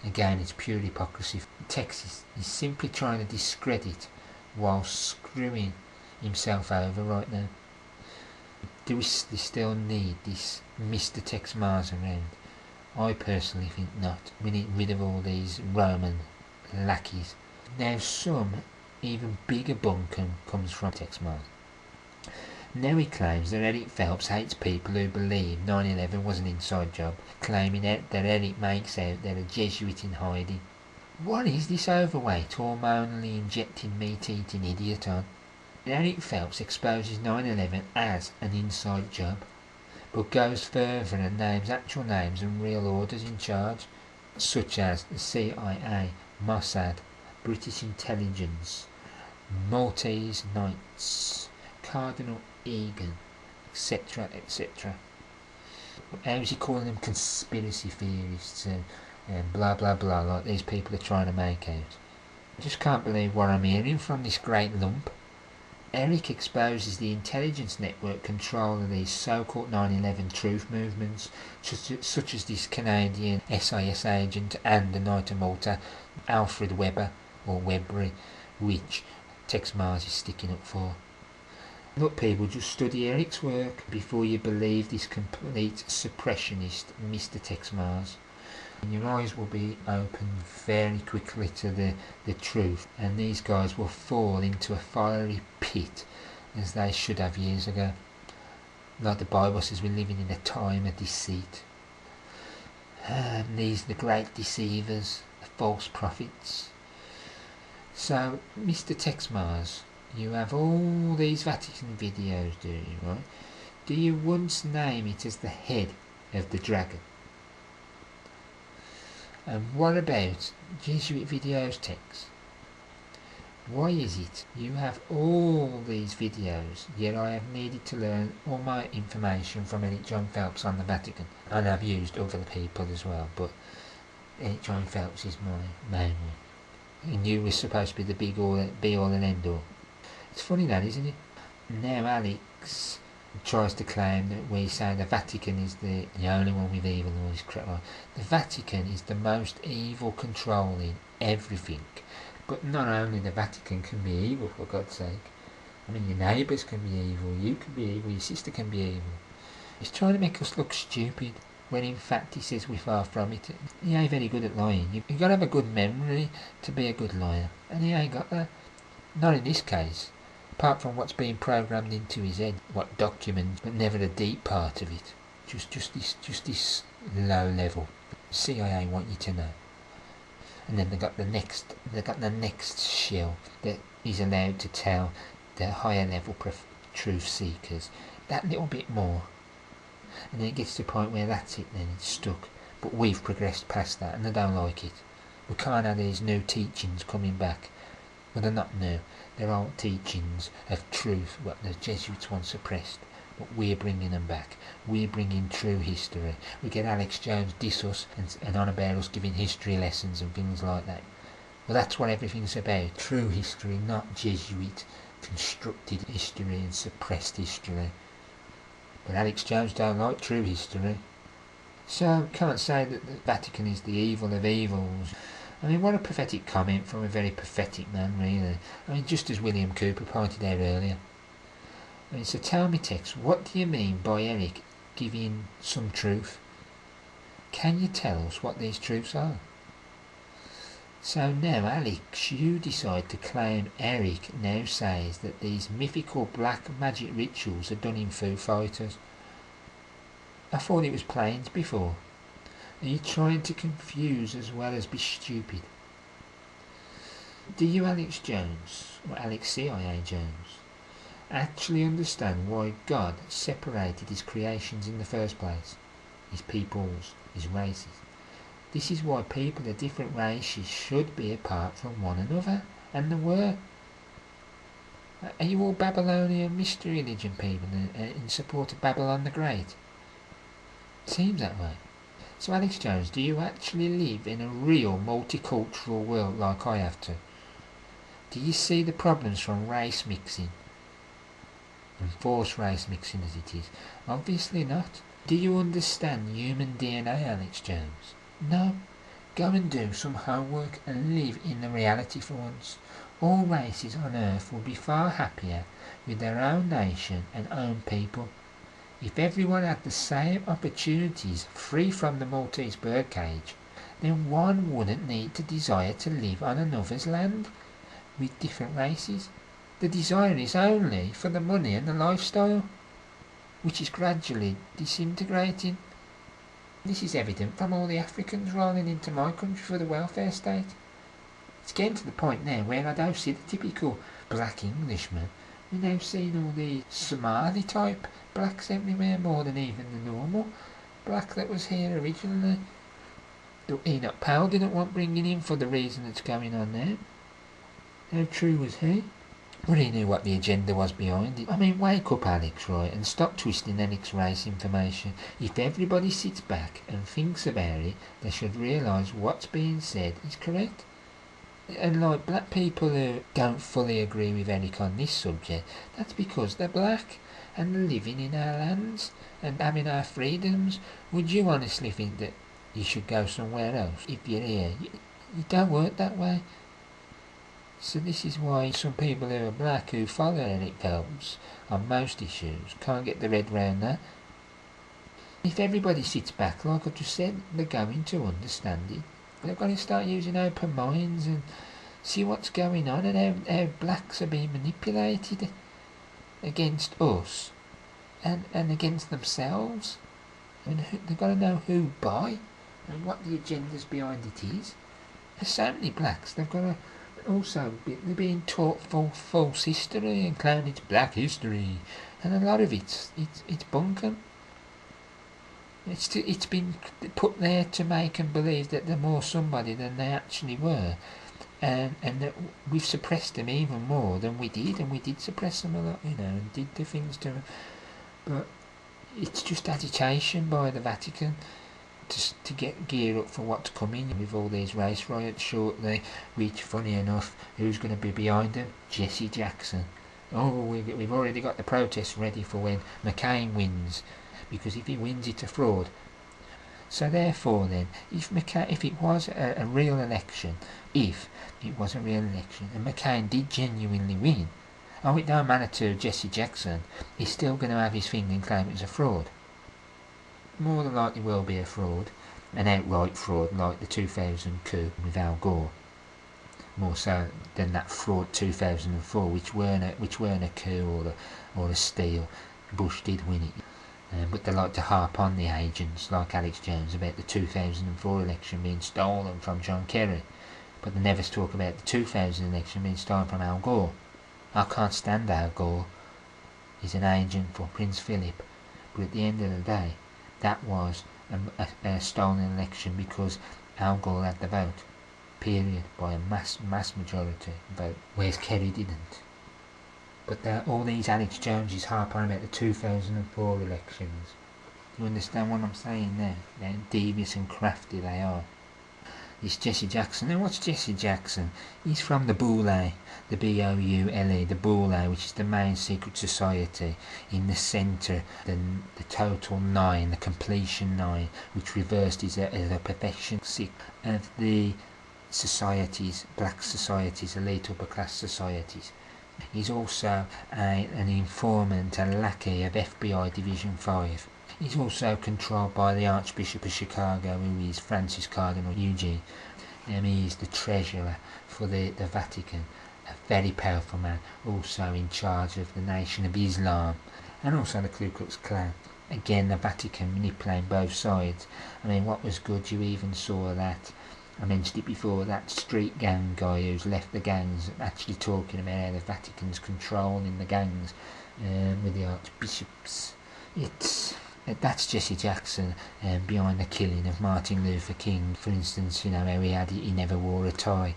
Again, it's pure hypocrisy. Tex is simply trying to discredit while screwing himself over right now. Do we still need this Mr. Tex Mars around? I personally think not. We need rid of all these Roman lackeys. Now some even bigger bunkum comes from Tex Mars. Now he claims that Eric Phelps hates people who believe 9/11 was an inside job, claiming that Eric makes out they're a Jesuit in hiding. What is this overweight, hormonally injecting meat-eating idiot on? Eric Phelps exposes 9/11 as an inside job, but goes further and names actual names and real orders in charge, such as the CIA, Mossad, British Intelligence, Maltese Knights, Cardinal Egan, etc., etc. How's he calling them conspiracy theorists and blah blah blah, like these people are trying to make out? I just can't believe what I'm hearing from this great lump. Eric exposes the intelligence network control of these so-called 9/11 truth movements, such as this Canadian SIS agent and the Knight of Malta, Alfred Weber, or Webbery, which Tex Mars is sticking up for. Look, people, just study Eric's work before you believe this complete suppressionist Mr. Tex Mars. And your eyes will be opened very quickly to the truth, and these guys will fall into a fiery pit as they should have years ago. Like the Bible says, we're living in a time of deceit. And these are the great deceivers, the false prophets. So, Mr. Tex Mars, you have all these Vatican videos, do you, right? Do you once name it as the head of the dragon? And what about Jesuit videos, Tex? Why is it you have all these videos, yet I have needed to learn all my information from Eric John Phelps on the Vatican? And I've used other people as well, but Eric John Phelps is my main one. And you were supposed to be the be all and end all. It's funny that, isn't it? Now Alex tries to claim that we say the Vatican is the only one with evil and all this crap. The Vatican is the most evil, controlling everything. But not only the Vatican can be evil, for God's sake. I mean, your neighbours can be evil, you can be evil, your sister can be evil. He's trying to make us look stupid, when in fact he says we're far from it. He ain't very good at lying. You've got to have a good memory to be a good liar, and he ain't got that. Not in this case. Apart from what's being programmed into his head, what documents, but never the deep part of it. Just this low level. CIA want you to know. And then they got the next shill that he's allowed to tell the higher level truth seekers that little bit more. And then it gets to the point where that's it, then it's stuck. But we've progressed past that and they don't like it. We can't have these new teachings coming back. Well, they're not new. They're old teachings of truth, what the Jesuits once suppressed. But we're bringing them back. We're bringing true history. We get Alex Jones diss us and on about us giving history lessons and things like that. Well, that's what everything's about. True history, not Jesuit constructed history and suppressed history. But Alex Jones don't like true history. So, can't say that the Vatican is the evil of evils. I mean, what a pathetic comment from a very pathetic man, really. I mean, just as William Cooper pointed out earlier. I mean, so tell me, Tex, what do you mean by Eric giving some truth? Can you tell us what these truths are? So now, Alex, you decide to claim Eric now says that these mythical black magic rituals are done in Foo Fighters. I thought it was planes before. Are you trying to confuse as well as be stupid? Do you, Alex Jones, or Alex CIA Jones, actually understand why God separated his creations in the first place? His peoples, his races. This is why people of different races should be apart from one another, and they were. Are you all Babylonian mystery religion people in support of Babylon the Great? Seems that way. So Alex Jones, do you actually live in a real multicultural world like I have to? Do you see the problems from race mixing? And forced race mixing as it is? Obviously not. Do you understand human DNA, Alex Jones? No. Go and do some homework and live in the reality for once. All races on earth will be far happier with their own nation and own people. If everyone had the same opportunities free from the Maltese birdcage, then one wouldn't need to desire to live on another's land with different races. The desire is only for the money and the lifestyle, which is gradually disintegrating. This is evident from all the Africans rolling into my country for the welfare state. It's getting to the point now where I don't see the typical black Englishman. We're now seeing all the Somali type blacks everywhere, more than even the normal black that was here originally. Enoch Powell didn't want bringing in for the reason that's going on now. How true was he? But he knew what the agenda was behind it. I mean, wake up, Alex, right, and stop twisting Alex race information. If everybody sits back and thinks about it, they should realise what's being said is correct. And like black people who don't fully agree with Eric on this subject, that's because they're black and they're living in our lands and having our freedoms. Would you honestly think that you should go somewhere else if you're here? You don't work that way. So this is why some people who are black who follow Eric Phelps on most issues can't get their head round that. If everybody sits back, like I just said, they're going to understand it. They've got to start using open minds and see what's going on and how blacks are being manipulated against us and against themselves. And they've got to know who by and what the agendas behind it is. There's so many blacks, they've got to also they're being taught false history and claiming it's black history, and a lot of it's bunkum. It's been put there to make them believe that they're more somebody than they actually were, and that we've suppressed them even more than we did, and we did suppress them a lot, and did the things to them. But it's just agitation by the Vatican to get gear up for what's coming with all these race riots shortly, which, funny enough, who's going to be behind them? Jesse Jackson. Oh, we've already got the protest ready for when McCain wins, because if he wins it's a fraud. So therefore then, if it was a real election, and McCain did genuinely win, oh, it don't matter to Jesse Jackson, he's still going to have his thing and claim it was a fraud. More than likely will be a fraud, an outright fraud like the 2000 coup with Al Gore. More so than that fraud 2004, which weren't a coup or a steal. Bush did win it. But they like to harp on the agents like Alex Jones about the 2004 election being stolen from John Kerry, but they never talk about the 2000 election being stolen from Al Gore. I can't stand Al Gore. He's an agent for Prince Philip, but at the end of the day, that was a stolen election because Al Gore had the vote, period, by a mass majority vote, whereas Kerry didn't. But all these Alex Joneses harp on about the 2004 elections. You understand what I'm saying there? They're devious and crafty they are. This Jesse Jackson. Now what's Jesse Jackson? He's from the Boule, the B-O-U-L-E, the Boule, which is the main secret society in the centre, the total 9, the completion 9, which reversed is a perfection 6 of the societies, black societies, elite upper class societies. He's also an informant, a lackey of FBI Division 5. He's also controlled by the Archbishop of Chicago, who is Francis Cardinal Eugene. He is the treasurer for the Vatican, a very powerful man, also in charge of the Nation of Islam, and also the Ku Klux Klan. Again, the Vatican manipulating both sides. I mean, what was good, you even saw that, I mentioned it before, that street gang guy who's left the gangs, actually talking about how the Vatican's controlling the gangs with the archbishops. That's Jesse Jackson behind the killing of Martin Luther King. For instance, you know how he never wore a tie,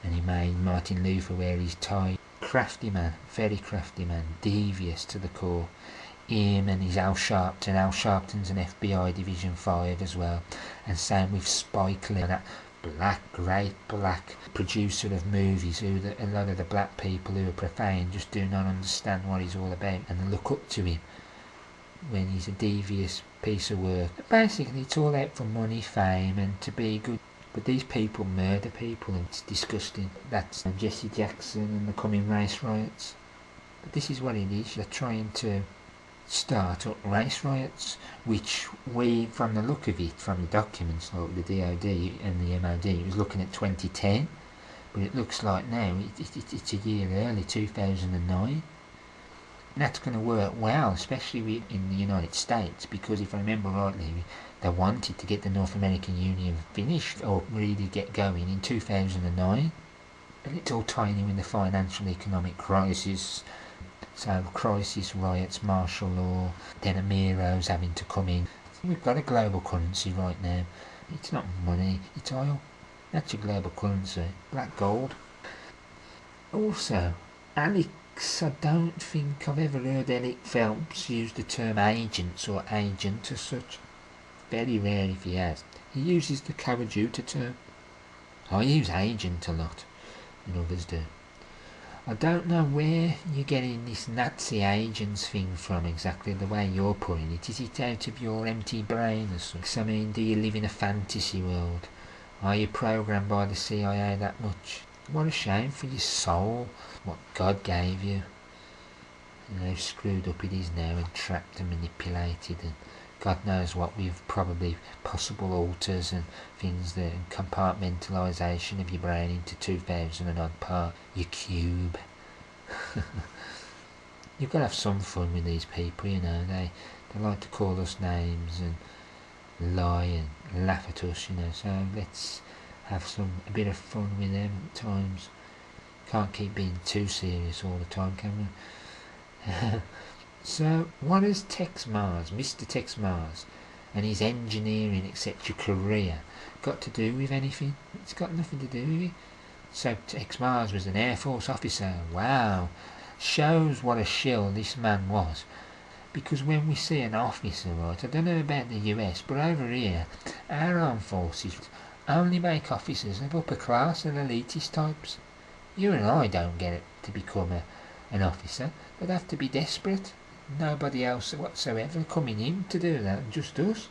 and he made Martin Luther wear his tie. Crafty man, very crafty man, devious to the core. Him and his Al Sharpton. Al Sharpton's an FBI Division 5 as well. And same with Spike Lee, that great black producer of movies who a lot of the black people who are profane just do not understand what he's all about and look up to him when he's a devious piece of work. Basically, it's all out for money, fame, and to be good. But these people murder people, and it's disgusting. That's Jesse Jackson and the coming race riots. But this is what it is. They're trying to start up race riots, which we, from the look of it, from the documents like the DOD and the MOD, it was looking at 2010, but it looks like now it's a year early, 2009. And that's going to work well, especially in the United States, because if I remember rightly, they wanted to get the North American Union finished, or really get going, in 2009. But it's all tying in with the financial economic crisis. So crisis, riots, martial law, then Amiro's having to come in. We've got a global currency right now. It's not money, it's oil. That's your global currency. Black gold. Also, Alex, I don't think I've ever heard Alec Phelps use the term agents or agent as such. Very rare if he has. He uses the coadjutor term. I use agent a lot, and others do. I don't know where you're getting this Nazi agents thing from exactly, the way you're putting it. Is it out of your empty brain or something? I mean, do you live in a fantasy world? Are you programmed by the CIA that much? What a shame for your soul, what God gave you. And how screwed up it is now, and trapped and manipulated, and God knows what with probably possible alters and things, that and compartmentalisation of your brain into 2,000 and odd parts. Your cube. You've got to have some fun with these people, you know. They like to call us names and lie and laugh at us, you know. So let's have a bit of fun with them at times. Can't keep being too serious all the time, can we? So, what has Tex Mars, Mr. Tex Mars, and his engineering, etc. career got to do with anything? It's got nothing to do with it. So, Tex Mars was an Air Force officer. Wow. Shows what a shill this man was. Because when we see an officer, right, I don't know about the US, but over here, our armed forces only make officers of upper class and elitist types. You and I don't get it to become a an officer, they'd have to be desperate. Nobody else whatsoever coming in to do that, just us.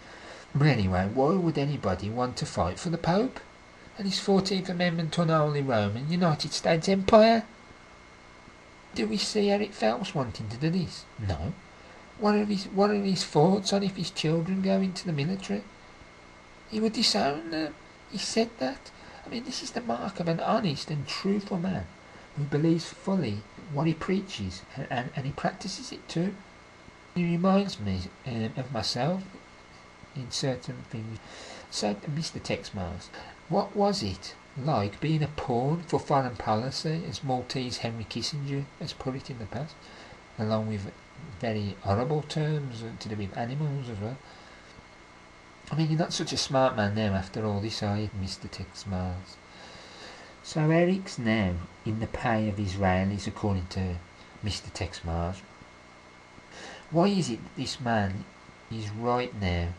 But anyway, why would anybody want to fight for the Pope and his 14th Amendment unholy Roman United States Empire? Do we see Eric Phelps wanting to do this? No. What are his thoughts on if his children go into the military? He would disown them. He said that. I mean, this is the mark of an honest and truthful man who believes fully what he preaches, and he practices it too. He reminds me of myself in certain things. So, Mr. Texmars, what was it like being a pawn for foreign policy, as Maltese Henry Kissinger has put it in the past, along with very horrible terms to do with animals as well? I mean, you're not such a smart man now after all this, are you, Mr. Texmars? So Eric's now in the pay of Israelis, according to Mr. Texmars. Why is it that this man is right now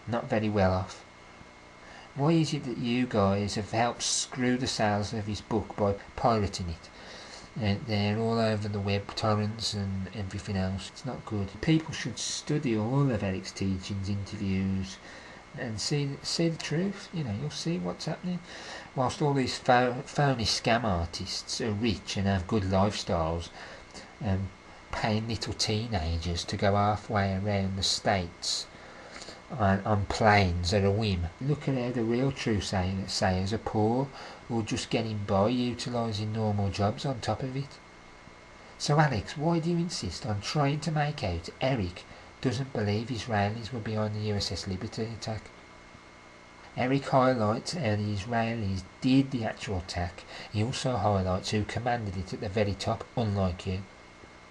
not very well off? Why is it that you guys have helped screw the sales of his book by pirating it? They're all over the web, torrents and everything else. It's not good. People should study all of Eric's teachings, interviews, and see the truth. You know, you'll see what's happening. Whilst all these phony scam artists are rich and have good lifestyles, paying little teenagers to go halfway around the States on planes at a whim. Look at how the real true sayers are poor, or just getting by, utilising normal jobs on top of it. So Alex, why do you insist on trying to make out Eric doesn't believe Israelis were behind the USS Liberty attack? Eric highlights how the Israelis did the actual attack. He also highlights who commanded it at the very top, unlike you.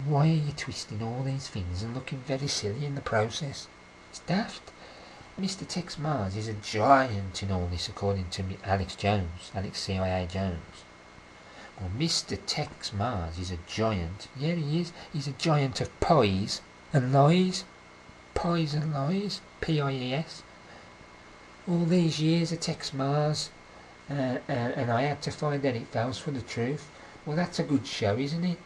Why are you twisting all these things and looking very silly in the process? It's daft. Mr. Texmars is a giant in all this, according to Alex CIA Jones. Well, Mr. Texmars is a giant. Yeah, he is. He's a giant of pies and lies. Pies and lies. P-I-E-S. All these years of Texmars, and I had to find Eric Phelps for the truth. Well, that's a good show, isn't it?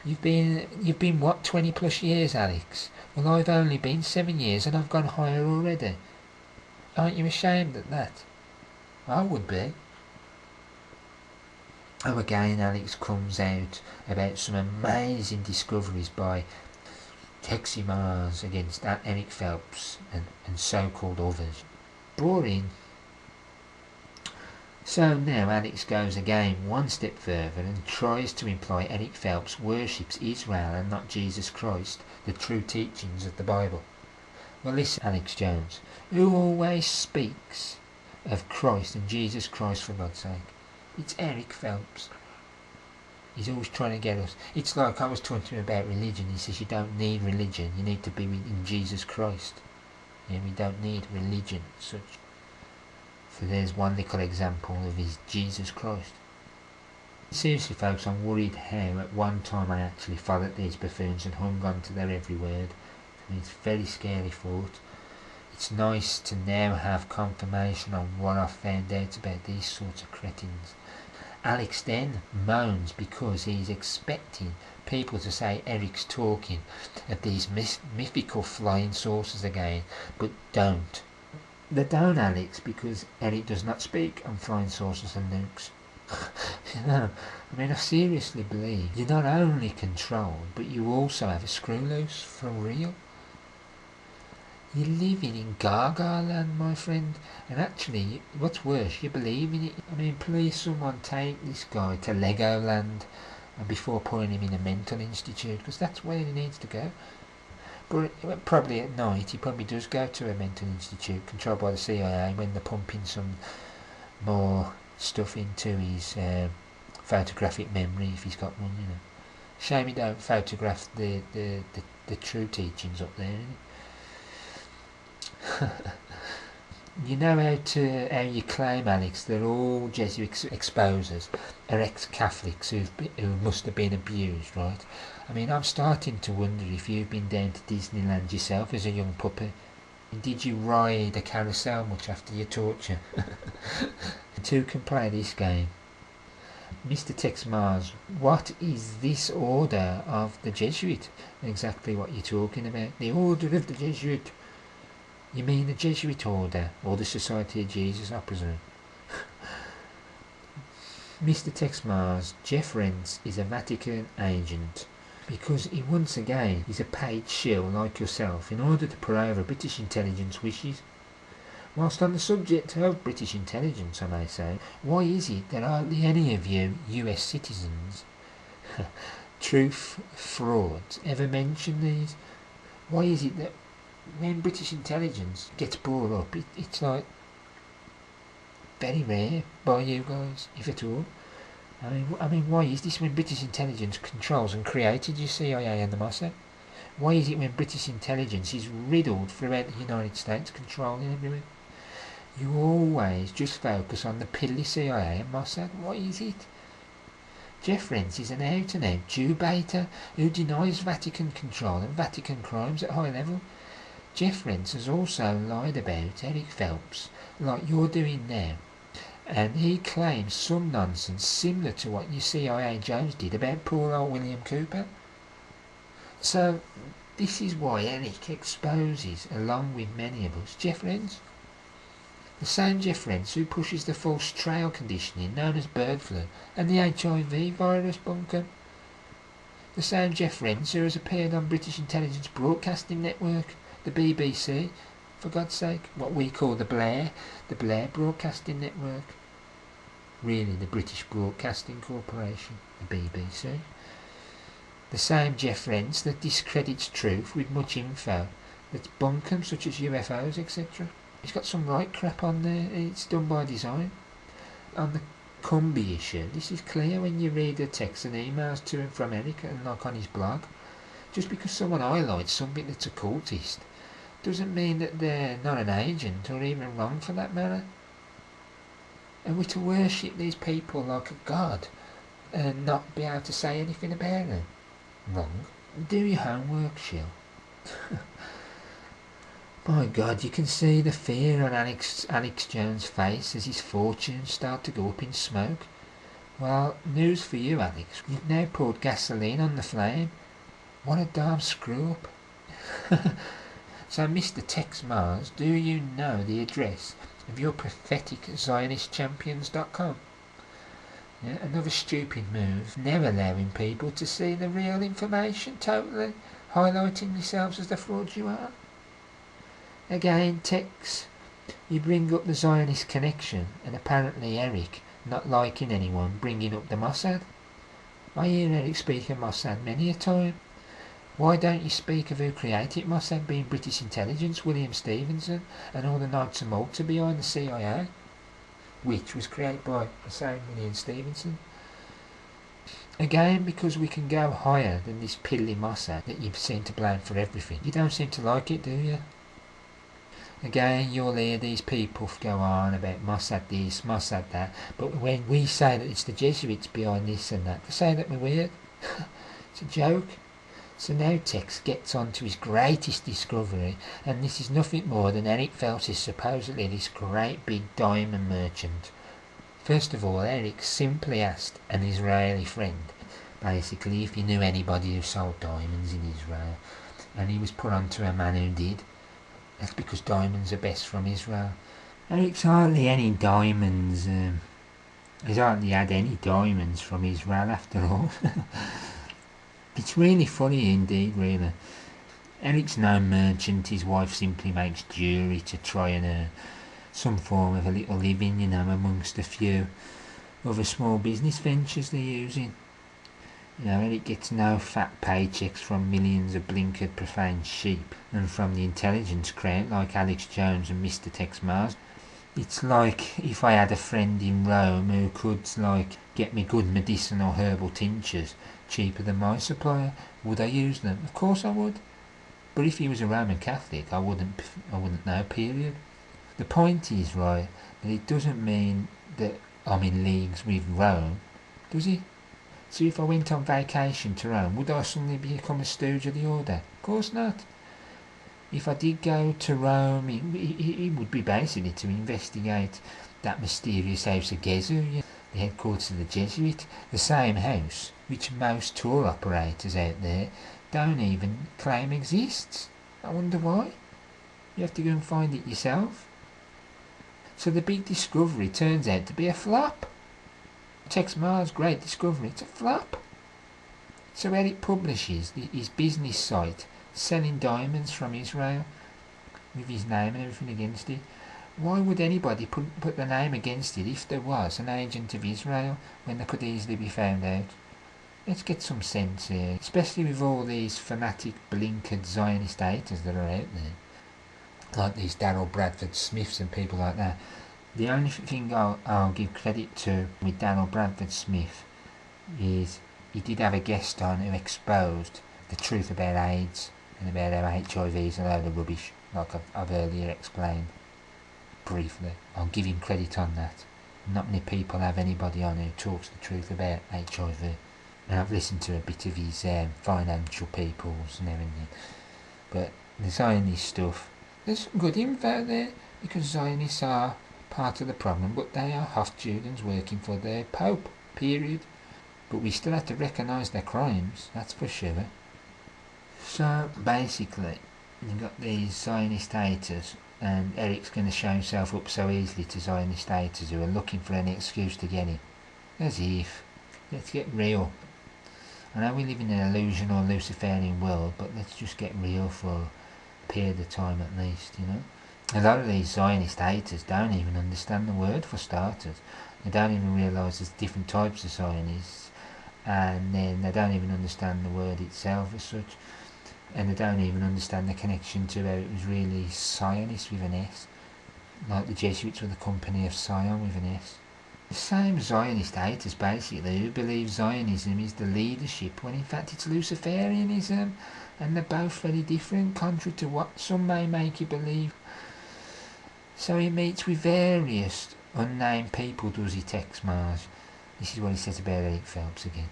You've been what, 20 plus years, Alex? Well, I've only been 7 years and I've gone higher already. Aren't you ashamed at that? I would be. Oh, again, Alex comes out about some amazing discoveries by Texmars against Eric Phelps and so-called others. Boring. So now Alex goes again one step further and tries to imply Eric Phelps worships Israel and not Jesus Christ, the true teachings of the Bible. Well, listen, Alex Jones, who always speaks of Christ and Jesus Christ, for God's sake? It's Eric Phelps. He's always trying to get us. It's like I was talking to him about religion. He says you don't need religion, you need to be in Jesus Christ. Yeah, we don't need religion as such. So there's one little example of his Jesus Christ. Seriously folks, I'm worried how at one time I actually followed these buffoons and hung on to their every word. I mean, it's a very scary thought. It's nice to now have confirmation on what I've found out about these sorts of cretins. Alex then moans because he's expecting people to say Eric's talking of these mythical flying saucers again, but don't. They don't, Alex, because Eric does not speak on flying saucers and nukes. You know, I mean, I seriously believe you're not only controlled, but you also have a screw loose, for real. You're living in Gaga land, my friend, and actually, what's worse, you believe in it. I mean, please someone take this guy to Legoland before putting him in a mental institute, because that's where he needs to go. But probably at night he probably does go to a mental institute controlled by the CIA when they're pumping some more stuff into his photographic memory, if he's got one, you know. Shame he don't photograph the true teachings up there, innit? You know how you claim, Alex, that all Jesuit exposers are ex-Catholics who must have been abused, right? I mean, I'm starting to wonder if you've been down to Disneyland yourself as a young puppy. Did you ride a carousel much after your torture? Two can play this game. Mr. Tex Mars, what is this order of the Jesuit? Exactly what you're talking about. The order of the Jesuit. You mean the Jesuit order, or the Society of Jesus, I presume? Mr. Tex Mars, Jeff Rents is a Vatican agent, because he once again is a paid shill like yourself in order to put over British intelligence wishes. Whilst on the subject of British intelligence, I may say, why is it that hardly any of you US citizens, truth frauds, ever mention these? Why is it that when British intelligence gets brought up, it's like very rare by you guys, if at all? I mean, why is this when British intelligence controls and created your CIA and the Mossad? Why is it when British intelligence is riddled throughout the United States, controlling everywhere? You always just focus on the piddly CIA and Mossad. What is it? Jeff Rents is an out-and-out Jew-baiter who denies Vatican control and Vatican crimes at high level. Jeff Rents has also lied about Eric Phelps, like you're doing now, and he claims some nonsense similar to what your CIA Jones did about poor old William Cooper. So, this is why Eric exposes, along with many of us, Jeff Rents. The same Jeff Rents who pushes the false trail conditioning known as bird flu and the HIV virus bunker. The same Jeff Rents who has appeared on British Intelligence Broadcasting Network, the BBC, for God's sake, what we call the Blair Broadcasting Network. Really, the British Broadcasting Corporation, the BBC. The same Jeff Rents that discredits truth with much info, that's bunkum such as UFOs, etc. He's got some right crap on there. It's done by design. On the Cumby issue, this is clear when you read the texts and emails to and from Eric and like on his blog. Just because someone highlights something that's occultist doesn't mean that they're not an agent or even wrong for that matter. And we're to worship these people like a god and not be able to say anything about them. Wrong. Do your homework, Shill. My God, you can see the fear on Alex Jones' face as his fortunes start to go up in smoke. Well, news for you, Alex. You've now poured gasoline on the flame. What a darn screw-up. So, Mr. Tex Mars, do you know the address of your pathetic ZionistChampions.com? Yeah, another stupid move, never allowing people to see the real information, totally highlighting yourselves as the frauds you are. Again, Tex, you bring up the Zionist connection, and apparently Eric not liking anyone bringing up the Mossad. I hear Eric speak of Mossad many a time. Why don't you speak of who created Mossad, being British intelligence, William Stevenson, and all the Knights of Malta behind the CIA, which was created by the same William Stevenson? Again, because we can go higher than this piddly Mossad that you seem to blame for everything. You don't seem to like it, do you? Again, you'll hear these people go on about Mossad this, Mossad that, but when we say that it's the Jesuits behind this and that, they say that we're weird. It's a joke. So now Tex gets on to his greatest discovery, and this is nothing more than Eric Phelps is supposedly this great big diamond merchant. First of all, Eric simply asked an Israeli friend, basically, if he knew anybody who sold diamonds in Israel, and he was put on to a man who did. That's because diamonds are best from Israel. Eric's hardly any diamonds, he's hardly had any diamonds from Israel after all. It's really funny indeed, really. Eric's no merchant, his wife simply makes jewellery to try and earn some form of a little living, you know, amongst a few other small business ventures they're using. You know, Eric gets no fat paychecks from millions of blinkered profane sheep and from the intelligence crowd like Alex Jones and Mr. Tex Mars. It's like if I had a friend in Rome who could, like, get me good medicinal herbal tinctures cheaper than my supplier. Would I use them? Of course I would. But if he was a Roman Catholic, I wouldn't know, period. The point is, right, that it doesn't mean that I'm in leagues with Rome, does it? So if I went on vacation to Rome, would I suddenly become a stooge of the order? Of course not. If I did go to Rome, it would be basically to investigate that mysterious house of Gezu, the headquarters of the Jesuit, the same house which most tour operators out there don't even claim exists. I wonder why. You have to go and find it yourself. So the big discovery turns out to be a flop. Tex Mars' great discovery, it's a flop. So Eric publishes his business site selling diamonds from Israel with his name and everything against it. Why would anybody put the name against it if there was an agent of Israel when they could easily be found out? Let's get some sense here, especially with all these fanatic blinkered Zionist haters that are out there, like these Darrell Bradford Smiths and people like that. The only thing I'll give credit to with Darrell Bradford Smith is he did have a guest on who exposed the truth about AIDS and about how HIV is a load of rubbish, like I've earlier explained briefly. I'll give him credit on that. Not many people have anybody on who talks the truth about HIV. And I've listened to a bit of his financial peoples and everything. But the Zionist stuff, there's some good info there, because Zionists are part of the problem, but they are Hofjudens working for their Pope, period. But we still have to recognise their crimes, that's for sure. So basically, you've got these Zionist haters, and Eric's going to show himself up so easily to Zionist haters who are looking for any excuse to get him. As if. Let's get real. I know we live in an illusion or Luciferian world, but let's just get real for a period of time at least, you know. A lot of these Zionist haters don't even understand the word, for starters. They don't even realise there's different types of Zionists, and then they don't even understand the word itself as such, and they don't even understand the connection to how it was really Zionist with an S, like the Jesuits were the Company of Zion with an S. The same Zionist haters basically who believe Zionism is the leadership when in fact it's Luciferianism, and they're both very different, contrary to what some may make you believe. So he meets with various unnamed people, does he, Tex Mars? This is what he says about Eric Phelps again.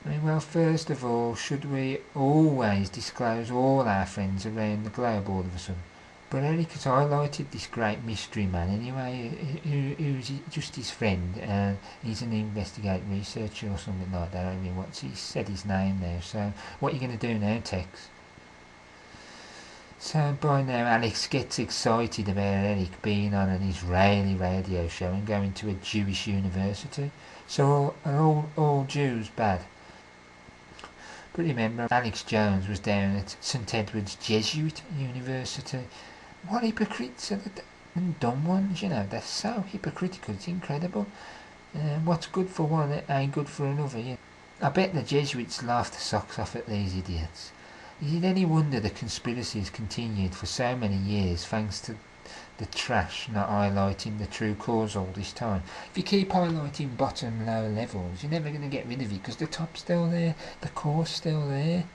I mean, well, first of all, should we always disclose all our friends around the globe all of a sudden? But Eric has highlighted this great mystery man anyway, who's just his friend, and he's an investigative researcher or something like that. I mean, he said his name there, so what are you going to do now, Tex? So by now Alex gets excited about Eric being on an Israeli radio show and going to a Jewish university. So are all Jews bad? But remember, Alex Jones was down at St Edward's Jesuit University. What hypocrites are the dumb ones, you know, they're so hypocritical, it's incredible. What's good for one ain't good for another, yeah. I bet the Jesuits laugh the socks off at these idiots. Is it any wonder the conspiracy has continued for so many years thanks to the trash not highlighting the true cause all this time? If you keep highlighting bottom low levels, you're never going to get rid of it, because the top's still there, the core's still there,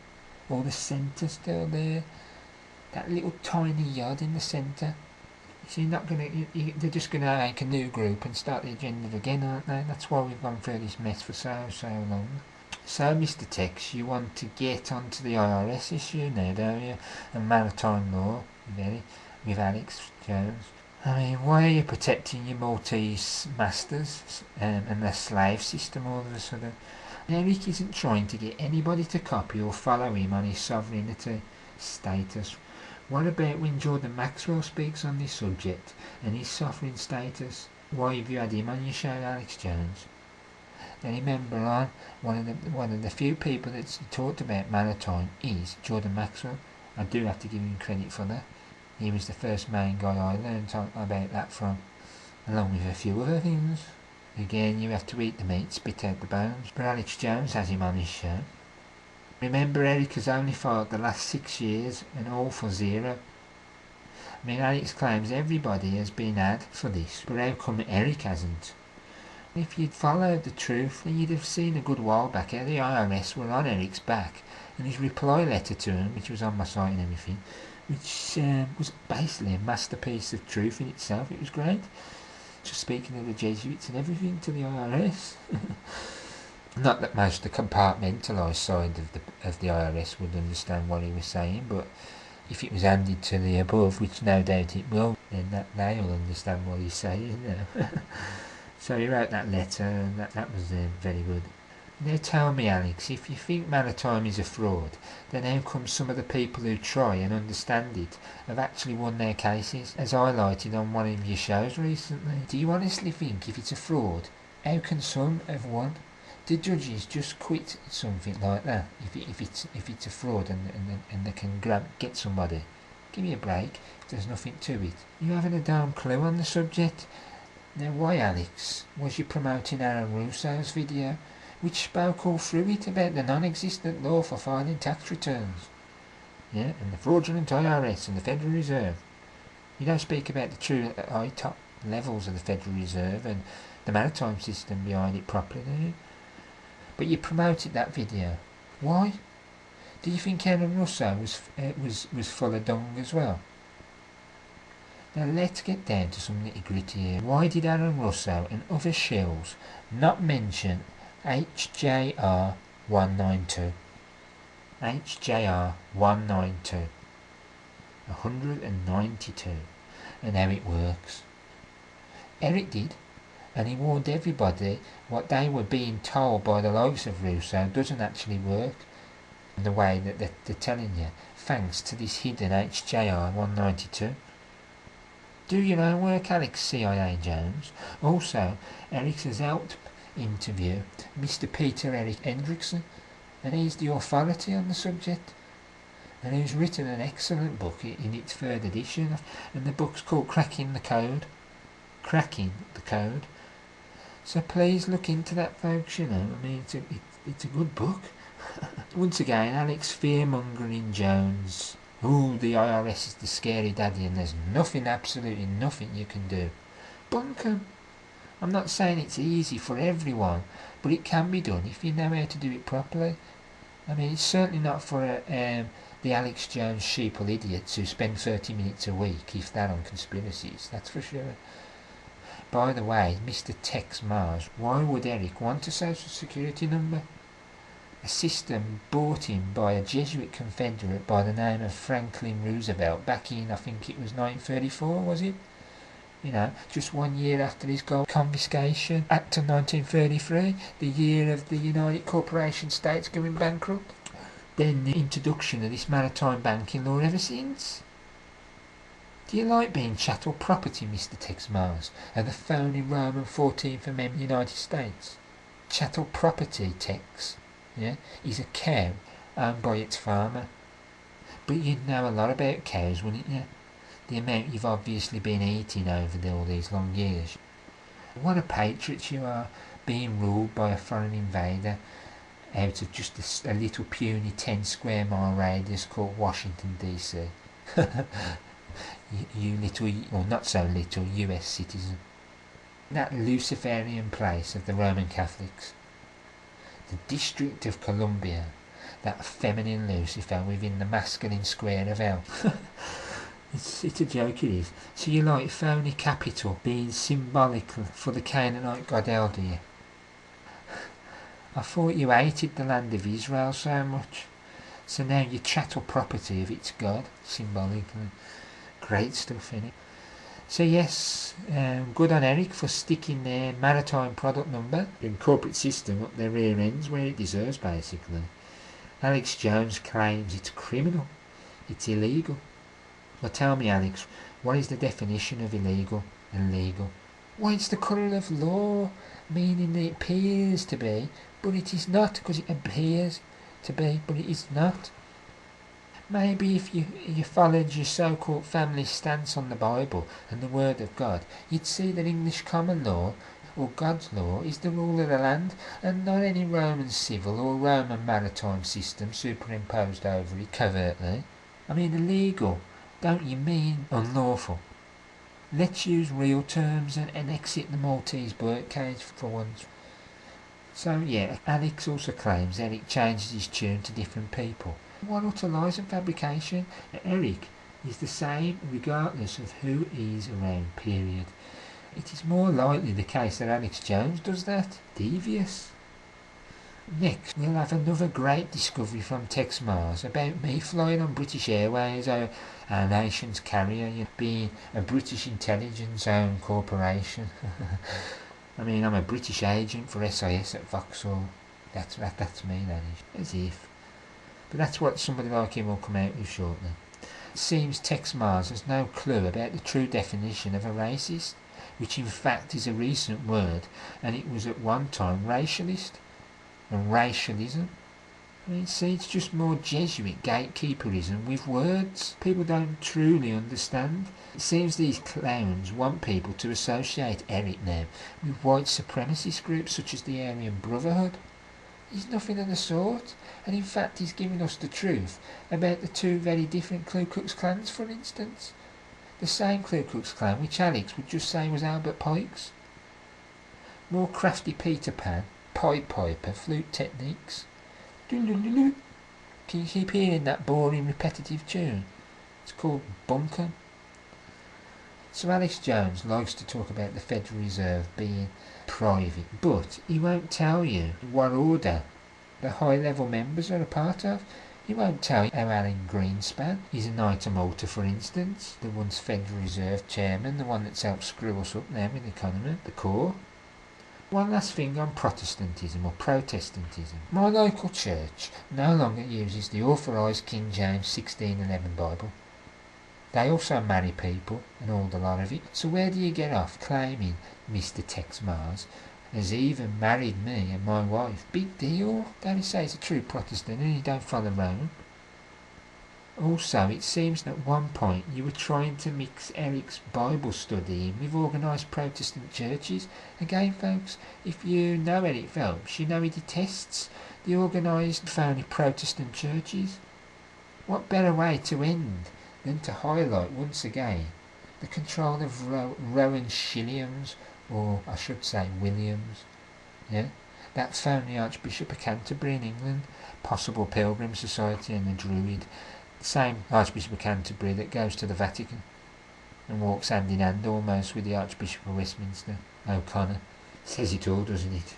or the centre's still there. That little tiny yod in the centre. So you're not going to, they're just going to make a new group and start the agenda again, aren't they? That's why we've gone through this mess for so long. So, Mr. Tex, you want to get onto the IRS issue now, don't you? And maritime law with Alex Jones. I mean, why are you protecting your Maltese masters and their slave system all of a sudden? Eric isn't trying to get anybody to copy or follow him on his sovereignty status. What about when Jordan Maxwell speaks on this subject and his sovereign status? Why have you had him on your show, Alex Jones? And remember, one of the few people that's talked about maritime is Jordan Maxwell. I do have to give him credit for that. He was the first main guy I learned about that from, along with a few other things. Again, you have to eat the meat, spit out the bones. But Alex Jones has him on his show. Remember, Eric has only filed the last 6 years, and all for zero. I mean, Alex claims everybody has been had for this, but how come Eric hasn't? If you'd followed the truth, then you'd have seen a good while back how the IRS were on Eric's back, and his reply letter to him, which was on my site and everything, which was basically a masterpiece of truth in itself. It was great. Just speaking of the Jesuits and everything to the IRS. Not that most of the compartmentalised side of the IRS would understand what he was saying, but if it was handed to the above, which no doubt it will, then they'll understand what he's saying. You know. So he wrote that letter, and that was very good. Now tell me, Alex, if you think maritime is a fraud, then how come some of the people who try and understand it have actually won their cases, as highlighted on one of your shows recently? Do you honestly think if it's a fraud, how can some have won? Do judges just quit something like that if it's a fraud and they can get somebody? Give me a break. There's nothing to it. You haven't a damn clue on the subject. Now why, Alex, was you promoting Aaron Russo's video, which spoke all through it about the non-existent law for filing tax returns? Yeah, and the fraudulent IRS and the Federal Reserve. You don't speak about the true high top levels of the Federal Reserve and the maritime system behind it properly, do you? But you promoted that video. Why? Do you think Aaron Russo was full of dung as well? Now let's get down to some nitty gritty here. Why did Aaron Russo and other shills not mention HJR 192? HJR 192. 192. And how it works. Eric did, and he warned everybody what they were being told by the likes of Russo doesn't actually work in the way that they're telling you, thanks to this hidden HJR 192. Do your own work, Alex CIA Jones. Also, Eric has helped interview Mr. Peter Eric Hendrickson, and he's the authority on the subject, and he's written an excellent book in its third edition, and the book's called Cracking the Code. Cracking the Code. So please look into that, folks, you know. I mean, it's a good book. Once again, Alex fear-mongering Jones. Ooh, the IRS is the scary daddy and there's nothing, absolutely nothing you can do. Bunk 'em. I'm not saying it's easy for everyone, but it can be done if you know how to do it properly. I mean, it's certainly not for the Alex Jones sheeple idiots who spend 30 minutes a week, if that, on conspiracies, that's for sure. By the way, Mr. Tex Mars, why would Eric want a social security number? A system brought in by a Jesuit Confederate by the name of Franklin Roosevelt back in, I think it was 1934, was it? You know, just 1 year after his Gold Confiscation Act of 1933, the year of the United Corporation States going bankrupt. Then the introduction of this maritime banking law ever since. Do you like being chattel property, Mr. Tex Mars, of the phony Roman 14th Amendment United States? Chattel property, Tex. Yeah, is a cow owned by its farmer. But you'd know a lot about cows, wouldn't you? The amount you've obviously been eating over all these long years. What a patriot you are, being ruled by a foreign invader out of just a little puny 10 square mile radius called Washington DC. you little, or not so little, US citizen. That Luciferian place of the Roman Catholics. The District of Columbia, that feminine Lucifer within the masculine square of hell. It's a joke, it is. So you like phony capital being symbolic for the Canaanite god hell, do you? I thought you hated the land of Israel so much. So now you chattel property of its god, symbolically. Great stuff, innit? So yes, good on Eric for sticking their maritime product number and corporate system up their rear ends where it deserves, basically. Alex Jones claims it's criminal, it's illegal. Well, tell me, Alex, what is the definition of illegal and legal? Why, it's the colour of law, meaning that it appears to be, but it is not, because it appears to be, but it is not. Maybe if you followed your so-called family stance on the Bible and the Word of God, you'd see that English common law, or God's law, is the rule of the land, and not any Roman civil or Roman maritime system superimposed over it covertly. I mean illegal, don't you mean unlawful? Let's use real terms and exit the Maltese birdcage for once. So yeah, Alex also claims Eric changes his tune to different people. What utter lies and fabrication. Eric is the same regardless of who is around, period. It is more likely the case that Alex Jones does that. Devious. Next, we'll have another great discovery from Tex Mars about me flying on British Airways, our nation's carrier, being a British intelligence-owned corporation. I mean, I'm a British agent for SIS at Vauxhall. That's me, that is. As if. But that's what somebody like him will come out with shortly. It seems Tex Mars has no clue about the true definition of a racist, which in fact is a recent word, and it was at one time racialist and racialism. I mean, see, it's just more Jesuit gatekeeperism with words. People don't truly understand. It seems these clowns want people to associate Eric now with white supremacist groups such as the Aryan Brotherhood. He's nothing of the sort, and in fact he's giving us the truth about the two very different Ku Klux Klans, for instance. The same Ku Klux Klan which Alex would just say was Albert Pike's. More crafty Peter Pan, Pied Piper, flute techniques. Can you keep hearing that boring repetitive tune? It's called Bunkum. So Alex Jones likes to talk about the Federal Reserve being private, but he won't tell you what order the high-level members are a part of. He won't tell you how Alan Greenspan is a Knight of Malta, for instance, the once Federal Reserve chairman, the one that's helped screw us up now with the economy, the core. One last thing on Protestantism or Protestantism. My local church no longer uses the authorised King James 1611 Bible. They also marry people and all the lot of it. So where do you get off claiming Mr. Tex Mars has even married me and my wife? Big deal. Don't say he's a true Protestant and he don't follow Rome. Also, it seems that at one point you were trying to mix Eric's Bible study in with organised Protestant churches. Again, folks, if you know Eric Phelps, you know he detests the organised phony Protestant churches. What better way to end than to highlight once again the control of Rowan Shilliams, or I should say Williams, that phony Archbishop of Canterbury in England, possible Pilgrim Society and the Druid. The same Archbishop of Canterbury that goes to the Vatican and walks hand in hand almost with the Archbishop of Westminster, O'Connor. Says it all, doesn't it?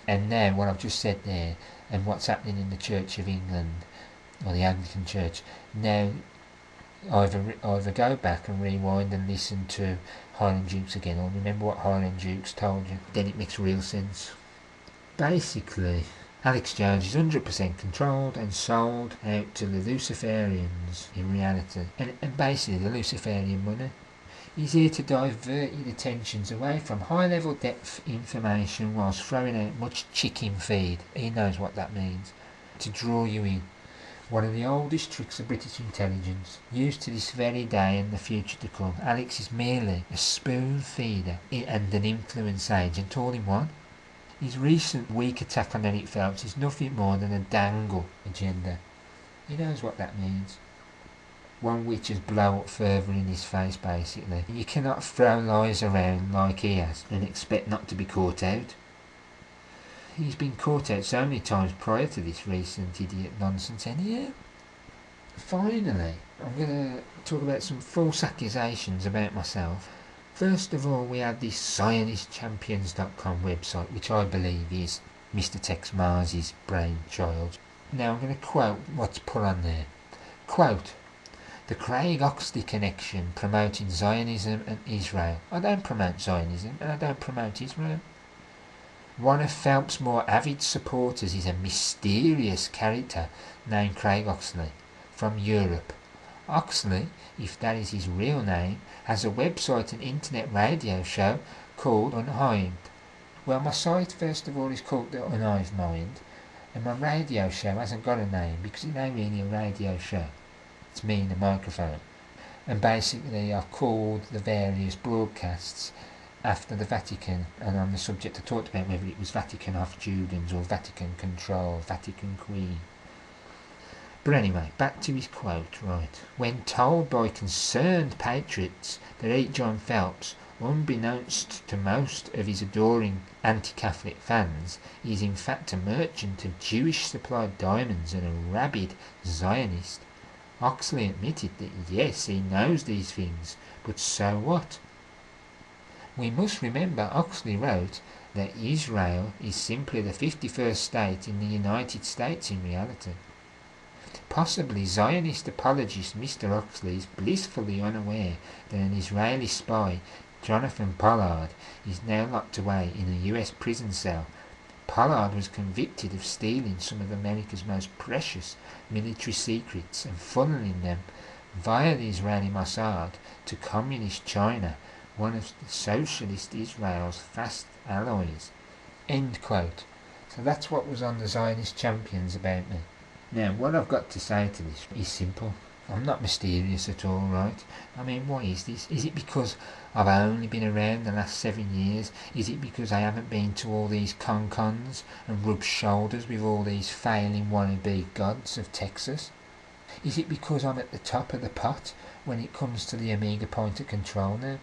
And now what I've just said there, and what's happening in the Church of England, or the Anglican Church, now either go back and rewind and listen to Highland Dukes again, or remember what Highland Dukes told you, then it makes real sense. Basically, Alex Jones is 100% controlled and sold out to the Luciferians in reality, and basically the Luciferian money. He's here to divert your attentions away from high-level depth information whilst throwing out much chicken feed. He knows what that means. To draw you in. One of the oldest tricks of British intelligence, used to this very day and the future to come. Alex is merely a spoon feeder and an influence agent all in one. His recent weak attack on Eric Phelps is nothing more than a dangle agenda. He knows what that means. One which has blown up further in his face, basically. You cannot throw lies around like he has and expect not to be caught out. He's been caught out so many times prior to this recent idiot nonsense anyhow. Finally, I'm going to talk about some false accusations about myself. First of all, we have this ZionistChampions.com website, which I believe is Mr. Tex Mars' brainchild. Now I'm going to quote what's put on there. Quote, "The Craig Oxley connection promoting Zionism and Israel." I don't promote Zionism and I don't promote Israel. One of Phelps' more avid supporters is a mysterious character named Craig Oxley from Europe. Oxley, if that is his real name, has a website and internet radio show called Unhived. Well, my site first of all is called The Unhived Mind, and my radio show hasn't got a name because it ain't really a radio show. It's me in the microphone. And basically I've called the various broadcasts after the Vatican, and on the subject I talked about whether it was Vatican off Judans or Vatican control, Vatican Queen. But anyway, back to his quote, right. "When told by concerned patriots that eat John Phelps, unbeknownst to most of his adoring anti-Catholic fans, he is in fact a merchant of Jewish-supplied diamonds and a rabid Zionist, Oxley admitted that yes, he knows these things, but so what? We must remember Oxley wrote that Israel is simply the 51st state in the United States in reality. Possibly Zionist apologist Mr. Oxley is blissfully unaware that an Israeli spy Jonathan Pollard is now locked away in a US prison cell. Pollard was convicted of stealing some of America's most precious military secrets and funneling them via the Israeli Mossad to Communist China, one of the Socialist Israel's fast allies. End quote. So that's what was on the Zionist Champions about me. Now, what I've got to say to this is simple. I'm not mysterious at all, right? I mean, what is this? Is it because I've only been around the last 7 years? Is it because I haven't been to all these con-cons and rubbed shoulders with all these failing wannabe gods of Texas? Is it because I'm at the top of the pot when it comes to the Amiga point of control now?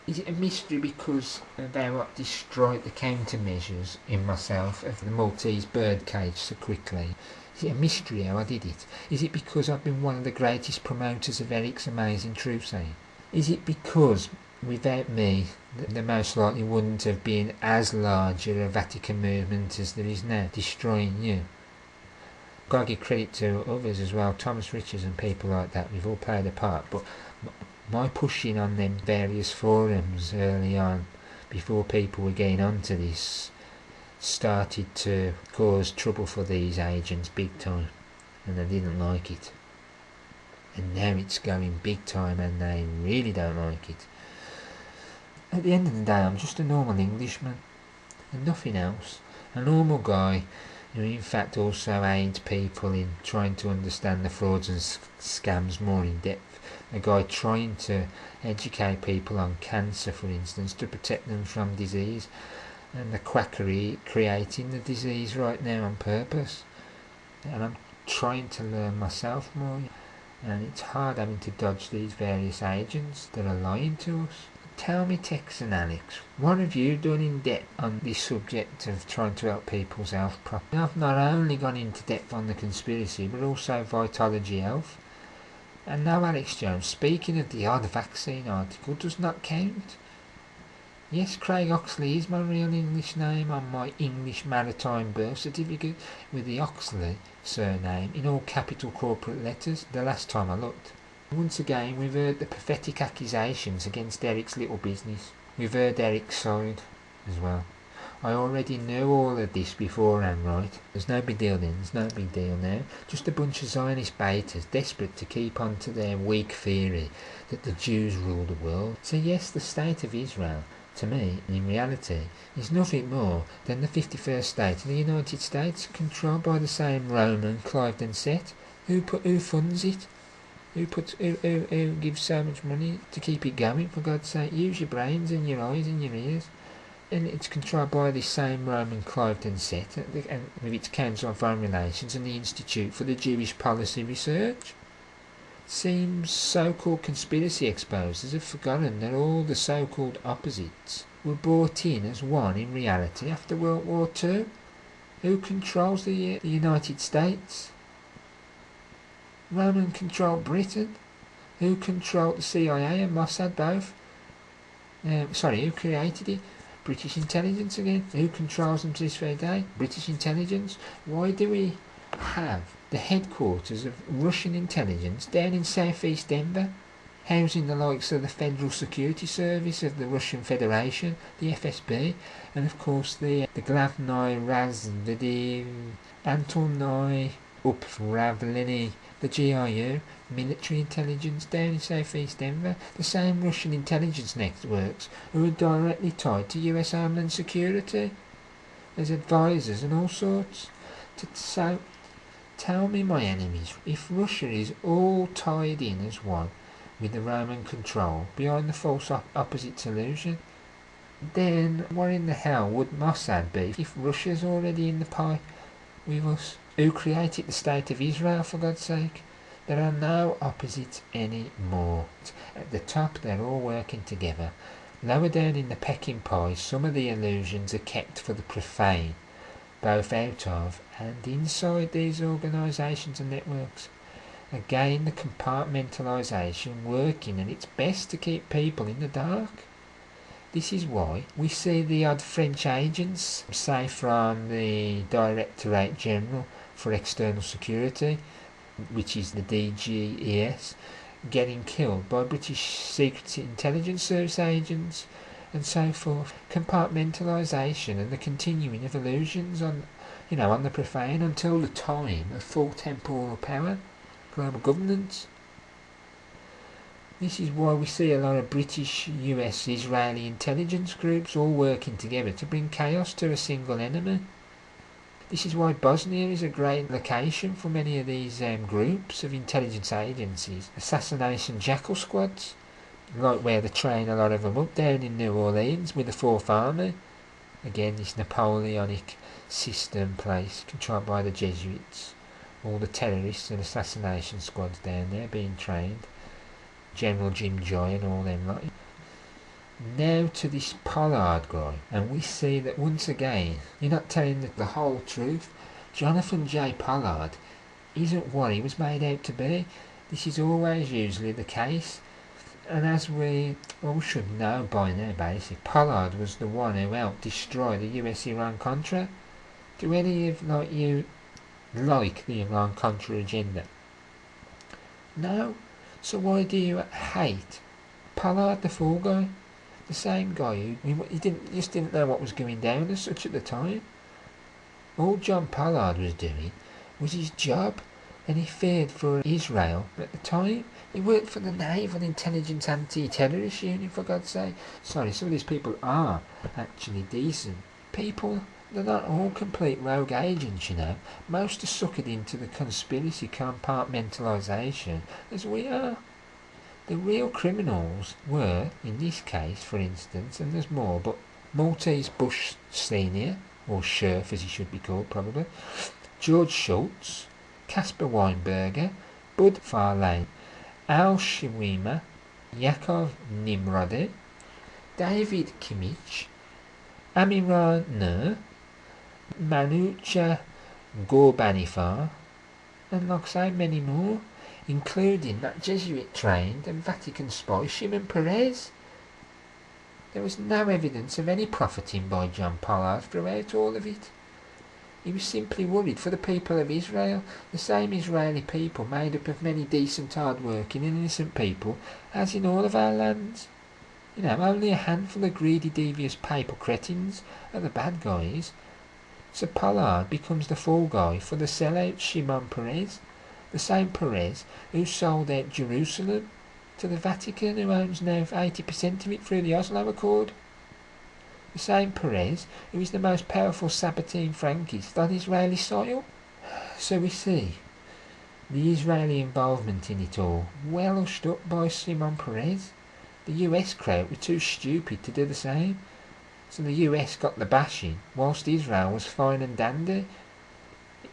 Is it a mystery because of how I destroyed the countermeasures in myself of the Maltese birdcage so quickly? Is it a mystery how I did it? Is it because I've been one of the greatest promoters of Eric's amazing truth saying? Is it because without me there most likely wouldn't have been as large a Vatican movement as there is now, destroying you? Got to give credit to others as well, Thomas Richards and people like that. We've all played a part, but my pushing on them various forums early on, before people were getting onto this, started to cause trouble for these agents big time, and they didn't like it. And now it's going big time and they really don't like it. At the end of the day, I'm just a normal Englishman and nothing else. A normal guy who in fact also aids people in trying to understand the frauds and scams more in depth. A guy trying to educate people on cancer, for instance, to protect them from disease, and the quackery creating the disease right now on purpose. And I'm trying to learn myself more, and it's hard having to dodge these various agents that are lying to us. Tell me, Tex and Alex, what have you done in depth on this subject of trying to help people's health properly? I've not only gone into depth on the conspiracy, but also Vitology Health. And now Alex Jones, speaking of the odd vaccine article, does not count. Yes, Craig Oxley is my real English name on my English maritime birth certificate, with the Oxley surname in all capital corporate letters the last time I looked. Once again, we've heard the pathetic accusations against Eric's little business. We've heard Eric's side as well. I already knew all of this beforehand, right? There's no big deal then, there's no big deal now. Just a bunch of Zionist betas desperate to keep on to their weak theory that the Jews rule the world. So yes, the state of Israel, to me, in reality, is nothing more than the 51st state of the United States, controlled by the same Roman Clive and Set. Who funds it? Who gives so much money to keep it going, for God's sake? Use your brains and your eyes and your ears. And it's controlled by the same Roman Clive and Set, and with its Council on Foreign Relations and the Institute for the Jewish Policy Research. Seems so-called conspiracy exposers have forgotten that all the so-called opposites were brought in as one in reality after World War II. Who controls the United States? Roman controlled Britain. Who controlled the CIA and Mossad both? Who created it? British intelligence again. Who controls them to this very day? British intelligence. Why do we have the headquarters of Russian intelligence down in southeast Denver, housing the likes of the Federal Security Service of the Russian Federation, the FSB, and of course the Glavnoy Razvedi Antonoi Upravleni, the GRU, military intelligence down in southeast Denver, the same Russian intelligence networks who are directly tied to US Homeland Security as advisors and all sorts. So, tell me, my enemies, if Russia is all tied in as one with the Roman control behind the false opposite illusion, then what in the hell would Mossad be if Russia's already in the pie with us? Who created the State of Israel, for God's sake? There are no opposites anymore. At the top they're all working together. Lower down in the pecking pie, some of the illusions are kept for the profane, both out of and inside these organisations and networks. Again, the compartmentalisation working at its best to keep people in the dark. This is why we see the odd French agents, say from the Directorate General for External Security, which is the DGES, getting killed by British Secret Intelligence Service agents and so forth. Compartmentalisation and the continuing of illusions on the profane until the time of full temporal power, global governance. This is why we see a lot of British, US, Israeli intelligence groups all working together to bring chaos to a single enemy. This is why Bosnia is a great location for many of these groups of intelligence agencies, assassination jackal squads, like where they train a lot of them up down in New Orleans with the 4th Army. Again, this Napoleonic system place controlled by the Jesuits. All the terrorists and assassination squads down there being trained. General Jim Joy and all them lot. Now to this Pollard guy, and we see that once again, you're not telling the whole truth. Jonathan J. Pollard isn't what he was made out to be. This is always usually the case. And as we all should know by now, basically, Pollard was the one who helped destroy the US-Iran-Contra. Do any of you like the Iran-Contra agenda? No? So why do you hate Pollard, the fall guy? The same guy who didn't know what was going down as such at the time. All John Pollard was doing was his job, and he feared for Israel at the time. He worked for the Naval Intelligence Anti-Terrorist Unit, for God's sake. Sorry, some of these people are actually decent people. They're not all complete rogue agents, Most are suckered into the conspiracy compartmentalisation, as we are. The real criminals were, in this case, for instance, and there's more, but Maltese Bush Senior, or Scherf as he should be called probably, George Shultz, Caspar Weinberger, Bud Farlane, Al Shawima, Yakov Nimrodi, David Kimmich, Amiran Nur, Manucha Gorbanifar, and like so many more, including that Jesuit-trained and Vatican spy Shimon Peres. There was no evidence of any profiting by John Pollard throughout all of it. He was simply worried for the people of Israel, the same Israeli people made up of many decent, hard-working and innocent people, as in all of our lands. Only a handful of greedy, devious papal cretins are the bad guys. So Pollard becomes the fall guy for the sellout Shimon Peres, the same Peres who sold out Jerusalem to the Vatican, who owns now 80% of it through the Oslo Accord. The same Peres who is the most powerful Sabbatean Frankist on Israeli soil. So we see the Israeli involvement in it all, well hushed up by Shimon Peres. The US crowd were too stupid to do the same. So the US got the bashing, whilst Israel was fine and dandy.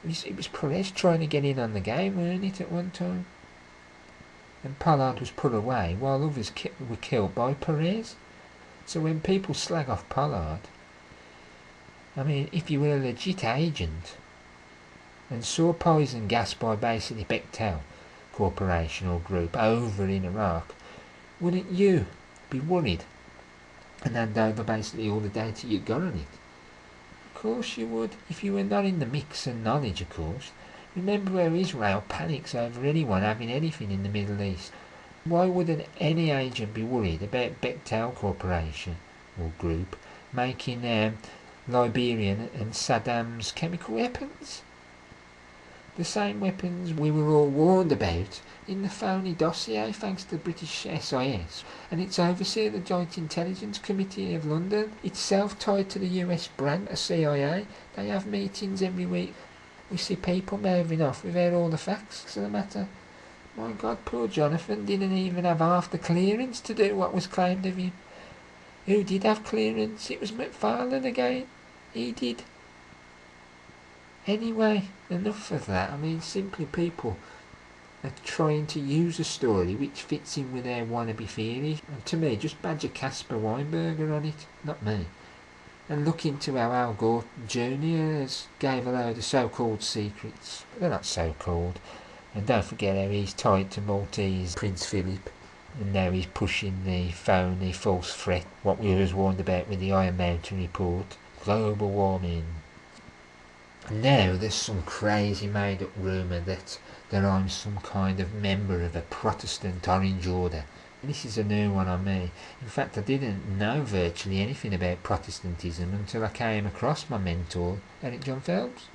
It was Peres trying to get in on the game, weren't it, at one time? And Pollard was put away while others were killed by Peres. So when people slag off Pollard, if you were a legit agent and saw poison gas by basically Bechtel Corporation or Group over in Iraq, wouldn't you be worried and hand over basically all the data you got on it? Of course you would, if you were not in the mix and knowledge, of course. Remember how Israel panics over anyone having anything in the Middle East. Why wouldn't any agent be worried about Bechtel Corporation or Group making Liberian and Saddam's chemical weapons? The same weapons we were all warned about in the phony dossier thanks to the British SIS and its overseer, the Joint Intelligence Committee of London, itself tied to the US brand, a CIA. They have meetings every week. We see people moving off without all the facts of the matter. My God, poor Jonathan didn't even have half the clearance to do what was claimed of him. Who did have clearance? It was McFarlane again. He did. Anyway, enough of that. Simply people are trying to use a story which fits in with their wannabe theory. And to me, just badger Caspar Weinberger on it, not me. And look into how Al Gore Jr. gave a load of so-called secrets. They're not so-called. And don't forget how he's tied to Maltese Prince Philip. And now he's pushing the phony false threat, what we was warned about with the Iron Mountain report. Global warming. Now there's some crazy made-up rumour that that I'm some kind of member of a Protestant Orange Order. This is a new one on me. In fact, I didn't know virtually anything about Protestantism until I came across my mentor, Eric John Phelps.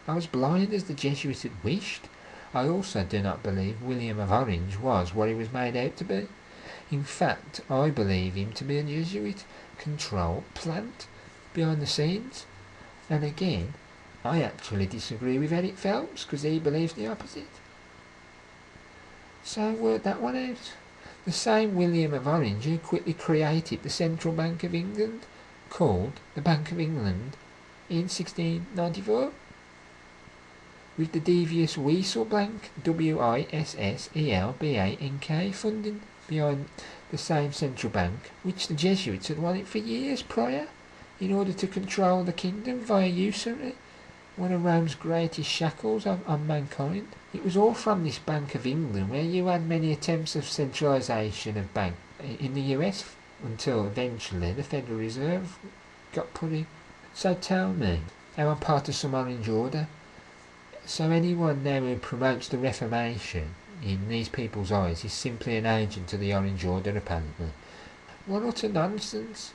I was blind as the Jesuit had wished. I also do not believe William of Orange was what he was made out to be. In fact, I believe him to be a Jesuit, control, plant, behind the scenes. And again, I actually disagree with Eric Phelps because he believes the opposite. So work that one out. The same William of Orange who quickly created the Central Bank of England, called the Bank of England, in 1694, with the devious Weasel Bank, Wissselbank, funding behind the same central bank which the Jesuits had wanted for years prior in order to control the kingdom via usury, one of Rome's greatest shackles on mankind. It was all from this Bank of England where you had many attempts of centralisation of bank in the US until eventually the Federal Reserve got put in. So tell me, how I'm part of some Orange Order? So anyone now who promotes the Reformation in these people's eyes is simply an agent of the Orange Order, apparently. What utter nonsense!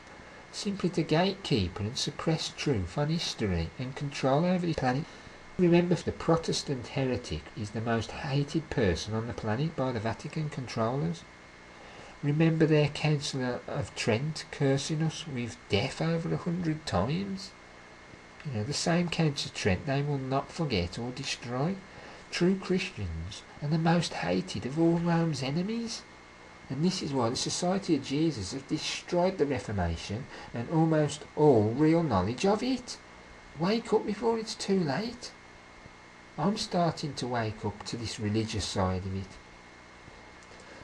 Simply to gatekeep and suppress truth on history and control over the planet. Remember, the Protestant heretic is the most hated person on the planet by the Vatican controllers. Remember their Council of Trent cursing us with death over 100 times. You know, the same Council of Trent they will not forget or destroy. True Christians are the most hated of all Rome's enemies. And this is why the Society of Jesus have destroyed the Reformation and almost all real knowledge of it. Wake up before it's too late. I'm starting to wake up to this religious side of it.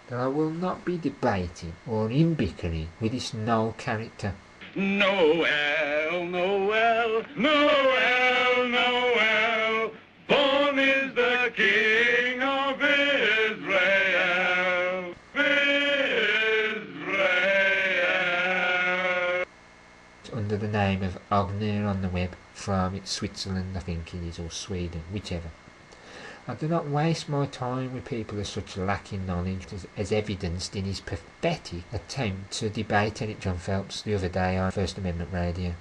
That I will not be debating or in bickering with this Noel character. Noel, Noel, Noel, Noel, born is the King of Israel, Israel. Under the name of Ogner on the web, from Switzerland I think it is, or Sweden, whichever. I do not waste my time with people of such lacking knowledge as evidenced in his pathetic attempt to debate Eric John Phelps the other day on First Amendment Radio.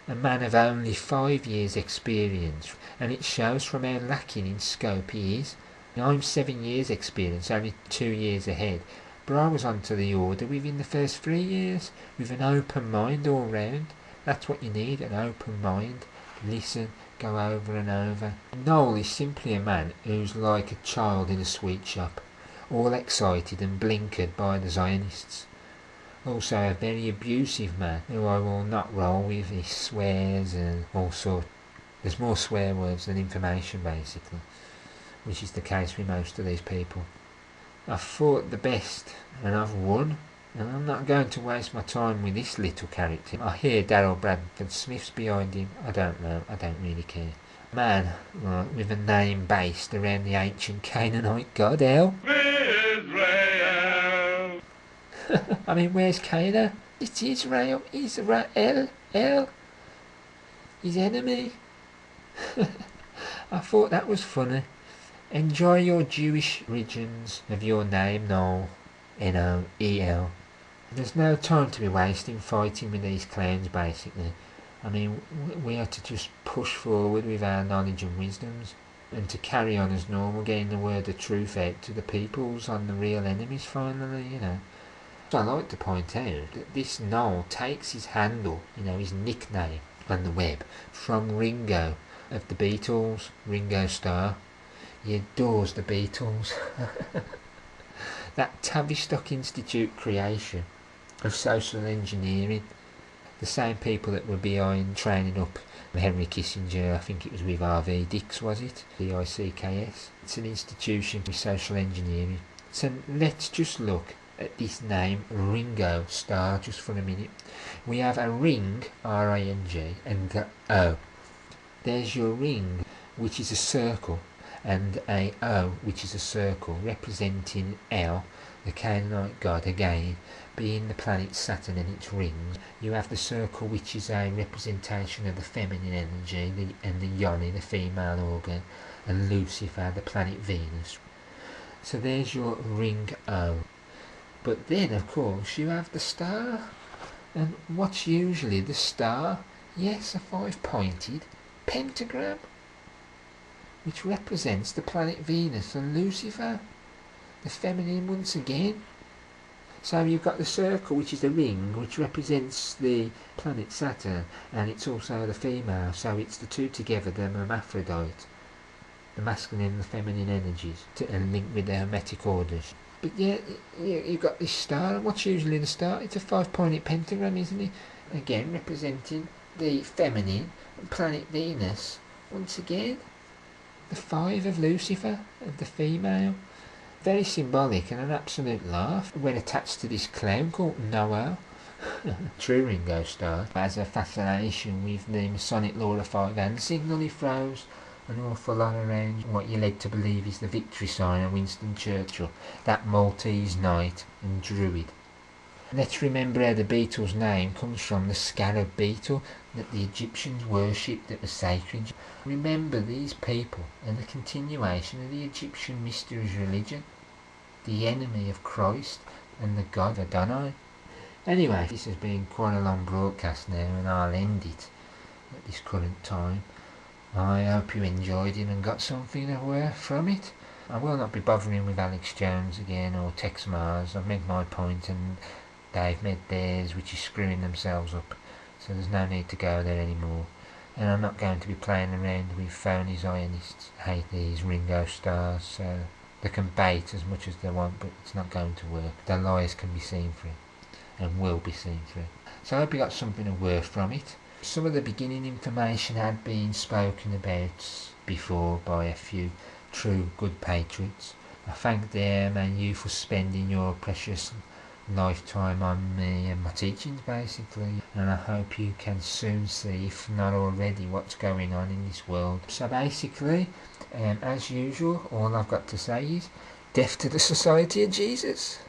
A man of only 5 years' experience, and it shows from how lacking in scope he is. I'm 7 years' experience, only 2 years ahead, but I was onto the order within the first 3 years, with an open mind all round. That's what you need, an open mind. Listen, go over and over. Noel is simply a man who's like a child in a sweet shop, all excited and blinkered by the Zionists. Also a very abusive man who I will not roll with. He swears and all sorts. There's more swear words than information basically, which is the case with most of these people. I've fought the best and I've won, and I'm not going to waste my time with this little character. I hear Darrell Bradford Smith's behind him. I don't know, I don't really care. Man, right, with a name based around the ancient Canaanite god El. Israel. I mean, where's Canaan? It's Israel, Israel, El. His enemy. I thought that was funny. Enjoy your Jewish origins of your name, Noel. N-O-E-L. There's no time to be wasting fighting with these clowns, basically. I mean, we have to just push forward with our knowledge and wisdoms, and to carry on as normal, getting the word of truth out to the peoples on the real enemies finally, you know. So I like to point out that this Noel takes his handle, you know, his nickname on the web, from Ringo of the Beatles, Ringo Starr. He adores the Beatles. That Tavistock Institute creation of social engineering, the same people that were behind training up Henry Kissinger, I think it was with R.V. Dicks, was it? D-I-C-K-S. It's an institution with social engineering. So let's just look at this name, Ringo Starr, just for a minute. We have a ring, R-I-N-G, and the O. There's your ring, which is a circle, and a O, which is a circle, representing El, the Canaanite god, again, being the planet Saturn and its rings. You have the circle, which is a representation of the feminine energy, and the yoni, the female organ, and Lucifer, the planet Venus. So there's your ring O. But then, of course, you have the star. And what's usually the star? Yes, a 5-pointed pentagram, which represents the planet Venus and Lucifer, the feminine once again. So you've got the circle, which is the ring, which represents the planet Saturn, and it's also the female, so it's the two together, the hermaphrodite, the masculine and the feminine energies, and linked with the hermetic orders. But yeah, you've got this star, and what's usually the star? It's a 5-pointed pentagram, isn't it? Again, representing the feminine and planet Venus. Once again, the 5 of Lucifer, of the female. Very symbolic and an absolute laugh when attached to this clown called Noel. True Ringo Starr has a fascination with the Masonic law of 5 hand signal. He throws an awful lot around what you're led to believe is the victory sign of Winston Churchill, that Maltese knight and druid. Let's remember how the Beetle's name comes from the scarab beetle that the Egyptians worshipped that was sacred. Remember these people and the continuation of the Egyptian mysteries religion, the enemy of Christ and the god Adonai. Anyway, this has been quite a long broadcast now, and I'll end it at this current time. I hope you enjoyed it and got something of worth from it. I will not be bothering with Alex Jones again or Tex Mars. I've made my point and they've made theirs, which is screwing themselves up, so there's no need to go there anymore. And I'm not going to be playing around with phony Zionists. I hate these Ringo Stars, so they can bait as much as they want, but it's not going to work. Their lies can be seen through, and will be seen through. So I hope you got something of worth from it. Some of the beginning information had been spoken about before by a few true good patriots. I thank them and you for spending your precious lifetime on me and my teachings, basically, and I hope you can soon see, if not already, what's going on in this world. So basically, as usual, all I've got to say is death to the Society of Jesus.